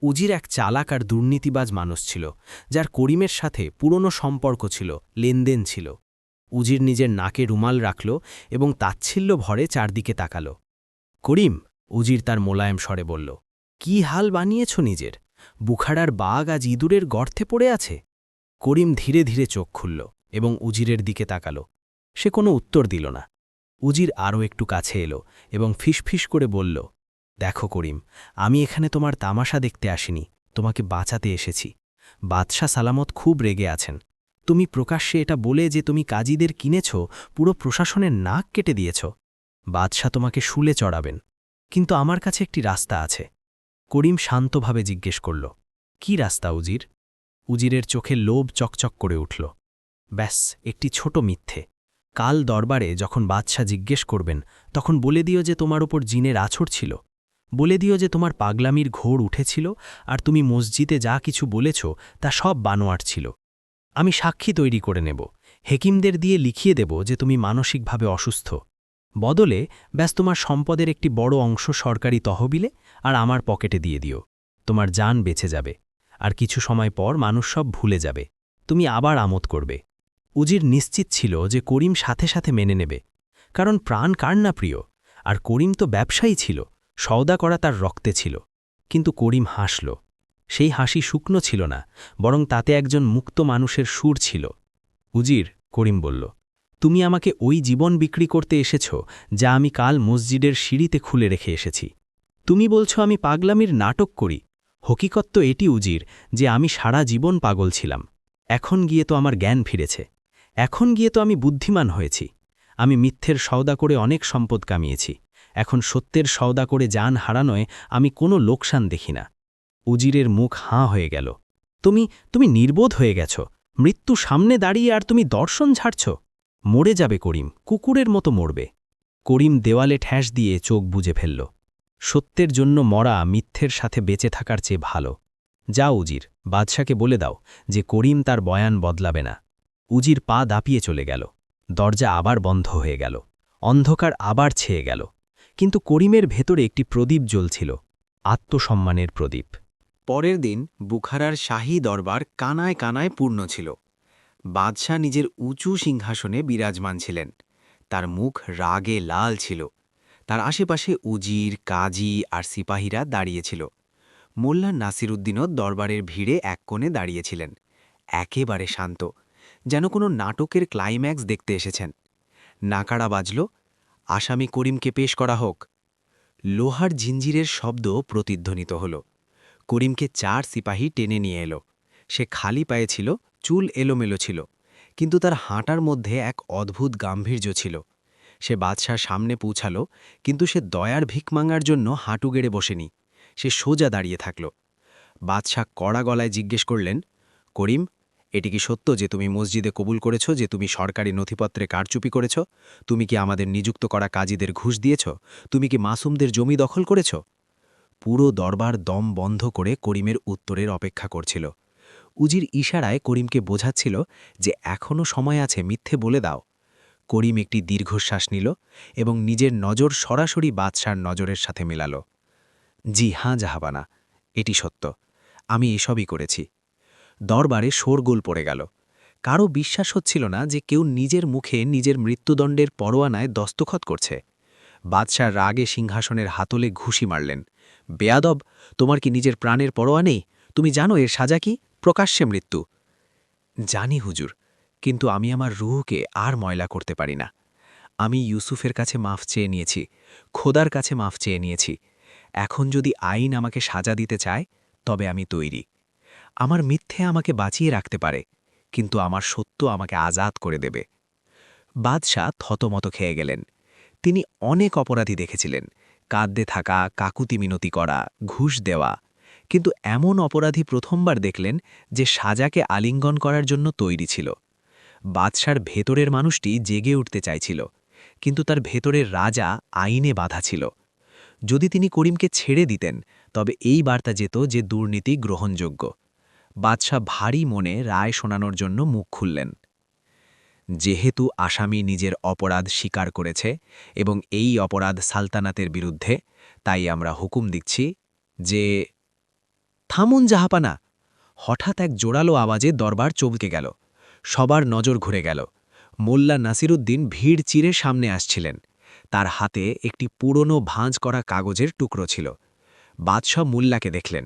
H: উজির এক চালাক আর দুর্নীতিবাজ মানুষ ছিল, যার করিমের সাথে পুরনো সম্পর্ক ছিল, লেনদেন ছিল। উজির নিজের নাকে রুমাল রাখল এবং তাচ্ছিল্য ভরে চারদিকে তাকাল। করিম, উজির তার মোলায়েম স্বরে বলল, কি হাল বানিয়েছ নিজের? বুখারার বাঘ আজ ইঁদুরের গর্তে পড়ে আছে। করিম ধীরে ধীরে চোখ খুলল এবং উজিরের দিকে তাকাল। সে কোনো উত্তর দিল না। উজির আরও একটু কাছে এলো এবং ফিসফিস করে বলল, দেখো করিম, আমি এখানে তোমার তামাশা দেখতে আসিনি, তোমাকে বাঁচাতে এসেছি। বাদশাহ সালামত খুব রেগে আছেন। তুমি প্রকাশ্যে এটা বলে যে তুমি কাজীদের কিনেছ, পুরো প্রশাসনের নাক কেটে দিয়েছ। বাদশাহ তোমাকে শুলে চড়াবেন। কিন্তু আমার কাছে একটি রাস্তা আছে। করিম শান্তভাবে জিজ্ঞেস করল, কি রাস্তা উজির? উজিরের চোখে লোভ চকচক করে উঠল। ব্যাস, একটি ছোট মিথ্যে। কাল দরবারে যখন বাদশাহ জিজ্ঞেস করবেন, তখন বলে দিও যে তোমার ওপর জিনের আছড় ছিল। বলে দিও যে তোমার পাগলামির ঘোর উঠেছিল আর তুমি মসজিদে যা কিছু বলেছ তা সব বানোয়াট ছিল। আমি সাক্ষী তৈরি করে নেব, হেকিমদের দিয়ে লিখিয়ে দেব যে তুমি মানসিকভাবে অসুস্থ। বদলে ব্যাস তোমার সম্পদের একটি বড় অংশ সরকারি তহবিলে আর আমার পকেটে দিয়ে দিও। তোমার জান বেঁচে যাবে, আর কিছু সময় পর মানুষ সব ভুলে যাবে। তুমি আবার আমোদ করবে। উজির নিশ্চিত ছিল যে করিম সাথে সাথে মেনে নেবে, কারণ প্রাণ কার না প্রিয়, আর করিম তো ব্যবসায়ী ছিল, সওদা করা তার রক্তে ছিল। কিন্তু করিম হাসল। সেই হাসি শুকনো ছিল না, বরং তাতে একজন মুক্ত মানুষের সুর ছিল। উজির, করিম বলল, তুমি আমাকে ওই জীবন বিক্রি করতে এসেছ যা আমি কাল মসজিদের সিঁড়িতে খুলে রেখে এসেছি। তুমি বলছো আমি পাগলামির নাটক করি। হকিকত তো এটি উজির যে আমি সারা জীবন পাগল ছিলাম। এখন গিয়ে তো আমার জ্ঞান ফিরেছে। এখন গিয়ে তো আমি বুদ্ধিমান হয়েছি। আমি মিথ্যের সওদা করে অনেক সম্পদ কামিয়েছি। এখন সত্যের সওদা করে জান হারানোয় আমি কোনো লোকসান দেখি না। উজিরের মুখ হাঁ হয়ে গেল। তুমি নির্বোধ হয়ে গেছ। মৃত্যু সামনে দাঁড়িয়ে আর তুমি দর্শন ঝাড়ছ। মরে যাবে করিম, কুকুরের মতো মরবে। করিম দেওয়ালে ঠ্যাস দিয়ে চোখ বুজে ফেলল। সত্যের জন্য মরা মিথ্যের সাথে বেঁচে থাকার চেয়ে ভালো। যাও উজির, বাদশাকে বলে দাও যে করিম তার বয়ান বদলাবে না। উজির পা দাপিয়ে চলে গেল। দরজা আবার বন্ধ হয়ে গেল। অন্ধকার আবার ছেয়ে গেল। কিন্তু করিমের ভেতরে একটি প্রদীপ জ্বলছিল, আত্মসম্মানের প্রদীপ।
A: পরের দিন বুখারার শাহী দরবার কানায় কানায় পূর্ণ ছিল। বাদশাহ নিজের উঁচু সিংহাসনে বিরাজমান ছিলেন। তার মুখ রাগে লাল ছিল। তার আশেপাশে উজির, কাজী আর সিপাহীরা দাঁড়িয়েছিল। মোল্লা নাসিরুদ্দিনও দরবারের ভিড়ে এক কোণে দাঁড়িয়েছিলেন, একেবারে শান্ত, যেন কোনো নাটকের ক্লাইম্যাক্স দেখতে এসেছেন। নাকাড়া বাজল, আসামি করিমকে পেশ করা হোক। লোহার জিঞ্জিরের শব্দ প্রতিধ্বনিত হল। করিমকে 4 সিপাহী টেনে নিয়ে এলো। সে খালি পায়ে ছিল, চুল এলোমেলো ছিল, কিন্তু তার হাঁটার মধ্যে এক অদ্ভুত গাম্ভীর্য ছিল। সে বাদশার সামনে পৌঁছালো, কিন্তু সে দয়ার ভিক মাঙার জন্য হাঁটু গেড়ে বসেনি। সে সোজা দাঁড়িয়ে থাকল। বাদশাহ কড়া গলায় জিজ্ঞেস করলেন, করিম, এটি কি সত্য যে তুমি মসজিদে কবুল করেছ যে তুমি সরকারি নথিপত্রে কারচুপি করেছ? তুমি কি আমাদের নিযুক্ত করা কাজীদের ঘুষ দিয়েছ? তুমি কি মাসুমদের জমি দখল করেছ? পুরো দরবার দম বন্ধ করে করিমের উত্তরের অপেক্ষা করছিল। উজির ইশারায় করিমকে বোঝাচ্ছিল যে এখনও সময় আছে, মিথ্যে বলে দাও। করিম একটি দীর্ঘশ্বাস নিল এবং নিজের নজর সরাসরি বাদশার নজরের সাথে মেলাল।
G: জি হ্যাঁ জাহাবানা, এটি সত্য। আমি এসবই করেছি। দরবারে শোরগোল পড়ে গেল। কারও বিশ্বাস হচ্ছিল না যে কেউ নিজের মুখে নিজের মৃত্যুদণ্ডের পরোয়ানায় দস্তখত করছে। বাদশাহ রাগে সিংহাসনের হাতলে ঘুষি মারলেন। বেয়াদব, তোমার কি নিজের প্রাণের পরোয়া নেই? তুমি জানো এর সাজা কি? প্রকাশ্যে মৃত্যু। জানি হুজুর, কিন্তু আমি আমার রুহকে আর ময়লা করতে পারি না। আমি ইউসুফের কাছে মাফ চেয়ে নিয়েছি, খোদার কাছে মাফ চেয়ে নিয়েছি। এখন যদি আইন আমাকে সাজা দিতে চায়, তবে আমি তৈরি। আমার মিথ্যে আমাকে বাঁচিয়ে রাখতে পারে, কিন্তু আমার সত্য আমাকে আজাদ করে দেবে। বাদশাহ থতমত খেয়ে গেলেন। তিনি অনেক অপরাধী দেখেছিলেন, কাঁদতে থাকা, কাকুতি মিনতি করা, ঘুষ দেওয়া। কিন্তু এমন অপরাধী প্রথমবার দেখলেন যে সাজাকে আলিঙ্গন করার জন্য তৈরি ছিল। বাদশার ভেতরের মানুষটি জেগে উঠতে চাইছিল, কিন্তু তার ভেতরের রাজা আইনে বাধা ছিল। যদি তিনি করিমকে ছেড়ে দিতেন, তবে এই বার্তা যেত যে দুর্নীতি গ্রহণযোগ্য। বাদশাহ ভারী মনে রায় শোনানোর জন্য মুখ খুললেন। যেহেতু আসামি নিজের অপরাধ স্বীকার করেছে এবং এই অপরাধ সালতানাতের বিরুদ্ধে, তাই আমরা হুকুম দিচ্ছি যে... থামুন জাহাপানা! হঠাৎ এক জোরালো আওয়াজে দরবার চমকে গেল। সবার নজর ঘুরে গেল। মোল্লা নাসিরুদ্দিন ভিড় চিরে সামনে আসছিলেন। তার হাতে একটি পুরনো ভাঁজ করা কাগজের টুকরো ছিল। বাদশাহ মোল্লাকে দেখলেন।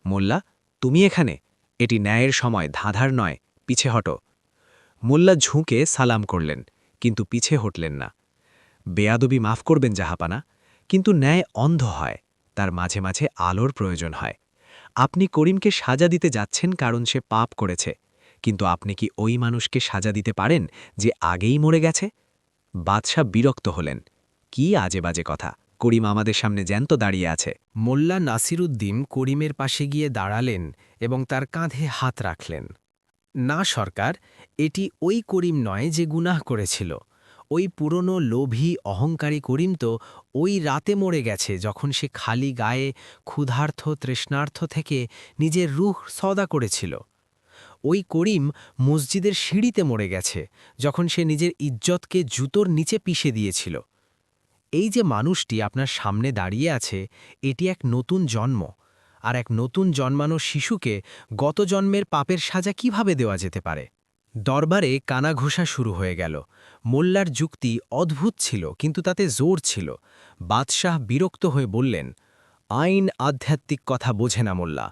G: মোল্লা, তুমি এখানে? এটি ন্যায়ের সময়, ধাঁধার নয়, পিছে হটো। মোল্লা ঝুঁকে সালাম করলেন, কিন্তু পিছে হটলেন না। বেয়াদবি মাফ করবেন জাহাপানা, কিন্তু ন্যায় অন্ধ হয়, তার মাঝে মাঝে আলোর প্রয়োজন হয়। আপনি করিমকে সাজা দিতে যাচ্ছেন কারণ সে পাপ করেছে, কিন্তু আপনি কি ওই মানুষকে সাজা দিতে পারেন যে আগেই মরে গেছে? বাদশাহ বিরক্ত হলেন। কি আজে বাজে কথা! করিম আমাদের সামনে জ্যান্ত দাঁড়িয়ে আছে।
H: মোল্লা নাসিরুদ্দিন করিমের পাশে গিয়ে দাঁড়ালেন এবং তার কাঁধে হাত রাখলেন। না সরকার, এটি ওই করিম নয় যে গুনাহ করেছিল। ওই পুরনো লোভী অহংকারী করিম তো ওই রাতে মরে গেছে যখন সে খালি গায়ে ক্ষুধার্থ তৃষ্ণার্থ থেকে নিজের রুহ সওদা করেছিল। ওই করিম মসজিদের সিঁড়িতে মরে গেছে যখন সে নিজের ইজ্জতকে জুতোর নিচে পিষে দিয়েছিল। এই যে মানুষটি আপনার সামনে দাঁড়িয়ে আছে, এটি এক নতুন জন্ম, আর এক নতুন জন্মানো শিশুকে গত জন্মের পাপের সাজা কিভাবে দেওয়া যেতে পারে? দরবারে কানাঘোষা শুরু হয়ে গেল। মোল্লার যুক্তি অদ্ভুত ছিল, কিন্তু তাতে জোর ছিল। বাদশাহ বিরক্ত হয়ে বললেন, আইন আধ্যাত্মিক কথা বোঝে না মোল্লা,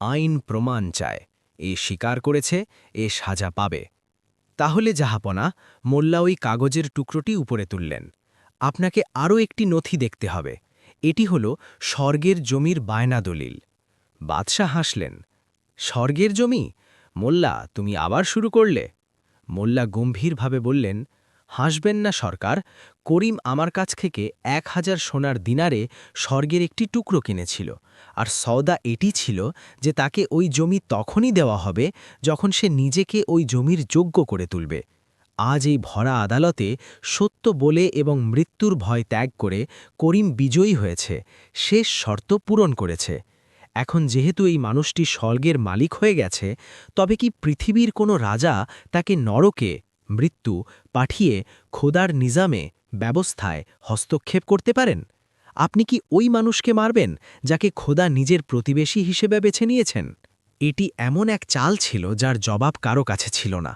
H: আইন প্রমাণ চায়। এ স্বীকার করেছে, এ সাজা পাবে। তাহলে জাহাপনা, মোল্লা ওই কাগজের টুকরোটি উপরে তুললেন। আপনাকে আরও একটি নথি দেখতে হবে। এটি হল স্বর্গের জমির বায়না দলিল। বাদশাহ হাসলেন। স্বর্গের জমি? মোল্লা, তুমি আবার শুরু করলে? মোল্লা গম্ভীরভাবে বললেন, হাসবেন না সরকার। করিম আমার কাছ থেকে 1000 সোনার দিনারে স্বর্গের একটি টুকরো কিনেছিল, আর সওদা এটি ছিল যে তাকে ওই জমি তখনই দেওয়া হবে যখন সে নিজেকে ওই জমির যোগ্য করে তুলবে। আজ এই ভরা আদালতে সত্য বলে এবং মৃত্যুর ভয় ত্যাগ করে করিম বিজয়ী হয়েছে, শেষ শর্ত পূরণ করেছে। এখন যেহেতু এই মানুষটি স্বর্গের মালিক হয়ে গেছে, তবে কি পৃথিবীর কোনো রাজা তাকে নরকে, মৃত্যু পাঠিয়ে খোদার নিজামে, ব্যবস্থায় হস্তক্ষেপ করতে পারেন? আপনি কি ওই মানুষকে মারবেন যাকে খোদা নিজের প্রতিবেশী হিসেবে বেছে নিয়েছেন? এটি এমন এক চাল ছিল যার জবাব কারো কাছে ছিল না।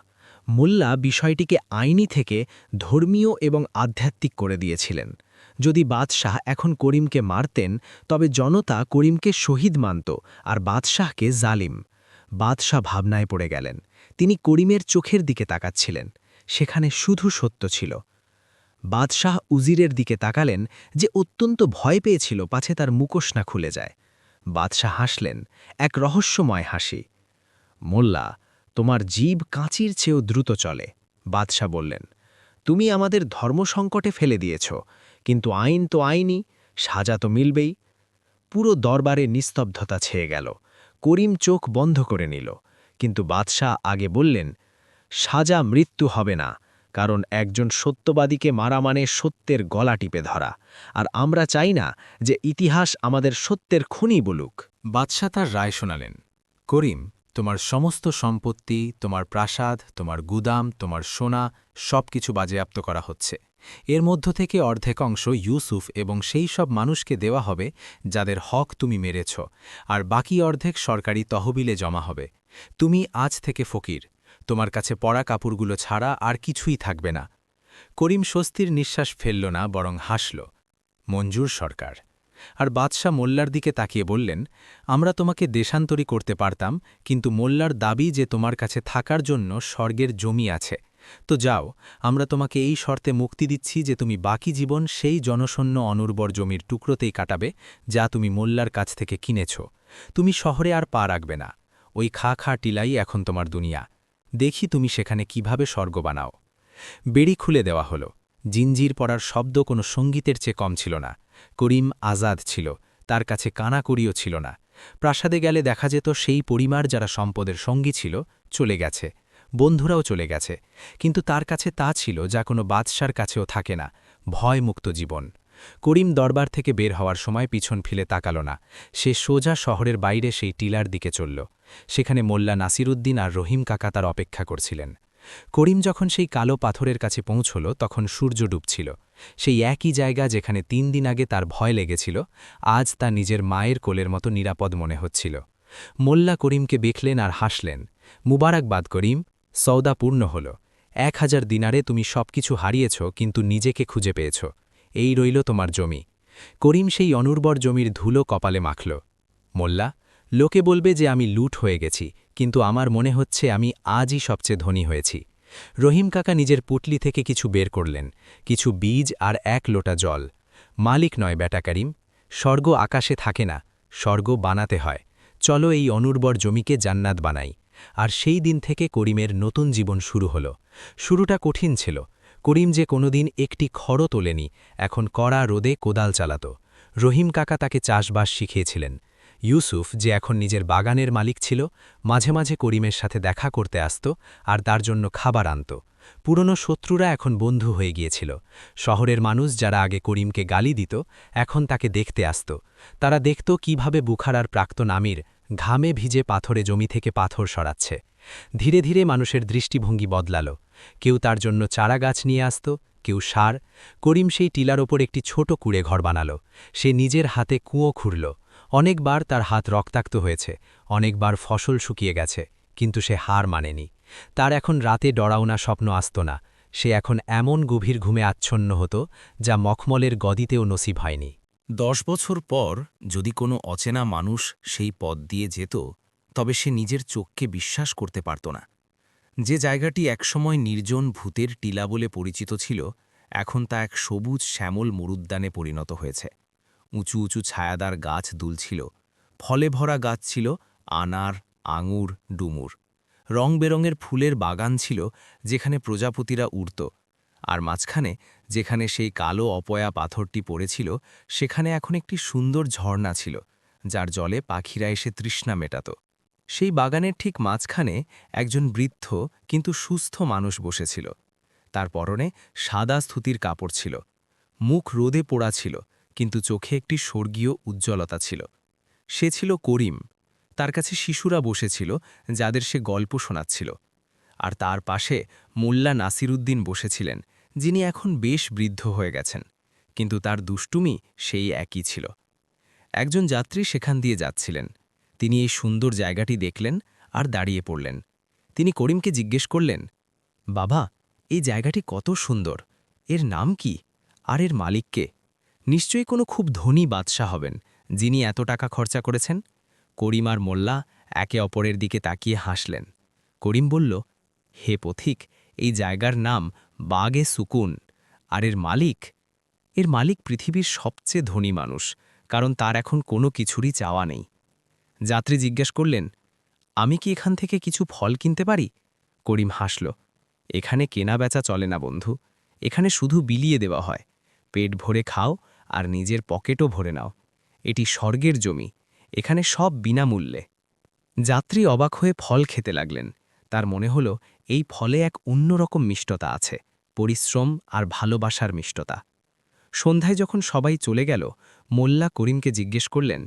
H: মোল্লা বিষয়টিকে আইনি থেকে ধর্মীয় এবং আধ্যাত্মিক করে দিয়েছিলেন। যদি বাদশাহ এখন করিমকে মারতেন, তবে জনতা করিমকে শহীদ মানত আর বাদশাহকে জালিম। বাদশাহ ভাবনায় পড়ে গেলেন। তিনি করিমের চোখের দিকে তাকাচ্ছিলেন, সেখানে শুধু সত্য ছিল। বাদশাহ উজিরের দিকে তাকালেন, যে অত্যন্ত ভয় পেয়েছিল পাছে তার মুখোশ না খুলে যায়। বাদশাহ হাসলেন, এক রহস্যময় হাসি। মোল্লা, তোমার জীব কাঁচির চেয়েও দ্রুত চলে। বাদশাহ বললেন, তুমি আমাদের ধর্মসংকটে ফেলে দিয়েছ, কিন্তু আইন তো আইনই, সাজা তো মিলবেই। পুরো দরবারে নিস্তব্ধতা ছেয়ে গেল। করিম চোখ বন্ধ করে নিল, কিন্তু বাদশাহ আগে বললেন, সাজা মৃত্যু হবে না, কারণ একজন সত্যবাদীকে মারা মানে সত্যের গলা টিপে ধরা, আর আমরা চাই না যে ইতিহাস আমাদের সত্যের খুনি বলুক।
G: বাদশাহ তার রায় শোনালেন। করিম, তোমার সমস্ত সম্পত্তি, তোমার প্রাসাদ, তোমার গুদাম, তোমার সোনা, সবকিছু বাজেয়াপ্ত করা হচ্ছে। এর মধ্য থেকে অর্ধেক অংশ ইউসুফ এবং সেই সব মানুষকে দেওয়া হবে যাদের হক তুমি মেরেছ, আর বাকি অর্ধেক সরকারি তহবিলে জমা হবে। তুমি আজ থেকে ফকির, তোমার কাছে পরা কাপড়গুলো ছাড়া আর কিছুই থাকবে না। করিম স্বস্তির নিঃশ্বাস ফেলল না, বরং হাসল। মঞ্জুর সরকার। আর বাদশাহ মোল্লার দিকে তাকিয়ে বললেন, আমরা তোমাকে দেশান্তরী করতে পারতাম, কিন্তু মোল্লার দাবি যে তোমার কাছে থাকার জন্য স্বর্গের জমি আছে। তো যাও, আমরা তোমাকে এই শর্তে মুক্তি দিচ্ছি যে তুমি বাকি জীবন সেই জনশূন্য অনুর্বর জমির টুকরোতেই কাটাবে যা তুমি মোল্লার কাছ থেকে কিনেছ। তুমি শহরে আর পা রাখবে না। ওই খা খা টিলাই এখন তোমার দুনিয়া। দেখি তুমি সেখানে কিভাবে স্বর্গ বানাও। বেড়ি খুলে দেওয়া হলো। জিঞ্জির পড়ার শব্দ কোনো সঙ্গীতের চেয়ে কম ছিল না। করিম আজাদ ছিল, তার কাছে কানাকড়িও ছিল না। প্রাসাদে গেলে দেখা যেত সেই পরিবার যারা সম্পদের সঙ্গী ছিল চলে গেছে, বন্ধুরাও চলে গেছে, কিন্তু তার কাছে তা ছিল যা কোনো বাদশার কাছেও থাকে না, ভয়মুক্ত জীবন। করিম দরবার থেকে বের হওয়ার সময় পিছন ফিরে তাকাল না। সে সোজা শহরের বাইরে সেই টিলার দিকে চলল। সেখানে মোল্লা নাসিরুদ্দিন আর রহিম কাকা তার অপেক্ষা করছিলেন। করিম যখন সেই কালো পাথরের কাছে পৌঁছল তখন সূর্য ডুবছিল। সেই একই জায়গা যেখানে ৩ দিন আগে তার ভয় লেগেছিল, আজ তা নিজের মায়ের কোলের মতো নিরাপদ মনে হচ্ছিল। মোল্লা করিমকে দেখলেন আর হাসলেন। মুবারকবাদ করিম, সওদা পূর্ণ হল। ১,০০০ দিনারে তুমি সবকিছু হারিয়েছ, কিন্তু নিজেকে খুঁজে পেয়েছ। এই রইল তোমার জমি। করিম সেই অনুর্বর জমির ধুলো কপালে মাখল। মোল্লা, লোকে বলবে যে আমি লুট হয়ে গেছি, কিন্তু আমার মনে হচ্ছে আমি আজই সবচেয়ে ধনী হয়েছি। রহিম কাকা নিজের পুটলি থেকে কিছু বের করলেন, কিছু বীজ আর ১ লোটা জল। মালিক নয় বেটা করিম, স্বর্গ আকাশে থাকে না, স্বর্গ বানাতে হয়। চলো এই অনুর্বর জমিকে জান্নাত বানাই। আর সেই দিন থেকে করিমের নতুন জীবন শুরু হল। শুরুটা কঠিন ছিল। করিম যে কোনোদিন একটি খড়ও তোলেনি, এখন কড়া রোদে কোদাল চালাত। রহিম কাকা তাকে চাষবাস শিখিয়েছিলেন। ইউসুফ, যে এখন নিজের বাগানের মালিক ছিল, মাঝে মাঝে করিমের সাথে দেখা করতে আসত আর তার জন্য খাবার আনত। পুরনো শত্রুরা এখন বন্ধু হয়ে গিয়েছিল। শহরের মানুষ যারা আগে করিমকে গালি দিত, এখন তাকে দেখতে আসত। তারা দেখত কিভাবে বুখারার প্রাক্তন আমির ঘামে ভিজে পাথরে জমি থেকে পাথর সরাচ্ছে। ধীরে ধীরে মানুষের দৃষ্টিভঙ্গি বদলাল। কেউ তার জন্য চারা গাছ নিয়ে আসত, কেউ সার। করিম সেই টিলার ওপর একটি ছোট কুড়ে ঘর বানাল। সে নিজের হাতে কুঁয়ো খুঁড়ল। অনেকবার তার হাত রক্তাক্ত হয়েছে, অনেকবার ফসল শুকিয়ে গেছে, কিন্তু সে হার মানেনি। তার এখন রাতে ডরাওনা স্বপ্ন আসত না। সে এখন এমন গভীর ঘুমে আচ্ছন্ন হতো যা মখমলের গদিতেও নসিব হয়নি।
J: 10 বছর পর যদি কোনো অচেনা মানুষ সেই পথ দিয়ে যেত, তবে সে নিজের চোখকে বিশ্বাস করতে পারত না। যে জায়গাটি একসময় নির্জন ভূতের টিলা বলে পরিচিত ছিল, এখন তা এক সবুজ শ্যামল মরুদ্যানে পরিণত হয়েছে। উঁচু উঁচু ছায়াদার গাছ দুলছিল, ফলে ভরা গাছ ছিল আনার, আঙুর, ডুমুর। রং বেরঙের ফুলের বাগান ছিল যেখানে প্রজাপতিরা উড়ত। আর মাঝখানে, যেখানে সেই কালো অপয়া পাথরটি পড়েছিল, সেখানে এখন একটি সুন্দর ঝর্ণা ছিল, যার জলে পাখিরা এসে তৃষ্ণা মেটাত। সেই বাগানের ঠিক মাঝখানে একজন বৃদ্ধ কিন্তু সুস্থ মানুষ বসেছিল। তার পরনে সাদা স্থুতির কাপড় ছিল। মুখ রোদে পোড়া ছিল, কিন্তু চোখে একটি স্বর্গীয় উজ্জ্বলতা ছিল। সে ছিল করিম। তার কাছে শিশুরা বসেছিল, যাদের সে গল্প শোনাচ্ছিল। আর তার পাশে মোল্লা নাসিরুদ্দিন বসেছিলেন, যিনি এখন বেশ বৃদ্ধ হয়ে গেছেন, কিন্তু তার দুষ্টুমি সেই একই ছিল। একজন যাত্রী সেখান দিয়ে যাচ্ছিলেন। তিনি এই সুন্দর জায়গাটি দেখলেন আর দাঁড়িয়ে পড়লেন। তিনি করিমকে জিজ্ঞেস করলেন, বাবা, এই জায়গাটি কত সুন্দর, এর নাম কি, আর এর মালিককে? নিশ্চয়ই কোনো খুব ধনী বাদশাহ হবেন, যিনি এত টাকা খরচা করেছেন। করিম আর মোল্লা একে অপরের দিকে তাকিয়ে হাসলেন। করিম বলল, হে পথিক, এই জায়গার নাম বাগে সুকুন। আর এর মালিক পৃথিবীর সবচেয়ে ধনী মানুষ, কারণ তার এখন কোনো কিছুরই চাওয়া নেই। যাত্রী জিজ্ঞেস করলেন, আমি কি এখান থেকে কিছু ফল কিনতে পারি? করিম হাসল, এখানে কেনা বেচা চলে না বন্ধু, এখানে শুধু বিলিয়ে দেওয়া হয়। পেট ভরে খাও আর নিজের পকেটও ভরে নাও। এটি স্বর্গের জমি, এখানে সব বিনামূল্যে। যাত্রী অবাক হয়ে ফল খেতে লাগলেন। তার মনে হল এই ফলে এক অন্যরকম মিষ্টতা আছে, পরিশ্রম আর ভালোবাসার মিষ্টতা। সন্ধ্যায় যখন সবাই চলে গেল, মোল্লা করিমকে জিজ্ঞেস করলেন,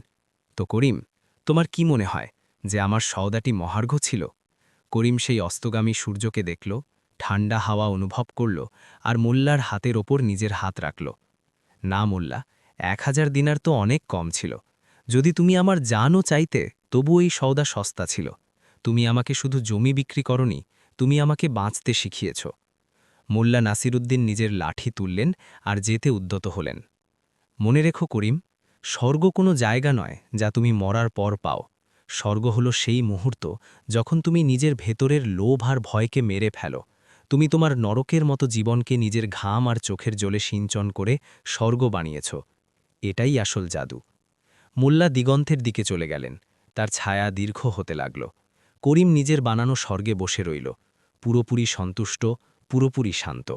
J: তো করিম, তোমার কি মনে হয় যে আমার সওদাটি মহার্ঘ ছিল? করিম সেই অস্তগামী সূর্যকে দেখল,
A: ঠান্ডা হাওয়া অনুভব করল আর মোল্লার হাতের ওপর নিজের হাত রাখল। না মোল্লা, 1000 দিনার তো অনেক কম ছিল। যদি তুমি আমার জানও চাইতে তবু এই সওদা সস্তা ছিল। তুমি আমাকে শুধু জমি বিক্রি করনি, তুমি আমাকে বাঁচতে শিখিয়েছ। মোল্লা নাসিরুদ্দিন নিজের লাঠি তুললেন আর যেতে উদ্যত হলেন। মনে রেখো করিম, স্বর্গ কোনো জায়গা নয় যা তুমি মরার পর পাও। স্বর্গ হলো সেই মুহূর্ত যখন তুমি নিজের ভেতরের লোভ আর ভয়কে মেরে ফেলো। তুমি তোমার নরকের মতো জীবনকে নিজের ঘাম আর চোখের জলে সিঞ্চন করে স্বর্গ বানিয়েছ। এটাই আসল জাদু। মোল্লা দিগন্তের দিকে চলে গেলেন। তার ছায়া দীর্ঘ হতে লাগল। করিম নিজের বানানো স্বর্গে বসে রইল, পুরোপুরি সন্তুষ্ট, পুরোপুরি শান্ত।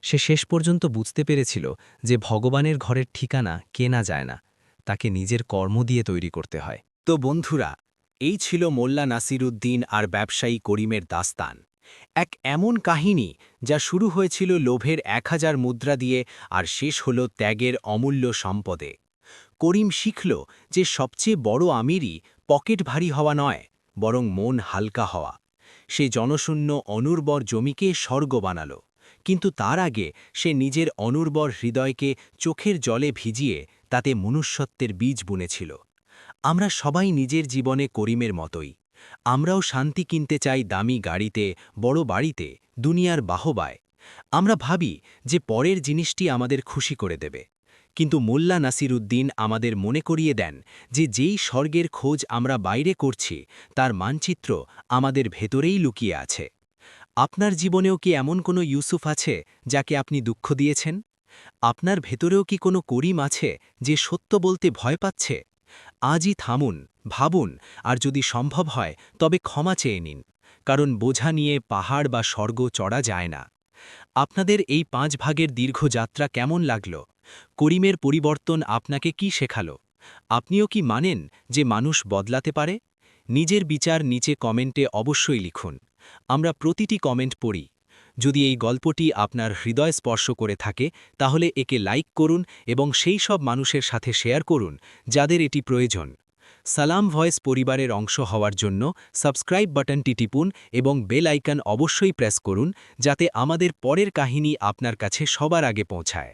A: সে শেষ পর্যন্ত বুঝতে পেরেছিল যে ভগবানের ঘরের ঠিকানা কেনা যায় না, তাকে নিজের কর্ম দিয়ে তৈরি করতে হয়।
G: তো বন্ধুরা, এই ছিল মোল্লা নাসিরুদ্দিন আর ব্যবসায়ী করিমের দাস্তান। এক এমন কাহিনী যা শুরু হয়েছিল লোভের 1000 মুদ্রা দিয়ে আর শেষ হল ত্যাগের অমূল্য সম্পদে। করিম শিখল যে সবচেয়ে বড় আমিরই পকেট ভারী হওয়া নয়, বরং মন হালকা হওয়া। সে জনশূন্য অনুর্বর জমিকে স্বর্গ বানাল, কিন্তু তার আগে সে নিজের অনুর্বর হৃদয়কে চোখের জলে ভিজিয়ে তাতে মনুষ্যত্বের বীজ বুনেছিল। আমরা সবাই নিজের জীবনে করিমের মতোই। আমরাও শান্তি কিনতে চাই দামি গাড়িতে, বড় বাড়িতে, দুনিয়ার বাহবায়। আমরা ভাবি যে পরের জিনিসটি আমাদের খুশি করে দেবে। কিন্তু মোল্লা নাসিরুদ্দিন আমাদের মনে করিয়ে দেন যে যেই স্বর্গের খোঁজ আমরা বাইরে করছি তার মানচিত্র আমাদের ভেতরেই লুকিয়ে আছে। আপনার জীবনেও কি এমন কোনো ইউসুফ আছে যাকে আপনি দুঃখ দিয়েছেন? আপনার ভেতরেও কি কোনো করিম আছে যে সত্য বলতে ভয় পাচ্ছে? আজই থামুন, ভাবুন, আর যদি সম্ভব হয় তবে ক্ষমা চেয়ে নিন, কারণ বোঝা নিয়ে পাহাড় বা স্বর্গ চড়া যায় না। আপনাদের এই 5 ভাগের দীর্ঘ যাত্রা কেমন লাগল? করিমের পরিবর্তন আপনাকে কি শেখালো? আপনিও কি মানেন যে মানুষ বদলাতে পারে? নিজের বিচার নিচে কমেন্টে অবশ্যই লিখুন। আমরা প্রতিটি কমেন্ট পড়ি। যদি এই গল্পটি আপনার হৃদয় স্পর্শ করে থাকে তাহলে একে লাইক করুন এবং সেই সব মানুষের সাথে শেয়ার করুন যাদের এটি প্রয়োজন। সালাম ভয়েস পরিবারের অংশ হওয়ার জন্য সাবস্ক্রাইব বাটনটি টিপুন এবং বেল আইকন অবশ্যই প্রেস করুন যাতে আমাদের পরের কাহিনী আপনার কাছে সবার আগে পৌঁছায়।